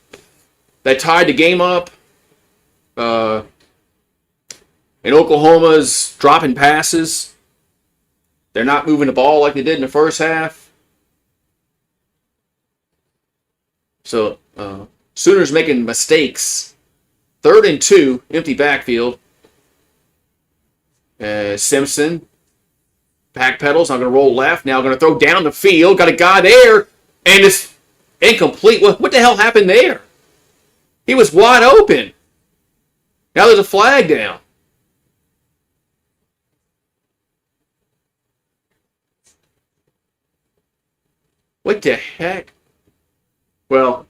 That tied the game up. And Oklahoma's dropping passes. They're not moving the ball like they did in the first half. So, Sooners making mistakes. 3rd and 2, empty backfield. Simpson, backpedals, I'm going to roll left. Now going to throw down the field. Got a guy there, and it's incomplete. What the hell happened there? He was wide open. Now there's a flag down. What the heck? Well,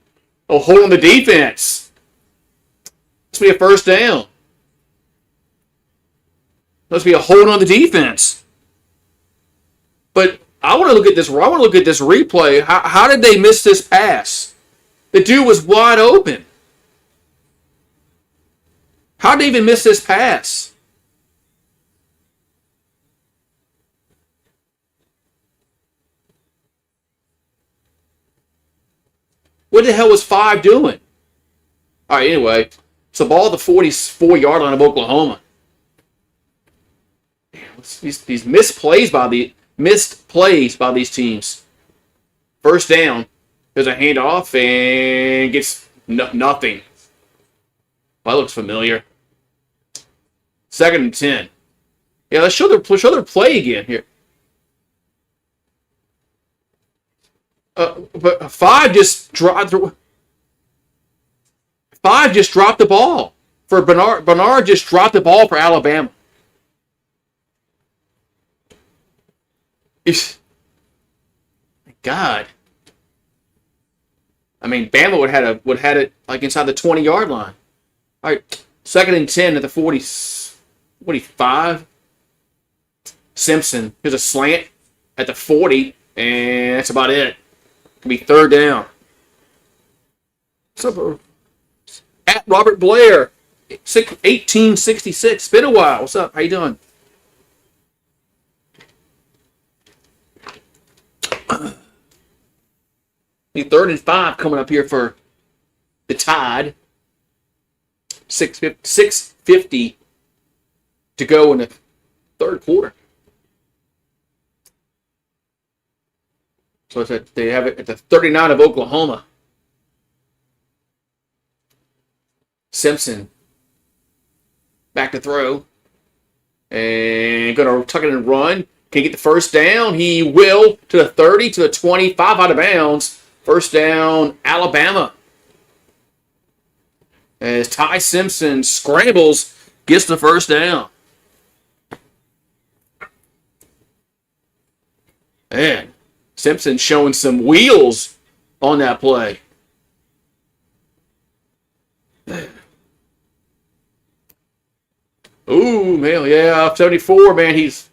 hold on the defense. Must be a 1st down. Must be a hold on the defense. But I want to look at this replay. How did they miss this pass? The dude was wide open. How did they even miss this pass? What the hell was 5 doing? All right, anyway. It's the ball at the 44-yard line of Oklahoma. These missed plays by these teams. 1st down. There's a handoff and gets nothing. Well, that looks familiar. 2nd and 10. Yeah, let's show their play again here. But 5 just dropped the ball for Bernard. Bernard just dropped the ball for Alabama. God. Bama would had it like inside the 20-yard line. All right, 2nd and 10 at the 45. Simpson. Here's a slant at the 40, and that's about it. Could be 3rd down. What's up, at Robert Blair, 1866. Been a while. What's up? How you doing? The 3rd and 5 coming up here for the Tide. 6:50 to go in the 3rd quarter. So they have it at the 39 of Oklahoma. Simpson back to throw. And going to tuck it and run. Can he get the first down? He will to the 30, to the 25, out of bounds. First down, Alabama. As Ty Simpson scrambles, gets the first down. Man, Simpson showing some wheels on that play. Ooh, man, yeah, 74, man, he's...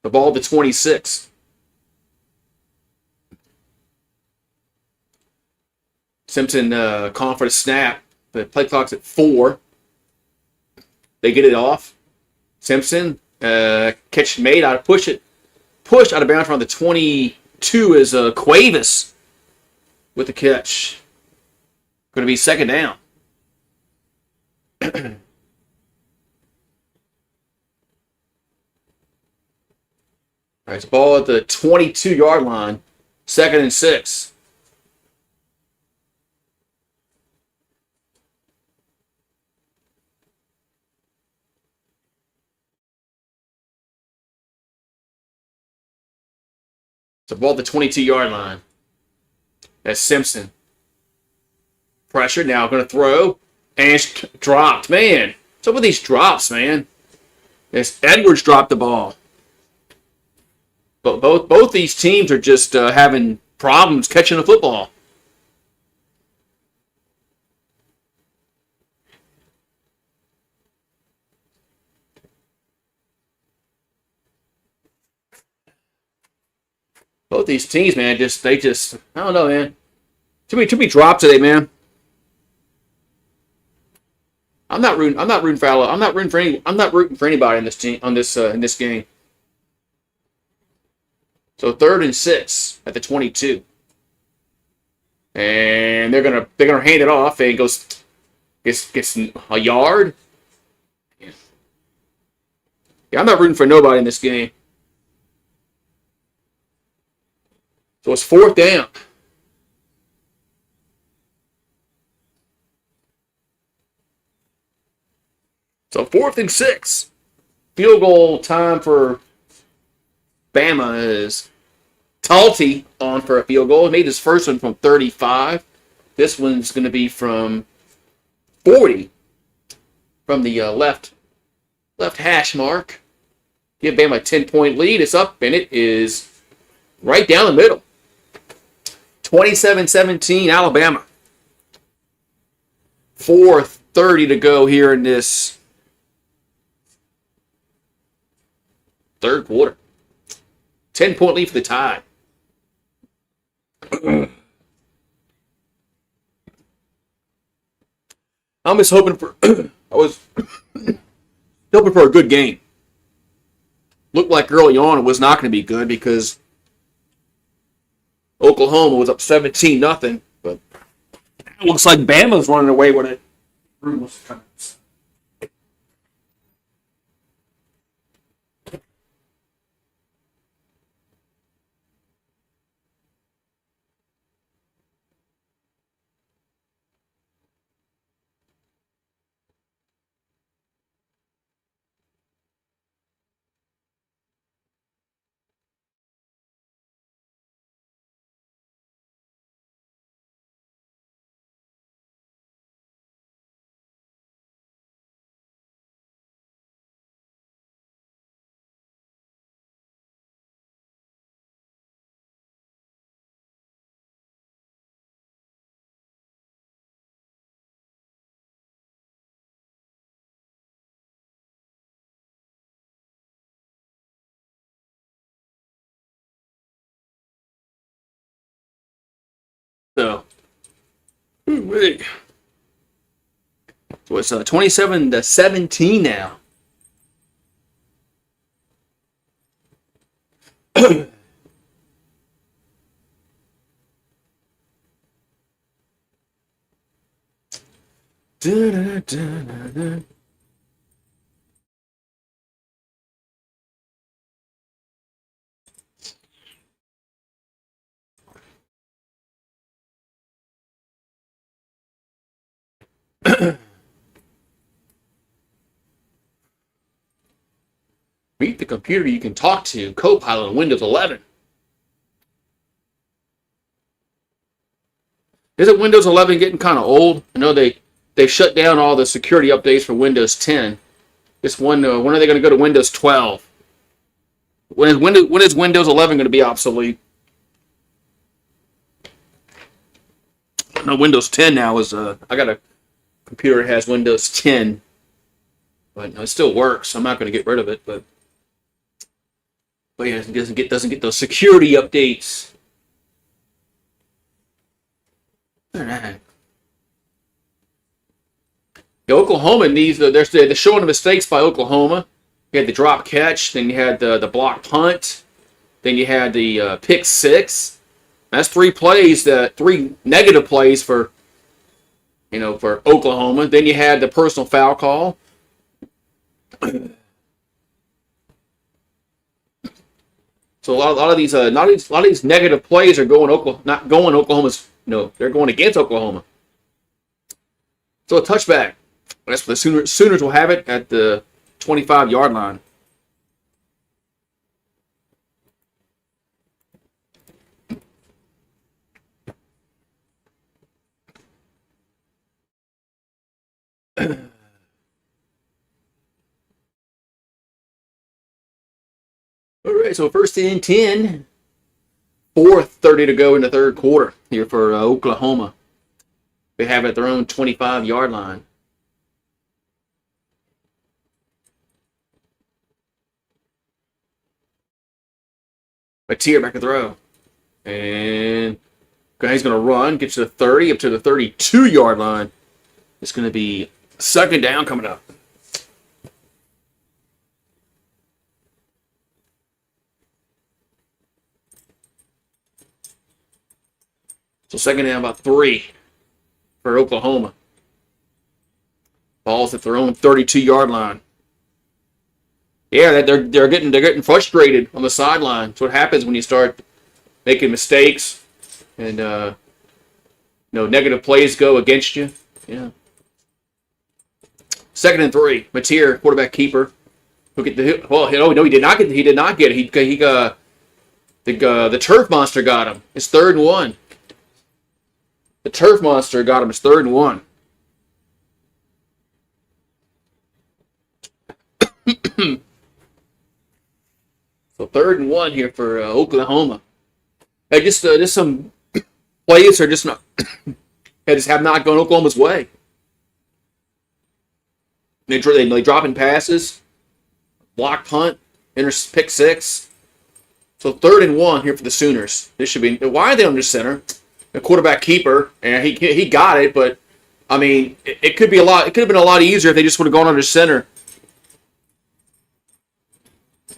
The ball to 26. Simpson calling for the snap. The play clock's at 4. They get it off. Simpson, catch made out of push out of bounds around the 22 is Cuevas with the catch. Going to be second down. All right, it's ball at the 22-yard line. 2nd and 6. It's a ball at the 22-yard line. That's Simpson. Pressure now, going to throw. And it's dropped. Man, what's up with these drops, man? Yes, Edwards dropped the ball. But both these teams are just having problems catching the football. Both these teams, man, they just I don't know, man. Too many drops today, man. I'm not rooting for anybody in this team in this game. So 3rd and 6 at the 22. And they're gonna hand it off, and gets a yard. Yeah, I'm not rooting for nobody in this game. So it's 4th down. So 4th and 6. Field goal time for Bama is Talty on for a field goal. He made his first one from 35. This one's going to be from 40 from the left hash mark. Give Bama a 10-point lead. It's up, and it is right down the middle. 27-17, Alabama. 4:30 to go here in this third quarter. 10-point lead for the Tide. I'm just hoping for I was hoping for a good game. Looked like early on it was not going to be good because Oklahoma was up 17-0, but it looks like Bama's running away with it. So, so it's 27-17 now. Meet the computer you can talk to. Copilot on Windows 11. Isn't Windows 11 getting kind of old? I know they shut down all the security updates for Windows 10. When are they going to go to Windows 12? When is Windows 11 going to be obsolete? No, Windows 10 now is. I got a computer that has Windows 10, but no, it still works. I'm not going to get rid of it, but yeah, it doesn't get those security updates. All right. Yeah, Oklahoma needs they're showing the mistakes by Oklahoma. You had the drop catch, then you had the block punt, then you had the pick six. That's three negative plays for Oklahoma. Then you had the personal foul call. So a lot of these negative plays are not going Oklahoma's. No, they're going against Oklahoma. So a touchback. That's the Sooners will have it at the 25-yard line. All right, so first and 10. 4:30 to go in the third quarter here for Oklahoma. They have it at their own 25-yard line. Mateer back to throw. And he's going to run, get to the 30, up to the 32-yard line. It's going to be second down coming up. So second down about 3 for Oklahoma. Ball's at their own 32-yard line. Yeah, they're getting frustrated on the sideline. That's what happens when you start making mistakes and negative plays go against you. Yeah. Second and 3. Mateer, quarterback keeper. He did not get it. The turf monster got him. It's 3rd and 1. The turf monster got him. It's 3rd and 1. So 3rd and 1 here for Oklahoma. Just some plays are just not have not gone Oklahoma's way. They dropping passes, block punt, pick six. So 3rd and 1 here for the Sooners. This should be. Why are they under center? The quarterback keeper, and he got it, but I mean, it could be a lot. It could have been a lot easier if they just would have gone under center.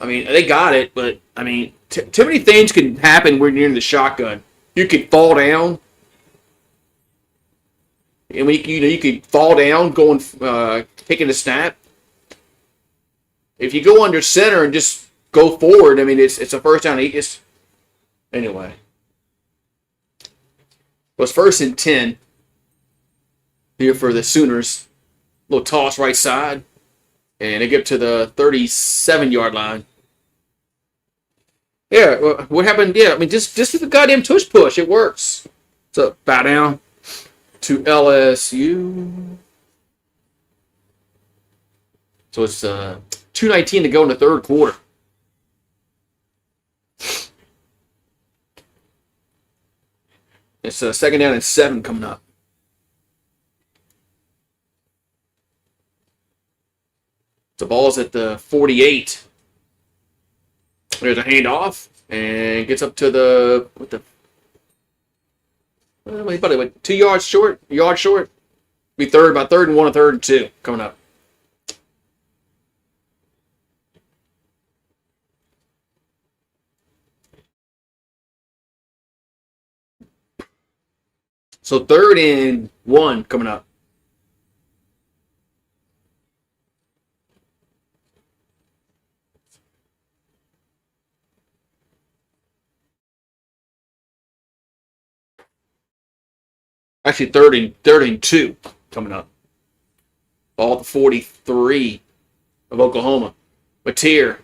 I mean, they got it, but I mean, too many things can happen when you're in the shotgun. You could fall down. I mean, you could fall down going taking a snap. If you go under center and just go forward, I mean, it's a first down. Anyway. It was 1st and 10 here for the Sooners. Little toss right side. And they get to the 37-yard line. Yeah, what happened? Yeah, I mean, just the goddamn tush push. It works. So, bow down to LSU. So it's 2:19 to go in the third quarter. It's second down and 7 coming up. The ball's at the 48. There's a handoff and gets up to the about 2 yards short. Yard short. Be about 3rd and 1 and 3rd and 2 coming up. So 3rd and 1 coming up. Actually, third and 2 coming up. Ball at the 43 of Oklahoma. Mateer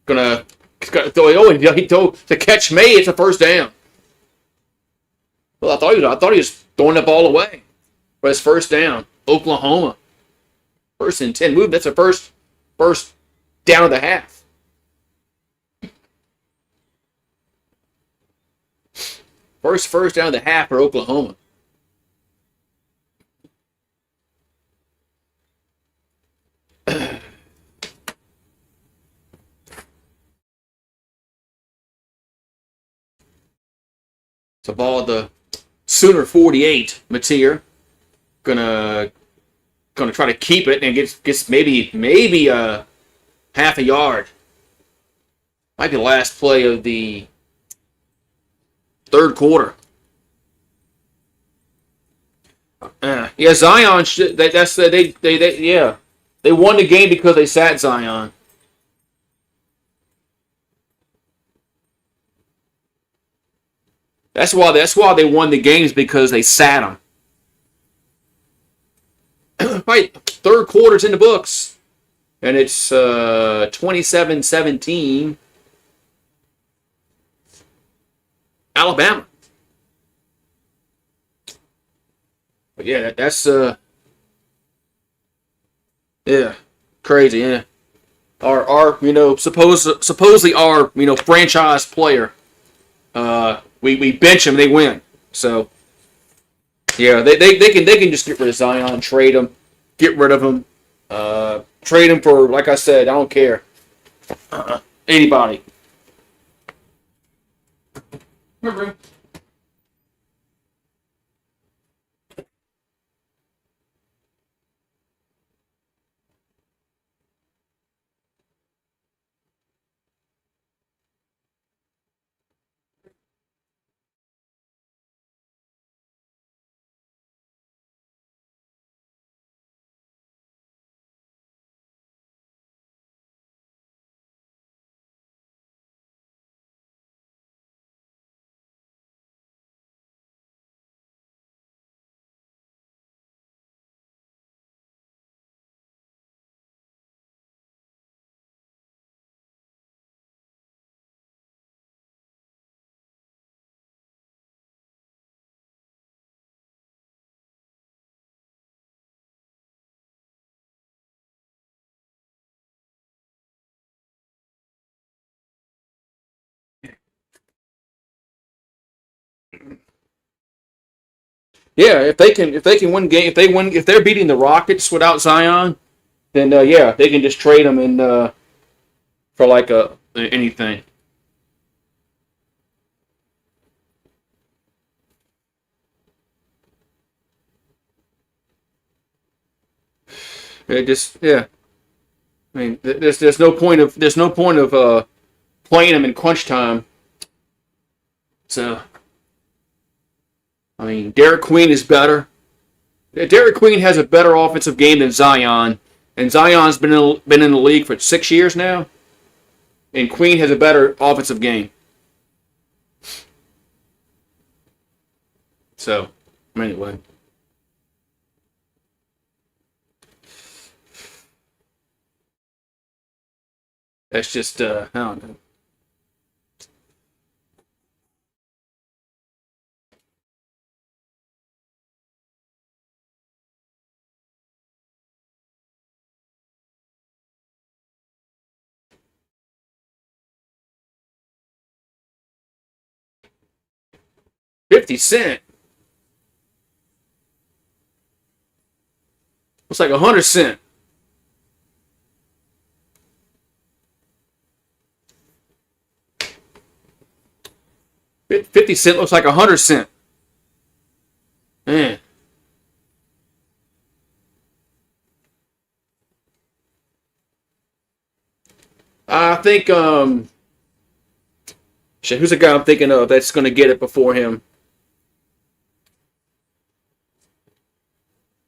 gonna throw it. Oh, he told to catch me. It's a first down. Well, I thought he was throwing the ball away, but it's first down. Oklahoma. 1st and 10. Move. That's a first down of the half. First down of the half for Oklahoma. It's a ball at the Sooner 48. Mateer gonna try to keep it and gets maybe a half a yard. Might be the last play of the third quarter. Yeah, Zion. They won the game because they sat Zion. That's why they won the games, because they sat them. Right, third quarter's in the books, and it's 27-17. Alabama. But yeah, that's yeah, crazy. Yeah, our supposedly our franchise player. We bench him, they win. So yeah, they can just get rid of Zion, trade him, get rid of him, trade him for, like I said, I don't care, anybody. Remember. 1. Yeah, if they can win game, if they're beating the Rockets without Zion, then yeah, they can just trade him and for like anything. It just, yeah. I mean, there's no point of playing him in crunch time. So, I mean, Derek Queen is better. Derek Queen has a better offensive game than Zion, and Zion's been in the league for 6 years now, and Queen has a better offensive game. So, anyway. That's just, I don't know. $0.50. Looks like 100 cents. $0.50 looks like 100 cents. Man. I think shit, who's the guy I'm thinking of that's gonna get it before him?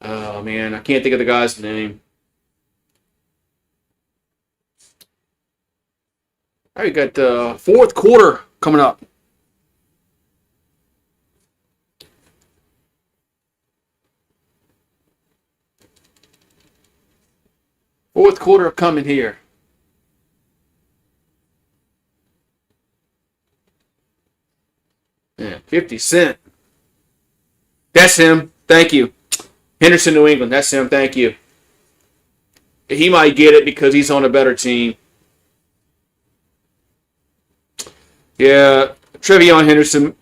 Oh man, I can't think of the guy's name. All right, got the fourth quarter coming up. Fourth quarter coming here. Yeah, 50 Cent. That's him. Thank you. Henderson, New England. That's him. Thank you. He might get it because he's on a better team. Yeah, Trevion Henderson.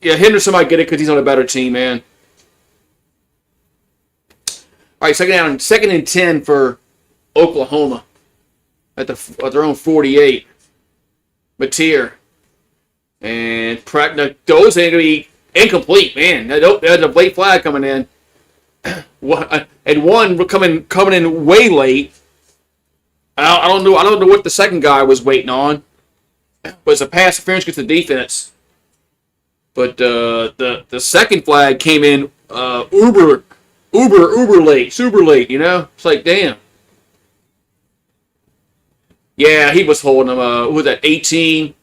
Yeah, Henderson might get it because he's on a better team, man. All right, second and 10 for Oklahoma at their own 48. Mateer. And those ain't going to be incomplete, man. There's a late flag coming in. And one coming in way late. I don't know what the second guy was waiting on. But it's a pass interference against the defense. But the second flag came in uber late, super late. You know, it's like damn. Yeah, he was holding him. What was that, 18?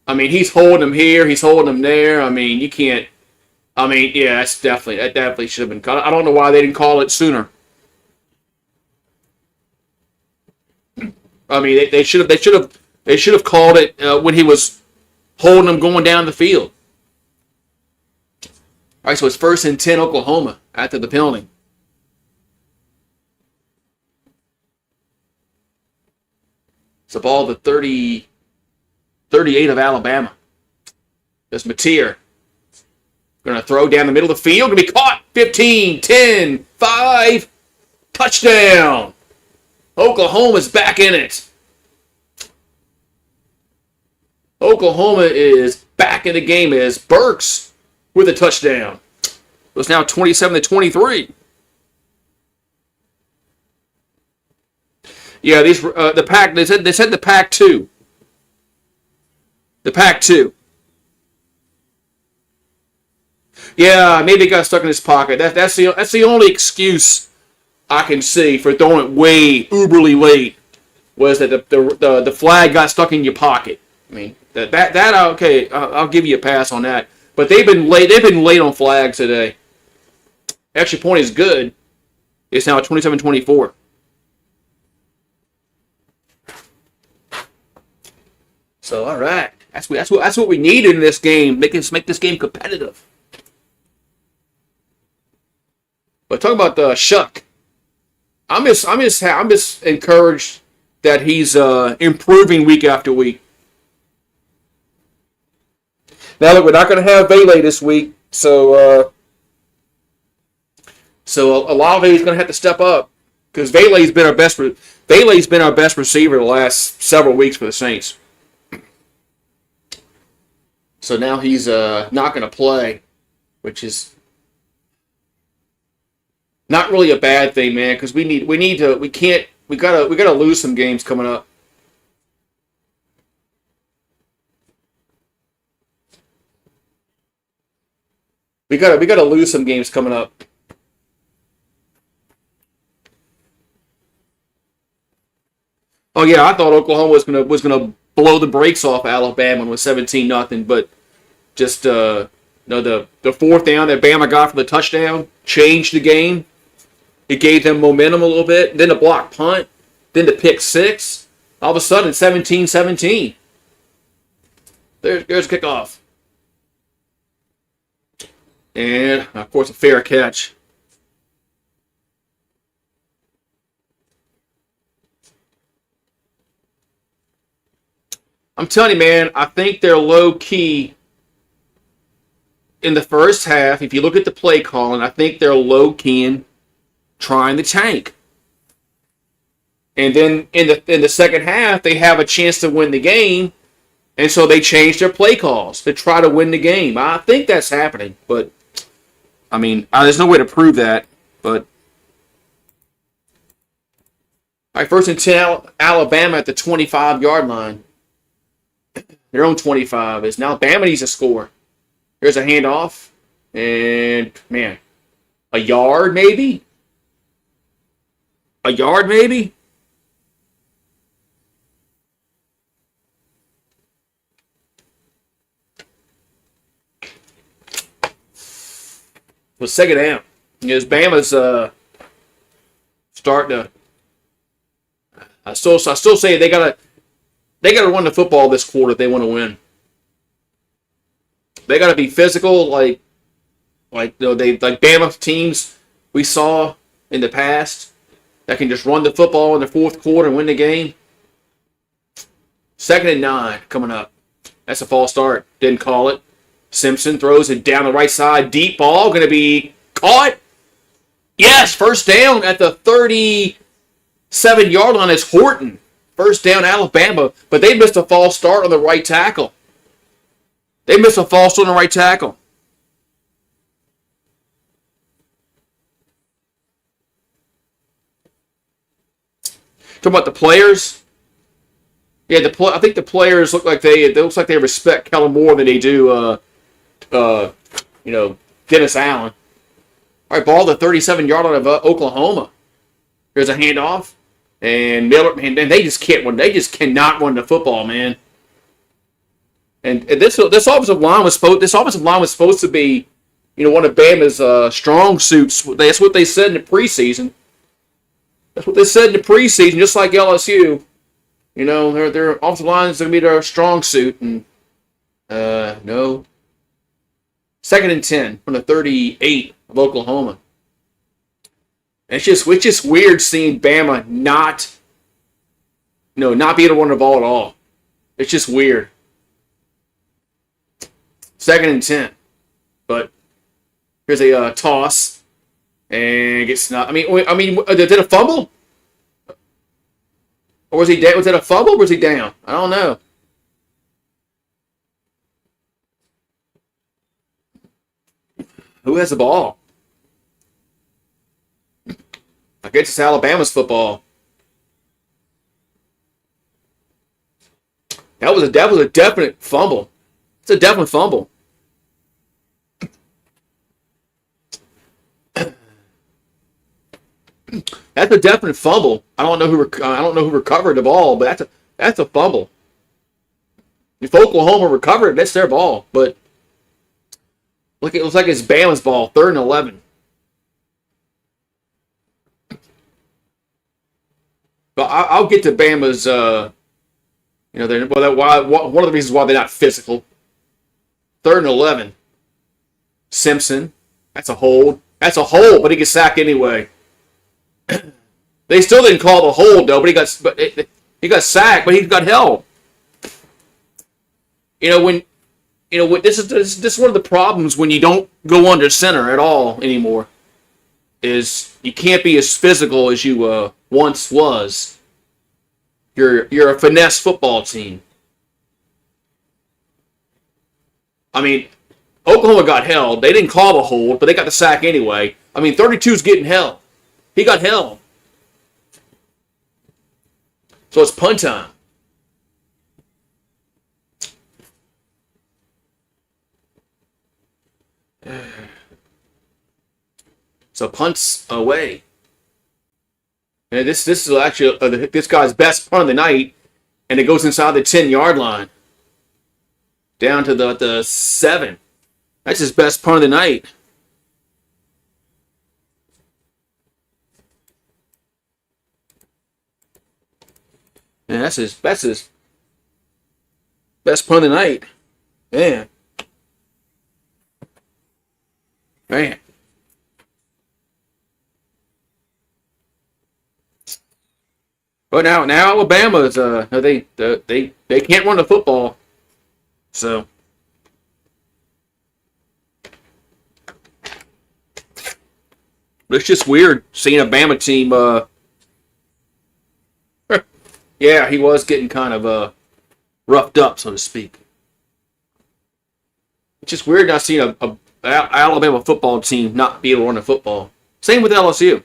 I mean, he's holding him here, he's holding him there. I mean, you can't. I mean, yeah, that definitely should have been called. I don't know why they didn't call it sooner. I mean, they should have called it when he was holding him going down the field. All right, so it's 1st and 10 Oklahoma after the penalty. It's the ball the 38 of Alabama. There's Mateer. Going to throw down the middle of the field. Going to be caught. 15, 10, 5. Touchdown. Oklahoma's back in it. Oklahoma is back in the game as Burks with a touchdown. It's now 27-23. Yeah, these the Pac. They said the Pac-2. The Pac-2. Yeah, maybe it got stuck in his pocket. That's the only excuse I can see for throwing it way uberly late was that the flag got stuck in your pocket. I mean that okay. I'll give you a pass on that. But they've been late. They've been late on flags today. Extra point is good. It's now 27-24. So all right, that's what we need in this game. Make this game competitive. But talk about the Shuck. I'm just encouraged that he's improving week after week. Now look, we're not going to have Vele this week, so Olave's going to have to step up because Vele's been our best receiver the last several weeks for the Saints. So now he's not going to play, which not really a bad thing, man, because we gotta lose some games coming up. We gotta lose some games coming up. Oh yeah, I thought Oklahoma was gonna blow the brakes off Alabama with 17-0, but just the fourth down that Bama got for the touchdown changed the game. It gave them momentum a little bit. Then the block punt. Then the pick six. All of a sudden, 17-17. There's kickoff. And, of course, a fair catch. I'm telling you, man, I think they're low-key in the first half. If you look at the play calling, I think they're low-keying trying to tank. And then in the second half, they have a chance to win the game, and so they change their play calls to try to win the game. I think that's happening, but I mean, there's no way to prove that. But all right, 1st and 10, Alabama at the 25-yard line. Their own 25 is now Bama needs to score. Here's a handoff, and man, a yard maybe. A yard, maybe? Well, second down. As Bama's starting to I still say they gotta run the football this quarter if they want to win. They gotta be physical, they like Bama teams we saw in the past that can just run the football in the fourth quarter and win the game. 2nd and 9 coming up. That's a false start. Didn't call it. Simpson throws it down the right side. Deep ball. Going to be caught. Yes, first down at the 37-yard line is Horton. First down, Alabama. But they missed a false start on the right tackle. Talking about the players. Yeah, I think the players look like they respect Kellen more than they do, Dennis Allen. All right, ball the 37-yard line of Oklahoma. There's a handoff, and Miller, and they just can't run. They just cannot run the football, man. And this offensive line was supposed to be, one of Bama's strong suits. That's what they said in the preseason. Just like LSU. Their offensive line is going to be their strong suit, and no. 2nd and 10 from the 38 of Oklahoma. And it's just weird seeing Bama not be able to run the ball at all. It's just weird. 2nd and 10, but here's a toss, and gets not. Did a fumble? Or was he down? Was it a fumble or was he down? I don't know. Who has the ball? I guess it's Alabama's football. That was a definite fumble. It's a definite fumble. That's a definite fumble. I don't know who recovered the ball, but that's a fumble. If Oklahoma recovered, that's their ball. But look, it looks like it's Bama's ball. 3rd and 11. But I'll get to Bama's. One of the reasons why they're not physical. 3rd and 11. Simpson. That's a hold. But he gets sacked anyway. They still didn't call the hold though, but he got sacked, but he got held. This is one of the problems when you don't go under center at all anymore. Is you can't be as physical as you once was. You're a finesse football team. Oklahoma got held. They didn't call the hold, but they got the sack anyway. 32's getting held. He got held. So it's punt time. So punt's away. And this is actually this guy's best punt of the night, and it goes inside the 10-yard line. Down to the 7. That's his best punt of the night. Man, that's his best punt of the night. Man. But now Alabama's they can't run the football. So it's just weird seeing a Bama team. Yeah, he was getting kind of roughed up, so to speak. It's just weird not seeing a Alabama football team not be able to run the football. Same with LSU.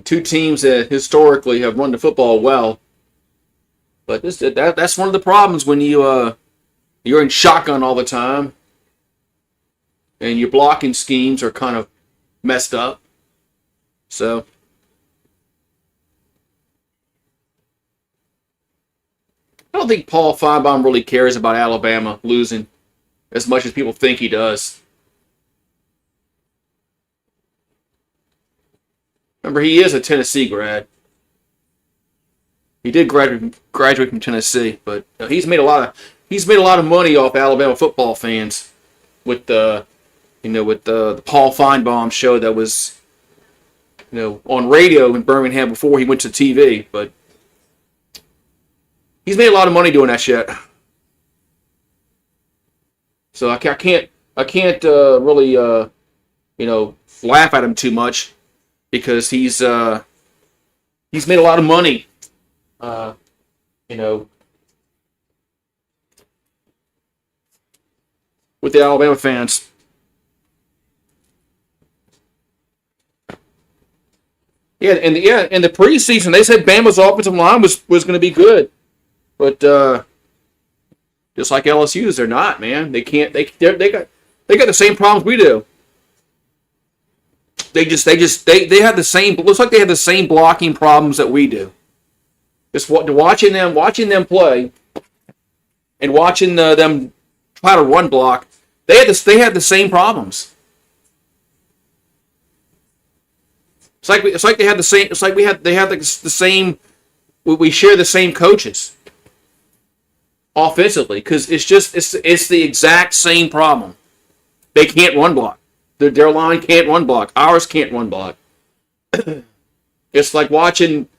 Two teams that historically have run the football well. But that's one of the problems when you're in shotgun all the time, and your blocking schemes are kind of messed up. So I don't think Paul Feinbaum really cares about Alabama losing as much as people think he does. Remember, he is a Tennessee grad. He did graduate from Tennessee, but he's made a lot of money off Alabama football fans with the Paul Feinbaum show that was on radio in Birmingham before he went to TV. But he's made a lot of money doing that shit. So I can't really laugh at him too much because he's made a lot of money. With the Alabama fans. In the preseason they said Bama's offensive line was going to be good, but just like LSU's, they're not, man. They can't. They got the same problems we do. They have the same. Looks like they have the same blocking problems that we do. Just watching them play, and watching them try to run block. They had the same problems. It's like they had the same. It's like they have the same. We share the same coaches. Offensively, because it's the exact same problem. They can't run block. Their line can't run block. Ours can't run block. It's like watching.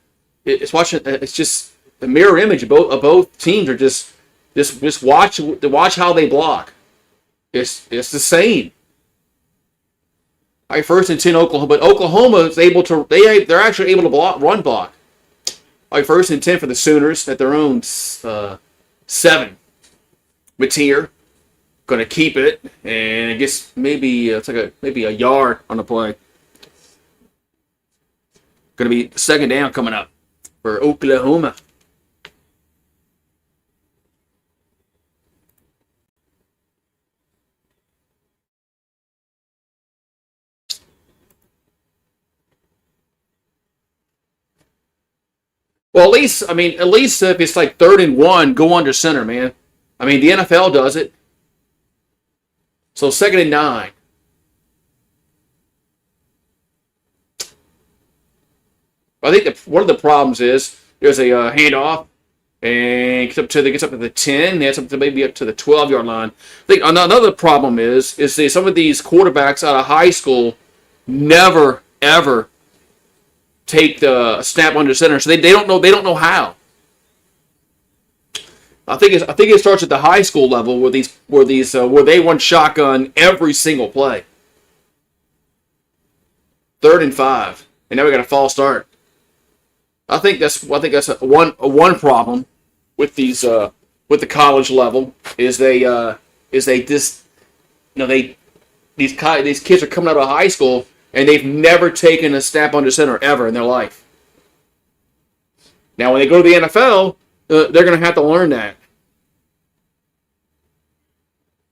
It's just the mirror image of both teams are just watch how they block. It's the same. All right, 1st and 10 Oklahoma, but Oklahoma is able to. They're actually able to run block. All right, 1st and 10 for the Sooners at their own 7. Mateer going to keep it, and I guess maybe it's like maybe a yard on the play. Going to be 2nd down coming up for Oklahoma. Well, at least if it's like 3rd and 1, go under center, man. I mean, the NFL does it. So 2nd and 9. I think one of the problems is there's a handoff and gets up to the 10, gets up to maybe up to the 12-yard line. I think another problem is some of these quarterbacks out of high school never ever take the snap under center, so they don't know how. I think it starts at the high school level where they run shotgun every single play. 3rd and 5, and now we got a false start. I think that's one problem with these with the college level is these kids are coming out of high school and they've never taken a snap under center ever in their life. Now, when they go to the NFL, they're going to have to learn that.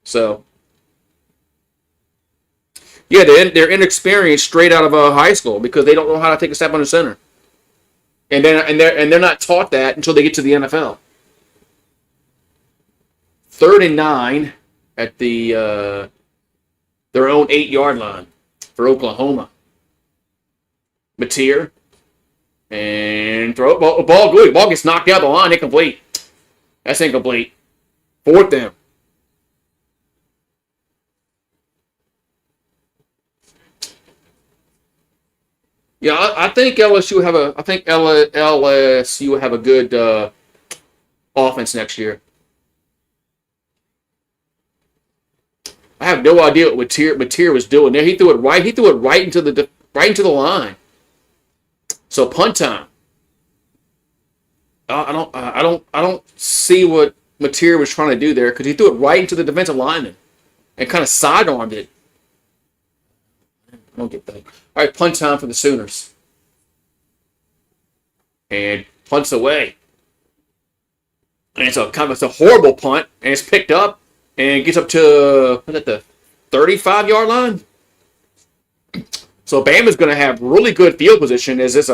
So, yeah, they're inexperienced straight out of high school because they don't know how to take a snap under center, and they're not taught that until they get to the NFL. 3rd and 9 at their own 8-yard line for Oklahoma. Mateer and throw ball good. Ball gets knocked out the line. Incomplete. That's incomplete. 4th down. Yeah, I think LSU have a good offense next year. I have no idea what Mateer was doing there. He threw it right into the line. So punt time. I don't see what Mateer was trying to do there because he threw it right into the defensive lineman and kind of sidearmed it. I don't get that. All right, punt time for the Sooners. And punts away. And it's a horrible punt, and it's picked up and gets up to the 35-yard line. So Bama's going to have really good field position. Looked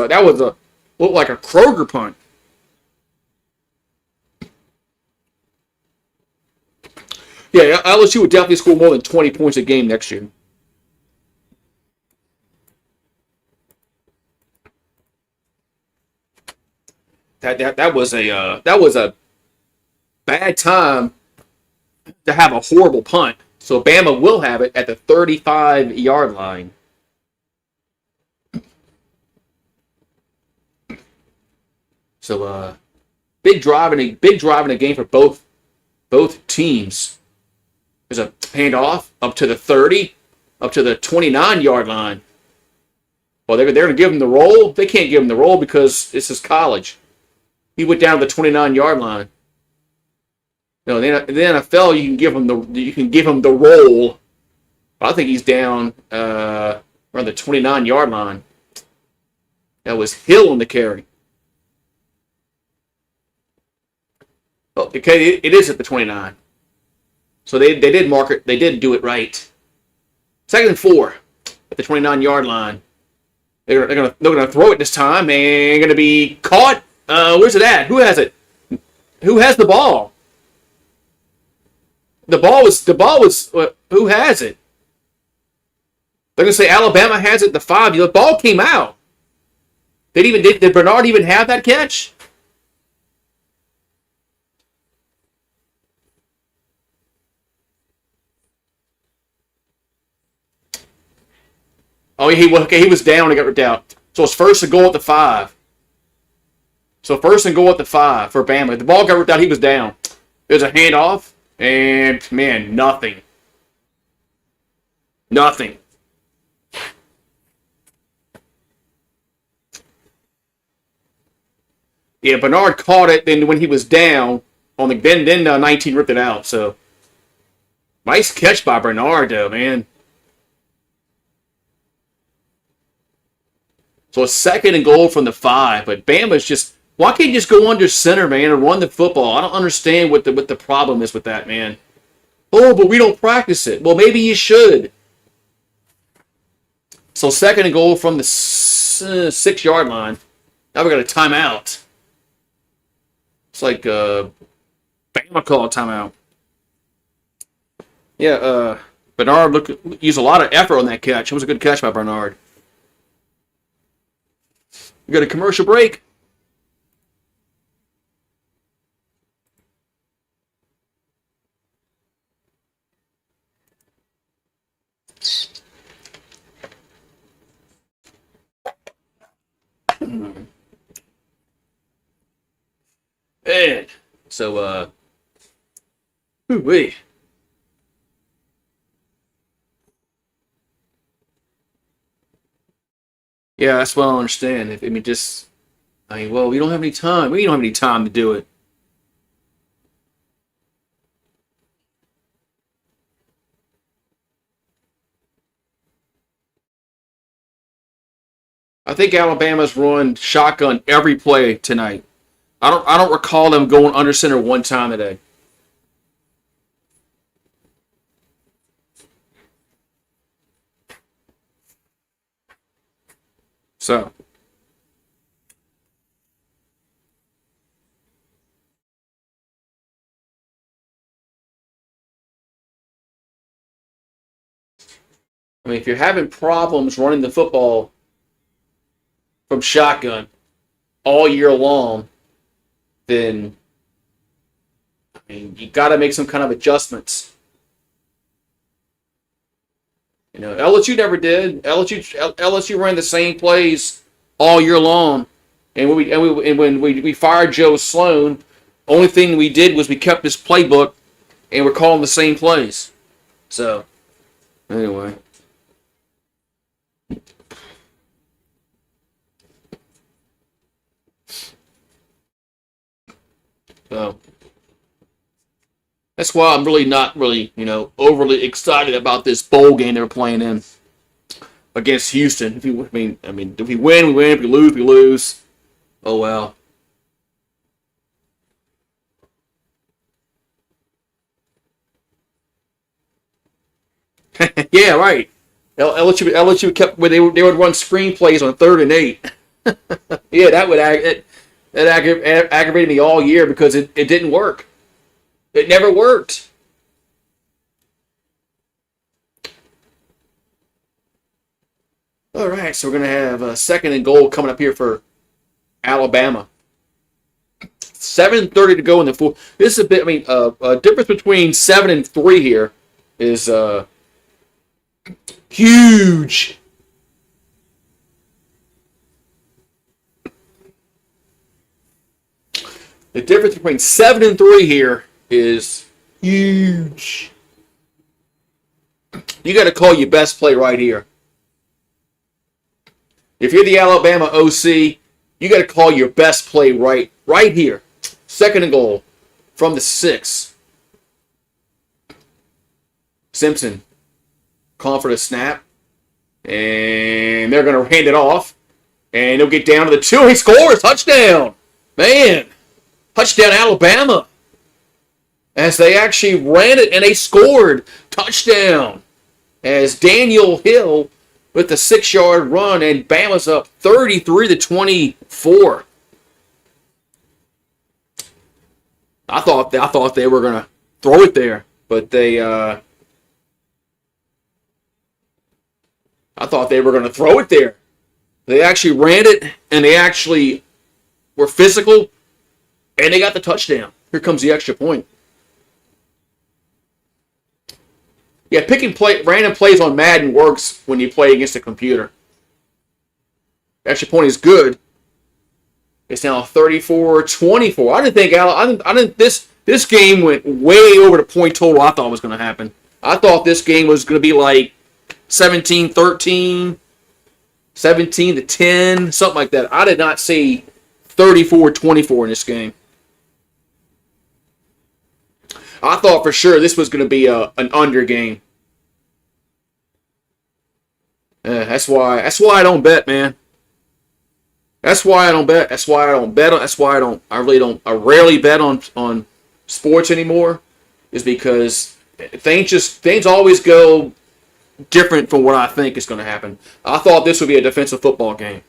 like a Kroger punt. Yeah, LSU would definitely score more than 20 points a game next year. that was a bad time to have a horrible punt. So Bama will have it at the 35-yard line. So big drive in a game for both teams. There's a handoff up to the 30, up to the 29-yard line. Well, they're going to give him the roll. They can't give him the roll because this is college. He went down to the 29-yard line. No, in the NFL, you can give him the roll. I think he's down around the 29-yard line. That was Hill on the carry. Oh, okay, it is at the 29. So they did mark it. They did do it right. 2nd and 4 at the 29-yard line. They're gonna throw it this time and gonna be caught. Where's it at? Who has it? Who has the ball? The ball was. Who has it? They're gonna say Alabama has it. The 5. The ball came out. Did Bernard even have that catch? Oh, he was down and got ripped out. So it's 1st and goal at the 5. So 1st and goal at the 5 for Bama. The ball got ripped out. He was down. There's a handoff, and man, nothing. Nothing. Yeah, Bernard caught it. Then when he was down on the then 19 ripped it out. So nice catch by Bernard, though, man. So a 2nd and goal from the 5, but Bama's just, why can't you just go under center, man, and run the football? I don't understand what the problem is with that, man. Oh, but we don't practice it. Well, maybe you should. So 2nd and goal from the 6-yard line. Now we got a timeout. It's like Bama call a timeout. Yeah, Bernard used a lot of effort on that catch. It was a good catch by Bernard. We got a commercial break. And so, wait. Yeah, that's what I don't understand. Well, we don't have any time. We don't have any time to do it. I think Alabama's run shotgun every play tonight. I don't recall them going under center one time today. So. I mean, if you're having problems running the football from shotgun all year long, then I mean, you got to make some kind of adjustments. You know, LSU never did. LSU ran the same plays all year long, and when we fired Joe Sloan, only thing we did was we kept this playbook, and we're calling the same plays. So, anyway. So that's why I'm really not overly excited about this bowl game they're playing in against Houston. If we win, we win. If we lose, we lose. Oh well. Yeah, right. LSU kept they would run screenplays on 3rd and 8. Yeah, that aggravated me all year because it didn't work. It never worked. All right, so we're going to have a 2nd and goal coming up here for Alabama. 7:30 to go in the fourth. This is a bit. I mean, a difference between 7 and 3 here is huge. The difference between 7 and 3 here is huge. You got to call your best play right here. If you're the Alabama OC, you got to call your best play right here. 2nd and goal from the 6. Simpson calling for the snap, and they're going to hand it off, and they'll get down to the 2. He scores, touchdown, man. Touchdown, Alabama. As they actually ran it and they scored. Touchdown. As Daniel Hill with the 6-yard run, and Bama's up 33-24. I thought they were gonna throw it there, but I thought they were gonna throw it there. They actually ran it and they actually were physical. And they got the touchdown. Here comes the extra point. Yeah, picking random plays on Madden works when you play against a computer. Extra point is good. It's now 34-24. I didn't. This game went way over the point total I thought was going to happen. I thought this game was going to be like 17-13, 17-10, something like that. I did not see 34-24 in this game. I thought for sure this was going to be an under game. That's why I don't bet, man. That's why I don't bet. That's why I don't bet. That's why I rarely bet on sports anymore. Is because things always go different from what I think is going to happen. I thought this would be a defensive football game.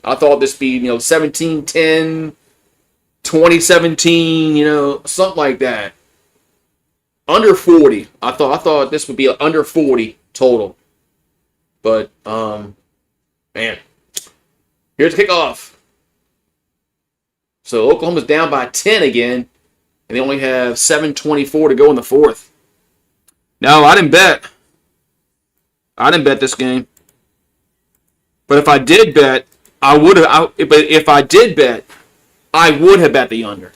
I thought this would be 17-10, 20-17, something like that. Under 40. I thought this would be under 40 total. But, man. Here's the kickoff. So Oklahoma's down by 10 again. And they only have 7:24 to go in the fourth. No, I didn't bet. I didn't bet this game. But if I did bet, I would have. But if I did bet, I would have bet the under.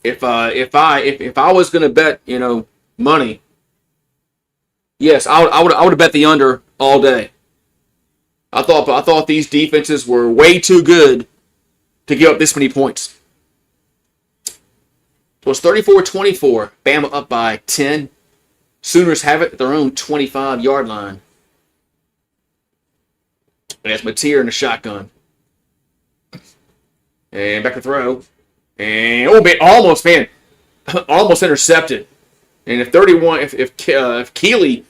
If I was gonna bet, money, yes, I would have bet the under all day. I thought these defenses were way too good to give up this many points. It was 34-24. Bama up by 10. Sooners have it at their own 25-yard line. And that's Mateer in the shotgun. And back to throw. And almost intercepted. And if Keeley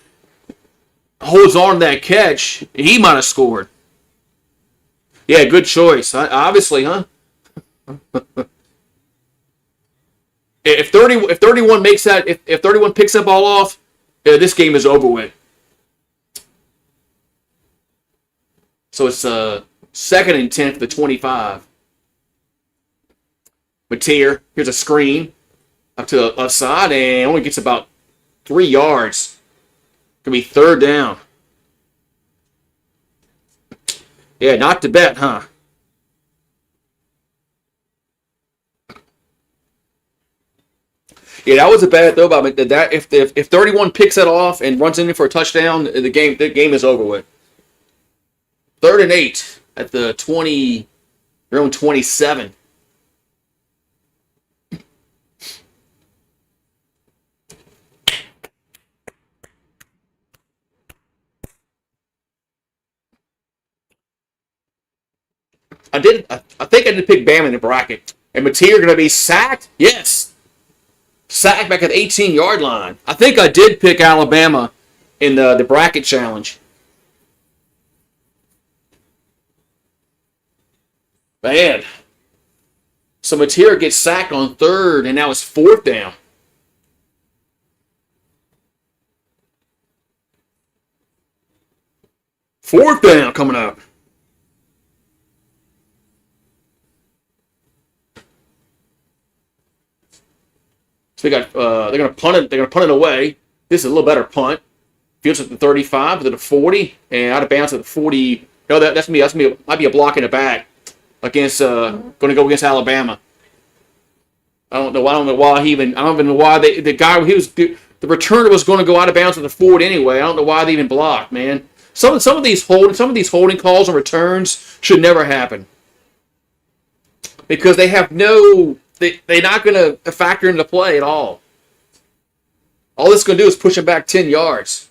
holds on to that catch, he might have scored. Yeah, good choice. Obviously, huh? If 31 makes that, if 31 picks that ball off, this game is over with. So it's 2nd and 10 for the 25. Mateer, here's a screen up to the left side, and only gets about 3 yards. Could be 3rd down. Yeah, not to bet, huh? Yeah, that was a bad throw by that. If 31 picks that off and runs in for a touchdown, the game is over with. 3rd and 8 at the 20, your own 27. I think I did pick Bama in the bracket. And Mateer going to be sacked? Yes. Sacked back at the 18-yard line. I think I did pick Alabama in the bracket challenge. Man. So Mateer gets sacked on 3rd, and now it's 4th down. Fourth down coming up. So they're going to punt it. They're going to punt it away. This is a little better punt. Fields at the 35 to the 40, and out of bounds at the 40. No, that's me. Might be a block in the back against going to go against Alabama. I don't know why the guy the returner was going to go out of bounds at the 40 anyway. I don't know why they even blocked, man. Some of these holding calls and returns should never happen because they have they're not going to factor into play at all. All it's going to do is push them back 10 yards.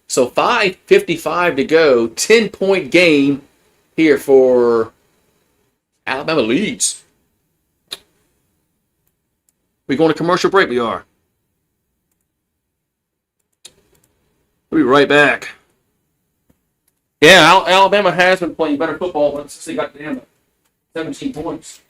So 5:55 to go, 10-point game here for Alabama leads. We going to commercial break? We are. We'll be right back. Yeah, Alabama has been playing better football since they got down to 17 points.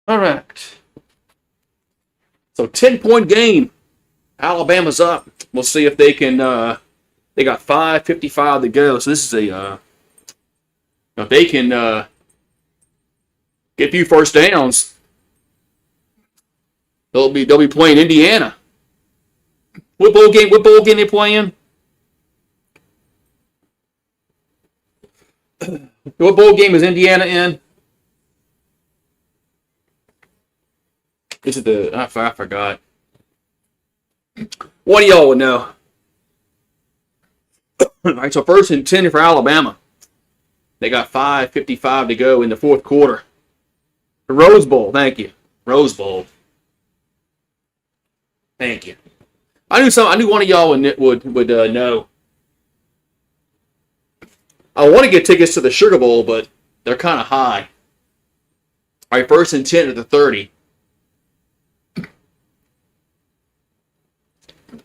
All right. So 10-point game. Alabama's up. We'll see if they can. They got 5:55 to go. So this is if they can get a few first downs, they'll be playing Indiana. What bowl game? What bowl game they playing? What bowl game is Indiana in? Is it the? I forgot. One of y'all would know. All right, so 1st and 10 for Alabama. They got 5:55 to go in the fourth quarter. The Rose Bowl, thank you. Rose Bowl. Thank you. I knew one of y'all would know. I want to get tickets to the Sugar Bowl, but they're kind of high. All right, 1st and 10 at the 30.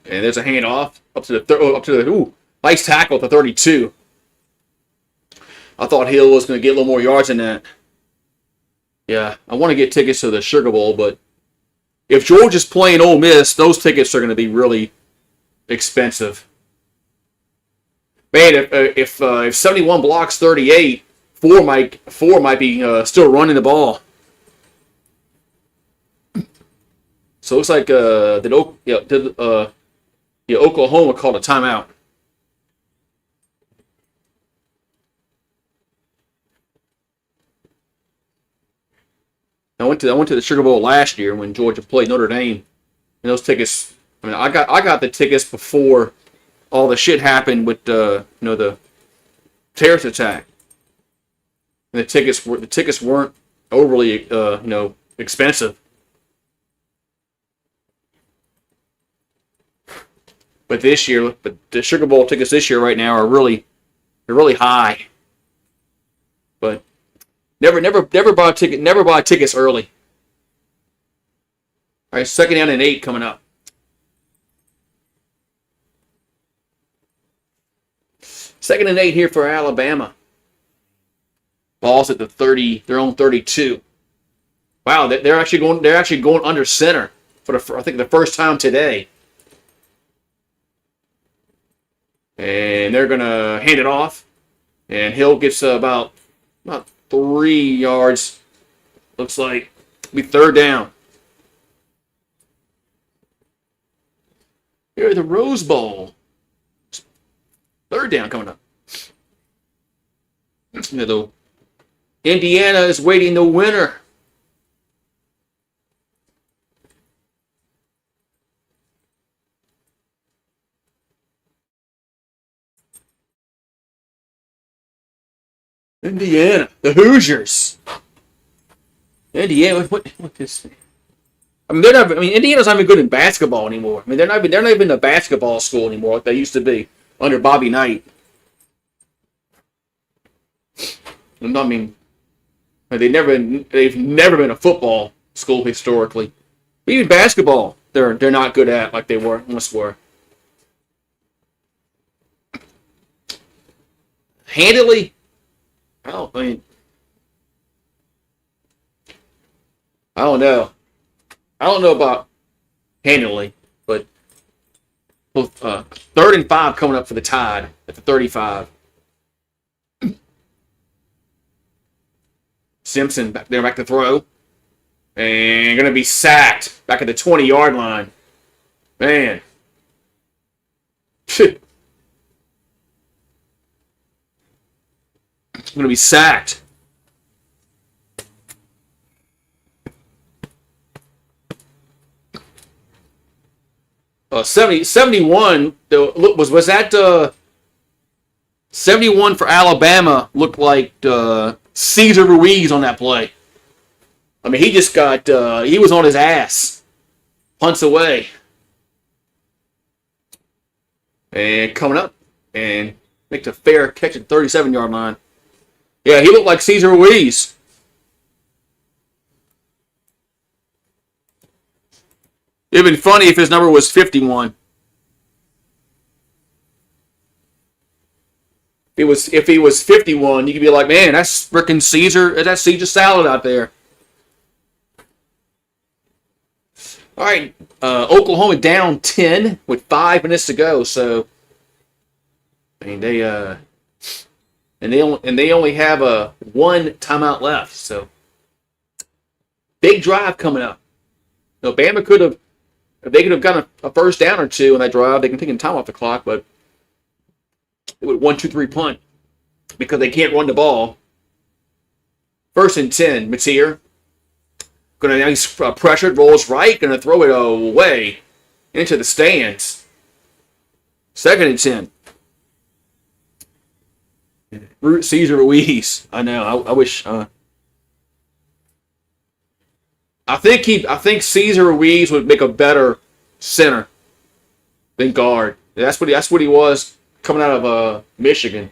And there's a handoff up to the nice tackle at the 32. I thought Hill was going to get a little more yards than that. Yeah, I want to get tickets to the Sugar Bowl, but if Georgia's playing Ole Miss, those tickets are going to be really expensive. Man, if 71 blocks 38, four might be still running the ball. So it looks like Oklahoma called a timeout. I went to the Sugar Bowl last year when Georgia played Notre Dame, and those tickets. I mean, I got the tickets before all the shit happened with the terrorist attack. And the tickets weren't overly expensive. But the Sugar Bowl tickets this year right now are they're really high. But never buy tickets early. All right, 2nd down and 8 coming up. Second and 8 here for Alabama. Ball's at the 30, their own 32. Wow, they're actually going under center for I think the first time today. And they're gonna hand it off, and Hill gets about 3 yards. Looks like it'll be 3rd down. Here at the Rose Bowl. 3rd down coming up. Indiana is waiting the winner. Indiana, the Hoosiers. Indiana, what is? I mean, Indiana's not even good in basketball anymore. I mean, they're not even a basketball school anymore like they used to be under Bobby Knight. I mean, they've never been a football school historically. Even basketball, they're not good at like they once were. Handily, I don't know. I don't know about handily, but 3rd and 5 coming up for the Tide at the 35. Simpson back to throw. And going to be sacked back at the 20-yard line. Man. Going to be sacked. Uh, 71 was that 71 for Alabama looked like Cesar Ruiz on that play. I mean, he just got he was on his ass. Punts away. And coming up and makes a fair catch at the 37-yard line. Yeah, he looked like Cesar Ruiz. It'd been funny if his number was 51. If he was 51, you could be like, man, that's freaking Caesar. That's Caesar salad out there. All right, Oklahoma down 10 with 5 minutes to go. So, I mean, they only have one timeout left. So, big drive coming up. Bama could have. If they could have gotten a first down or two on that drive, they can take time off the clock, but it would 1-2-3 punt because they can't run the ball. 1st and 10, Mateer. Going to nice pressured, rolls right, going to throw it away into the stands. 2nd and 10. Cesar Ruiz. I know. I wish. I think Cesar Ruiz would make a better center than guard. That's what he was coming out of Michigan.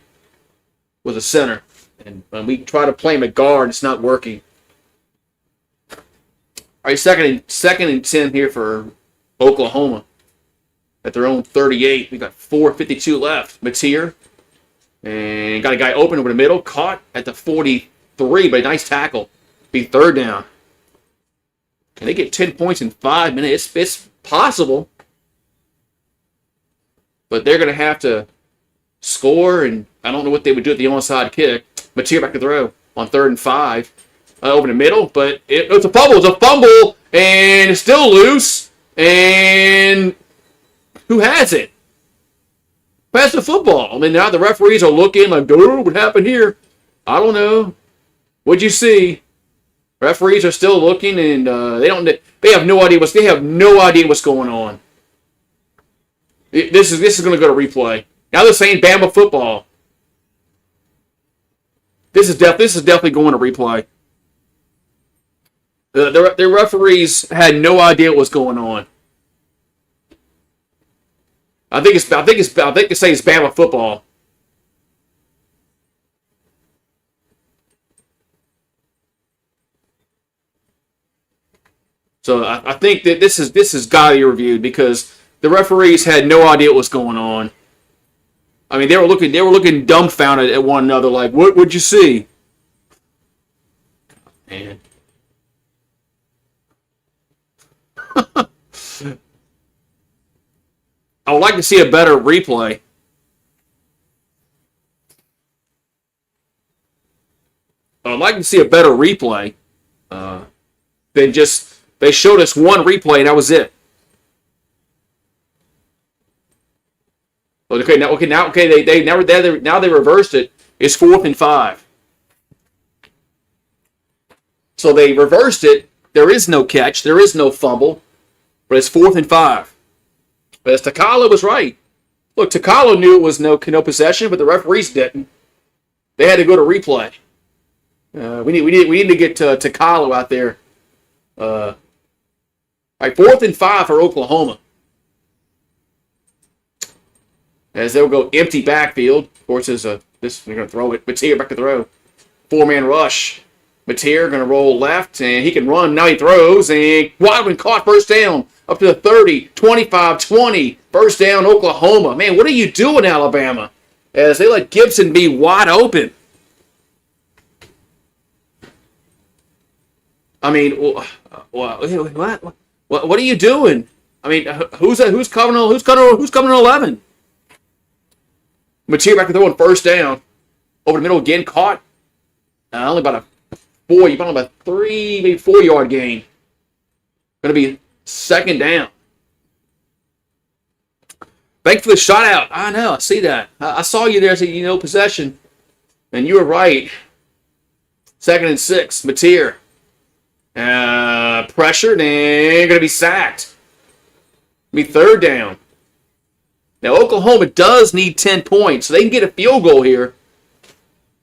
Was a center, and when we try to play him at guard, it's not working. All right, second and 10 here for Oklahoma at their own 38. We got 4:52 left. Mateer and got a guy open over the middle, caught at the 43, but a nice tackle. Be 3rd down. Can they get 10 points in 5 minutes? It's possible. But they're going to have to score, and I don't know what they would do at the onside kick. Mateer back to throw on 3rd and 5. Over the middle, but it's a fumble. It's a fumble, and it's still loose. And who has it? Pass the football. I mean, now the referees are looking like, oh, what happened here? I don't know. What'd you see? Referees are still looking, and they have no idea what's going on. This is going to go to replay. Now they're saying Bama football. This is definitely going to replay. The referees had no idea what was going on. I think they say it's Bama football. So I think that this is got to be reviewed because the referees had no idea what was going on. I mean, they were looking dumbfounded at one another, like, "What would you see?" Man, I would like to see a better replay. I would like to see a better replay than just they showed us one replay and that was it. Now they reversed it. It's 4th and 5. So they reversed it. There is no catch. There is no fumble. But it's 4th and 5. But as Takalo was right. Look, Takalo knew it was no possession, but the referees didn't. They had to go to replay. We need to get Takalo out there. All right, 4th and 5 for Oklahoma. As they'll go empty backfield. Of course, they're going to throw it. Mateer back to throw. 4-man rush. Mateer going to roll left, and he can run. Now he throws, and Wadman caught first down. Up to the 30, 25, 20. First down, Oklahoma. Man, what are you doing, Alabama? As they let Gibson be wide open. I mean, what are you doing? I mean, who's coming on 11? Mateer back to throw on first down. Over the middle again, caught. Only about a 3, maybe 4-yard gain. Going to be second down. Thanks for the shout out. I know, I see that. I saw you there, so possession. And you were right. 2nd and 6, Mateer. Pressured and going to be sacked. Be 3rd down. Now, Oklahoma does need 10 points, so they can get a field goal here.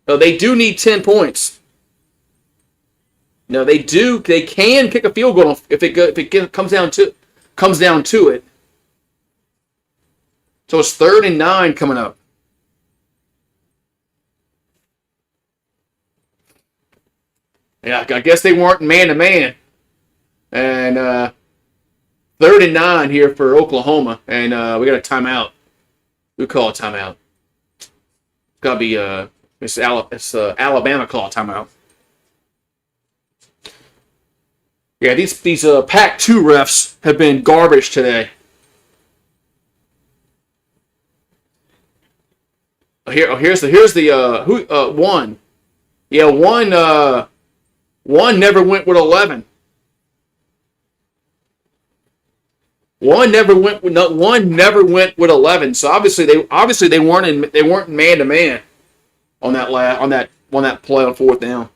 So they do need 10 points. No, they do. They can kick a field goal if it comes down to it. So it's 3rd and 9 coming up. Yeah, I guess they weren't man to man. And 3rd and 9 here for Oklahoma, and we got a timeout. We call a timeout. It's got to be it's Alabama call a timeout. Yeah, these Pac-2 refs have been garbage today. Here's the one. Yeah, one never went with 11. One never went with 11. So obviously they weren't man to man on that play on 4th down.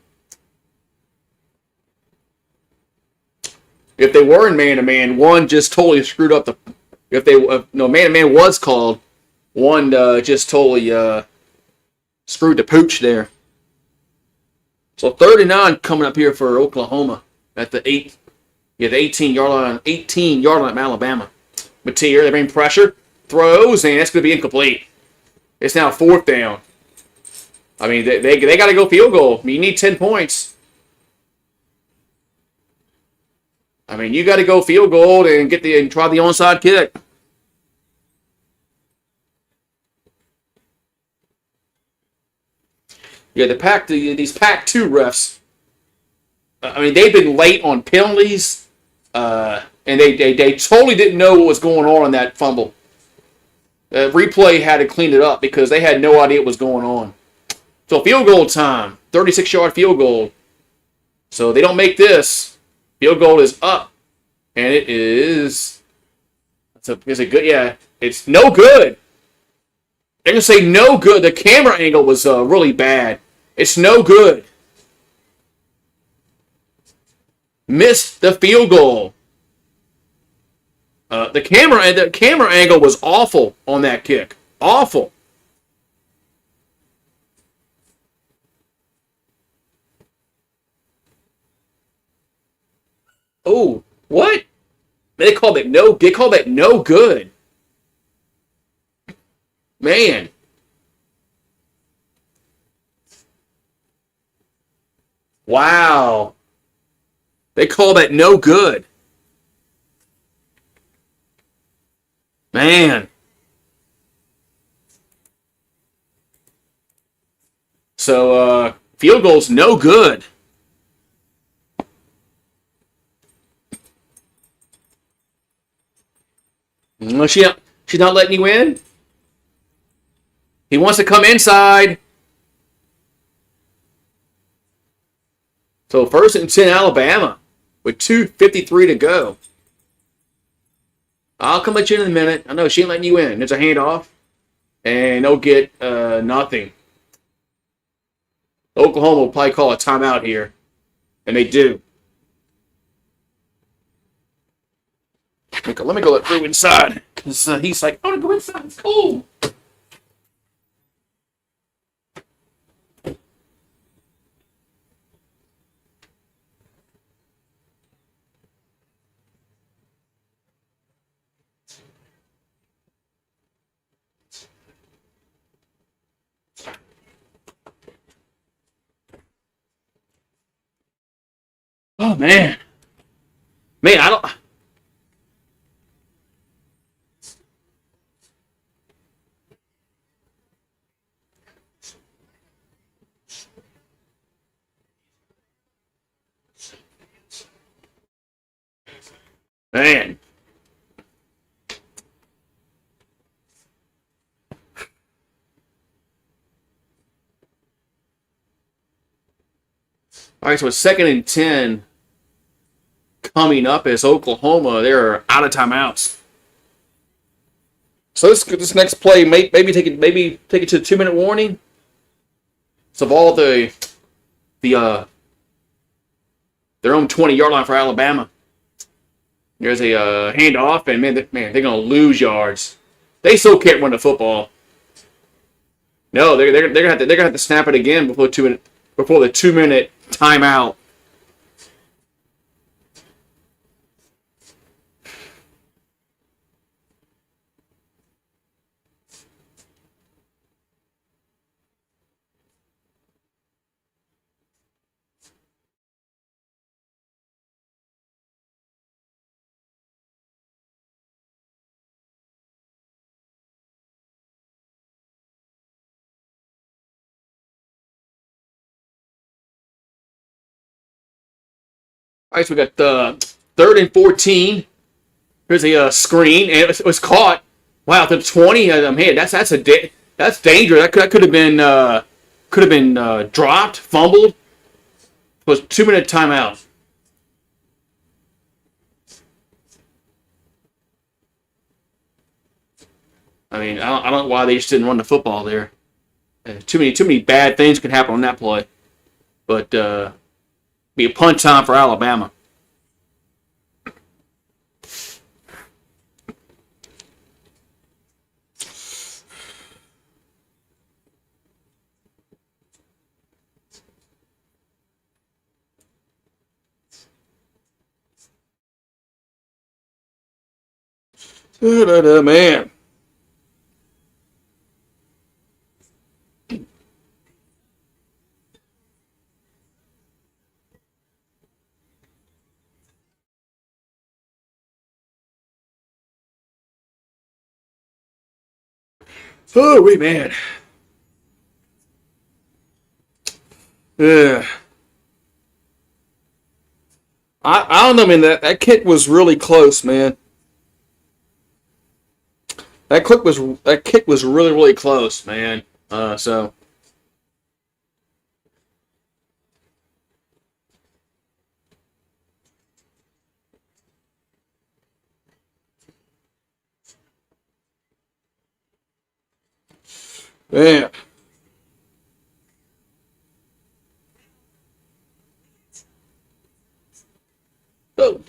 If they were in man to man, one just totally screwed up the. Man to man was called, one just totally screwed the pooch there. So 3rd and 9 coming up here for Oklahoma at the 18-yard line. 18-yard line of Alabama. Mateer, they bring pressure, throws, and that's going to be incomplete. It's now 4th down. I mean, they got to go field goal. I mean, you need 10 points. I mean, you got to go field goal and try the onside kick. Yeah, these Pac-2 refs. I mean, they've been late on penalties, and they totally didn't know what was going on that fumble. Replay had to clean it up because they had no idea what was going on. So field goal time, 36-yard field goal. So they don't make this. Field goal is up, and it is. Is it good? Yeah, it's no good. They're gonna say no good. The camera angle was really bad. It's no good. Missed the field goal. The camera angle was awful on that kick. Awful. Oh, what? They called that no good. Man. Wow. They call that no good. Man. So, field goal's no good. Well, she's not letting you in. He wants to come inside. So, first and 10, Alabama, with 2:53 to go. I'll come let you in a minute. I know she ain't letting you in. There's a handoff, and they'll get nothing. Oklahoma will probably call a timeout here, and they do. Let me go through inside. Cause, he's like, I want to go inside. It's cool. Oh, man. Man, I don't... Man. All right, so it's 2nd and 10 coming up as Oklahoma. They're out of timeouts. So this next play, maybe take it to the 2-minute warning. So all their own 20-yard line for Alabama. There's a handoff, and they're gonna lose yards. They still can't run the football. No, they're gonna have to snap it again before the 2-minute timeout. All right, so we got 3rd and 14. Here's a screen, and it was caught. Wow, to the 20. Man, that's dangerous. That could have been dropped, fumbled. It was 2-minute timeout. I mean, I don't know why they just didn't run the football there. Too many bad things can happen on that play. But be a punt time for Alabama. Man. Oh, wait, man. Yeah. I don't know, man. That kick was really close, man. That kick was really, really close, man. So man. Oh,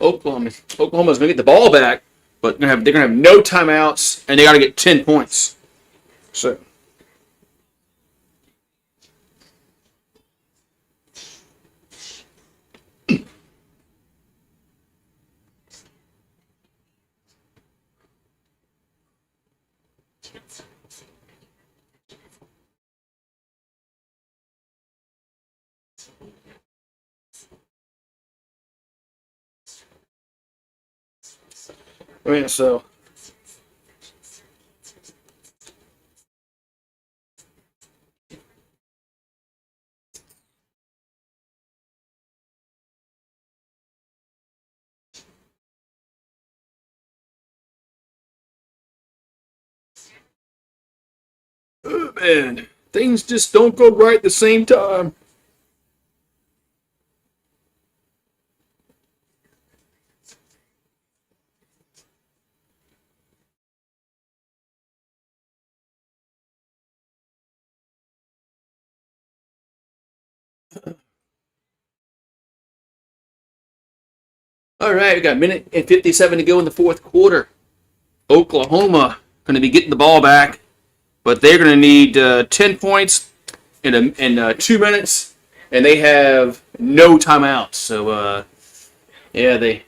Oklahoma's gonna get the ball back, but they're gonna have no timeouts, and they got to get 10 points. So. I mean, so man, things just don't go right at the same time. All right, we got a minute and 57 to go in the fourth quarter. Oklahoma going to be getting the ball back, but they're going to need 10 points in 2 minutes, and they have no timeouts. So, yeah,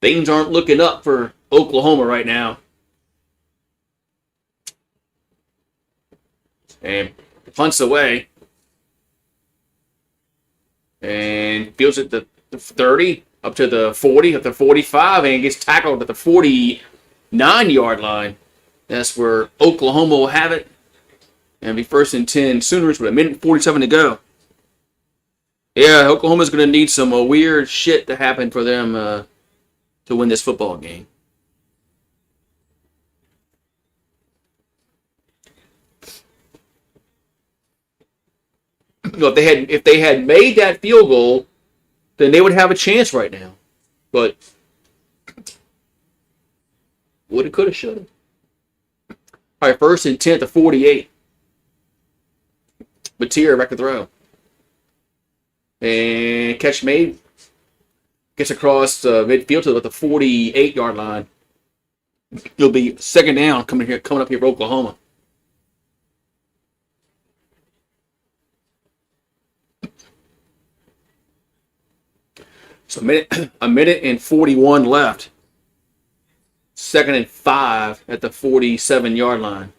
things aren't looking up for Oklahoma right now. And punts away. And fields at the 30, up to the 40, up to 45, and gets tackled at the 49-yard line. That's where Oklahoma will have it. And be first and 10 Sooners with a minute and 47 to go. Yeah, Oklahoma's going to need some weird shit to happen for them to win this football game. You know, if they had made that field goal, then they would have a chance right now. But woulda, coulda, shoulda. All right, first and 10 at the 48. Batier back to throw. And catch made. Gets across midfield to the 48-yard line. It'll be second down coming up here for Oklahoma. So a minute and 41 left. Second and 5 at the 47-yard line.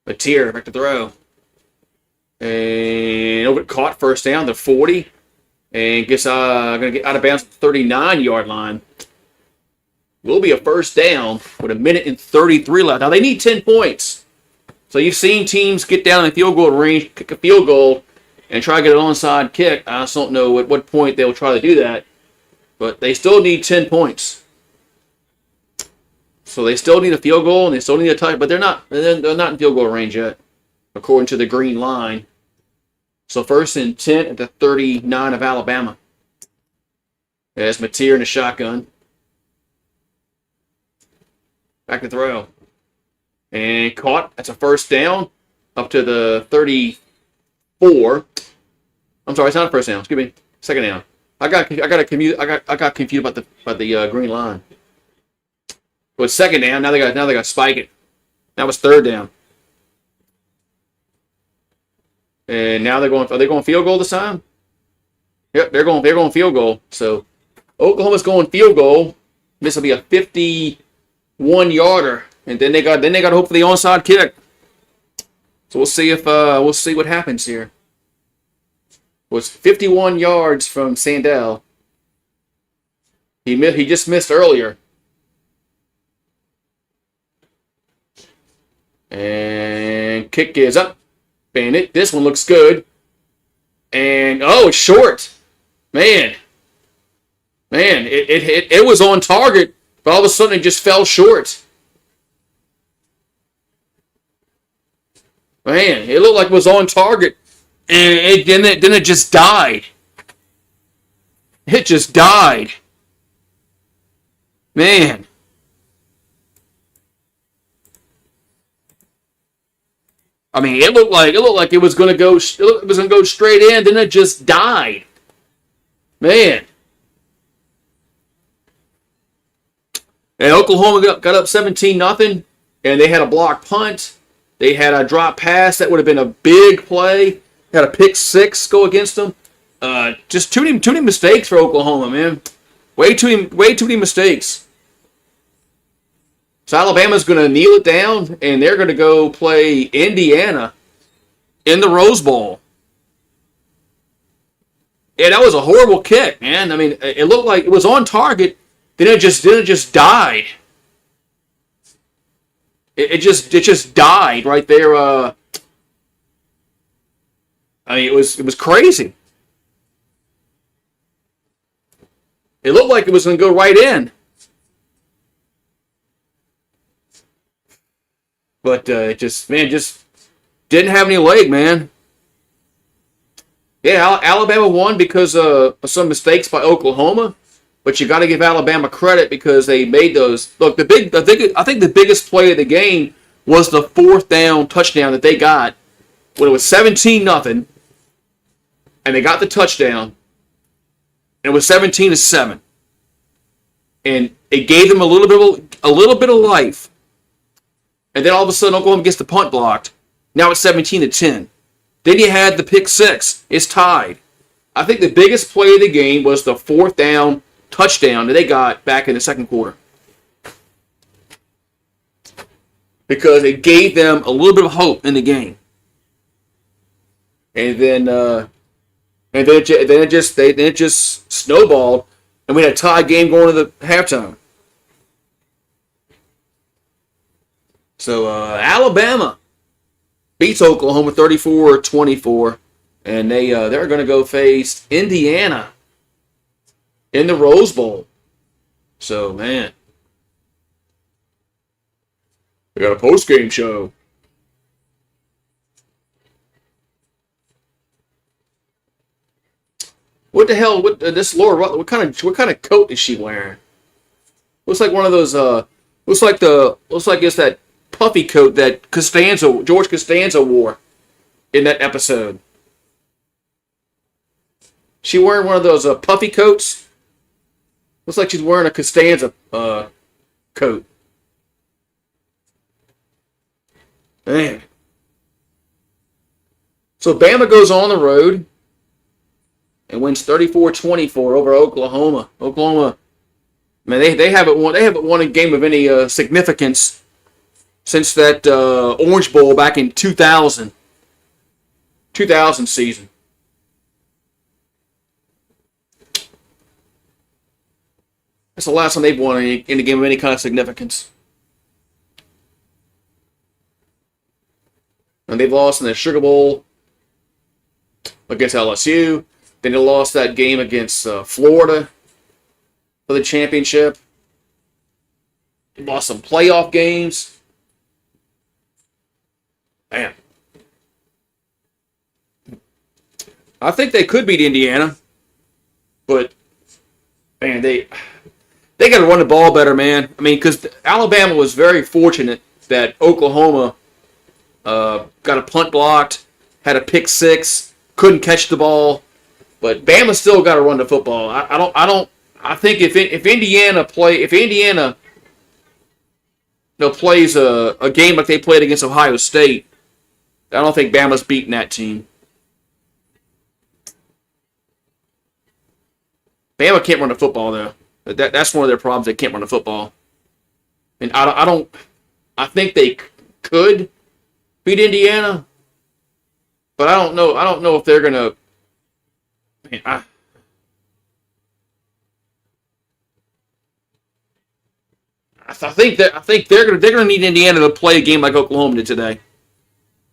Batier back to throw. And over caught first down, the 40. And gets going to get out of bounds at the 39-yard line. Will be a first down with a minute and 33 left. Now they need 10 points. So you've seen teams get down in the field goal range, kick a field goal, and try to get an onside kick. I just don't know at what point they'll try to do that. But they still need 10 points. So they still need a field goal, and they still need a touch, but they're not in field goal range yet, according to the green line. So first and 10 at the 39 of Alabama. There's Matier in the shotgun. Back to throw. And caught. That's a first down. Up to the 34. I'm sorry, it's not a first down. Excuse me. Second down. I got confused about the green line. It was second down. Now they got to spike it. That was third down. And now are they going field goal this time? Yep, they're going field goal. So Oklahoma's going field goal. This will be a 51-yarder. And then they got to hope for the onside kick. So we'll see what happens here. It was 51 yards from Sandell. He just missed earlier. And kick is up. And this one looks good. And it's short. Man, it was on target, but all of a sudden it just fell short. Man, it looked like it was on target, and then it just died. It just died. Man. I mean, it looked like it was going to go straight in, then it just died. Man. And Oklahoma got up 17-0, and they had a block punt. They had a drop pass that would have been a big play. Had a pick six go against them. Just too many mistakes for Oklahoma, man. Way too many mistakes. So Alabama's going to kneel it down, and they're going to go play Indiana in the Rose Bowl. Yeah, that was a horrible kick, man. I mean, it looked like it was on target, then it just died. It just died right there. I mean, it was crazy. It looked like it was going to go right in. But it just didn't have any leg, man. Yeah, Alabama won because of some mistakes by Oklahoma, but you got to give Alabama credit because they made those. Look, I think the biggest play of the game was the 4th down touchdown that they got when it was 17-0, and they got the touchdown, and it was 17-7, and it gave them a little bit of life. And then all of a sudden, Oklahoma gets the punt blocked. Now it's 17-10. Then you had the pick 6. It's tied. I think the biggest play of the game was the 4th down touchdown that they got back in the second quarter. Because it gave them a little bit of hope in the game. And then it just snowballed, and we had a tied game going to the halftime. So Alabama beats Oklahoma 34-24, and they're going to go face Indiana in the Rose Bowl. So, man, we got a post-game show. What the hell? This Laura? What kind of coat is she wearing? Looks like one of those. Looks like it's that puffy coat that George Costanza wore in that episode. She wearing one of those puffy coats. Looks like she's wearing a Costanza coat. Man. So Bama goes on the road and wins 34-24 over Oklahoma. Oklahoma, man, they haven't won a game of any significance since that Orange Bowl back in 2000 season. That's the last time they've won in a game of any kind of significance. And they've lost in the Sugar Bowl against LSU. Then they lost that game against Florida for the championship. They lost some playoff games. Man. I think they could beat Indiana. But, man, they got to run the ball better, man. I mean, because Alabama was very fortunate that Oklahoma got a punt blocked, had a pick 6, couldn't catch the ball. But Bama still got to run the football. I think if Indiana plays a game like they played against Ohio State, I don't think Bama's beating that team. Bama can't run the football though. That's one of their problems. They can't run the football. And I think they could beat Indiana, but I don't know. I don't know if they're gonna. I think they're gonna need Indiana to play a game like Oklahoma did today,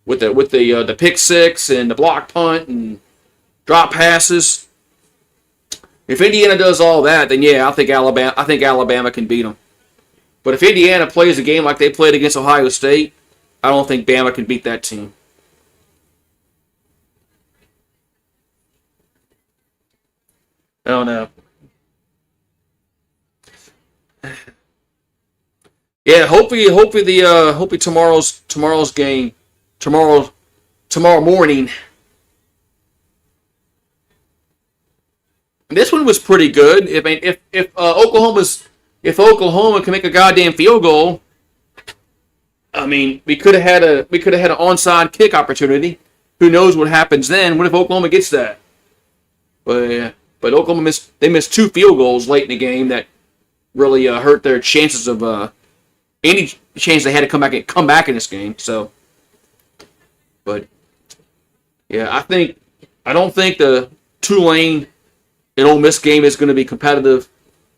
with the pick 6 and the block punt and drop passes. If Indiana does all that, then yeah, I think Alabama can beat them. But if Indiana plays a game like they played against Ohio State, I don't think Bama can beat that team. I don't know. Yeah, hopefully tomorrow's game, tomorrow morning. This one was pretty good. I mean, if Oklahoma can make a goddamn field goal, I mean, we could have had an onside kick opportunity. Who knows what happens then? What if Oklahoma gets that? But Oklahoma missed 2 field goals late in the game that really hurt their chances of any chance they had to come back in this game. So, but yeah, I don't think the Tulane and Ole Miss game is going to be competitive,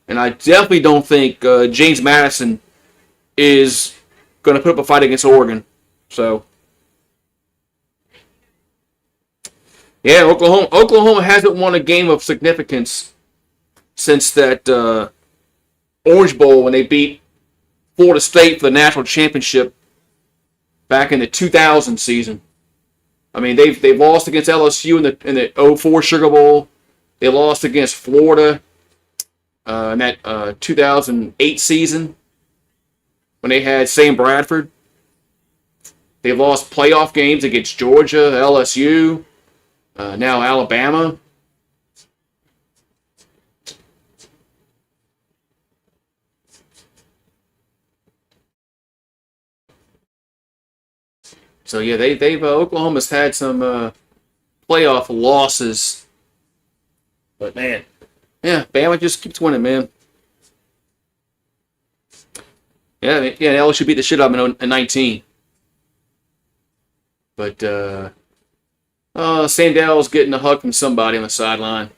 and I definitely don't think James Madison is going to put up a fight against Oregon. So, yeah, Oklahoma hasn't won a game of significance since that Orange Bowl when they beat Florida State for the national championship back in the 2000 season. I mean, they've lost against LSU in the 04 Sugar Bowl. They lost against Florida in that 2008 season when they had Sam Bradford. They've lost playoff games against Georgia, LSU, now Alabama. So yeah, they've Oklahoma's had some playoff losses, but man, yeah, Bama just keeps winning, man. Yeah, LSU beat the shit out of them in 19, but Sandell's getting a hug from somebody on the sideline,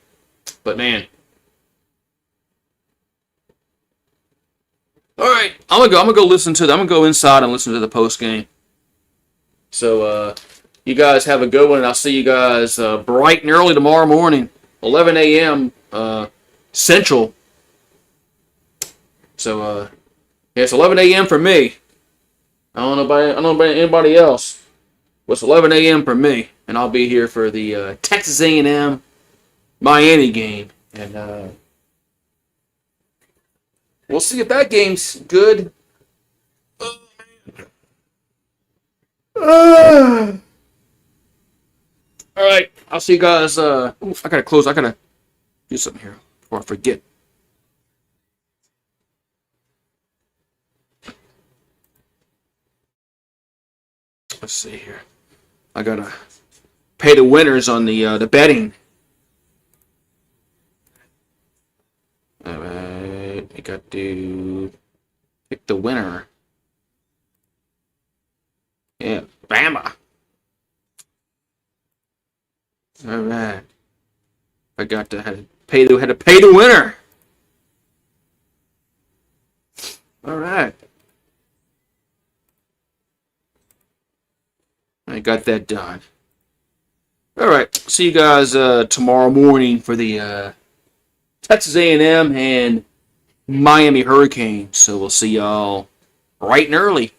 but man. All right, I'm gonna go listen to. I'm gonna go inside and listen to the post game. So, you guys have a good one, and I'll see you guys bright and early tomorrow morning, 11 a.m. Central. So, yeah, it's 11 a.m. for me. I don't know about anybody else. But it's 11 a.m. for me, and I'll be here for the Texas A&M Miami game, and we'll see if that game's good. All right, I'll see you guys. I gotta close. I gotta do something here before I forget. Let's see here. I gotta pay the winners on the betting. All right, I got to pick the winner. Yeah, Bama. All right. I got to had to pay the winner. All right. I got that done. All right. See you guys tomorrow morning for the Texas A&M and Miami Hurricanes. So we'll see y'all bright and early.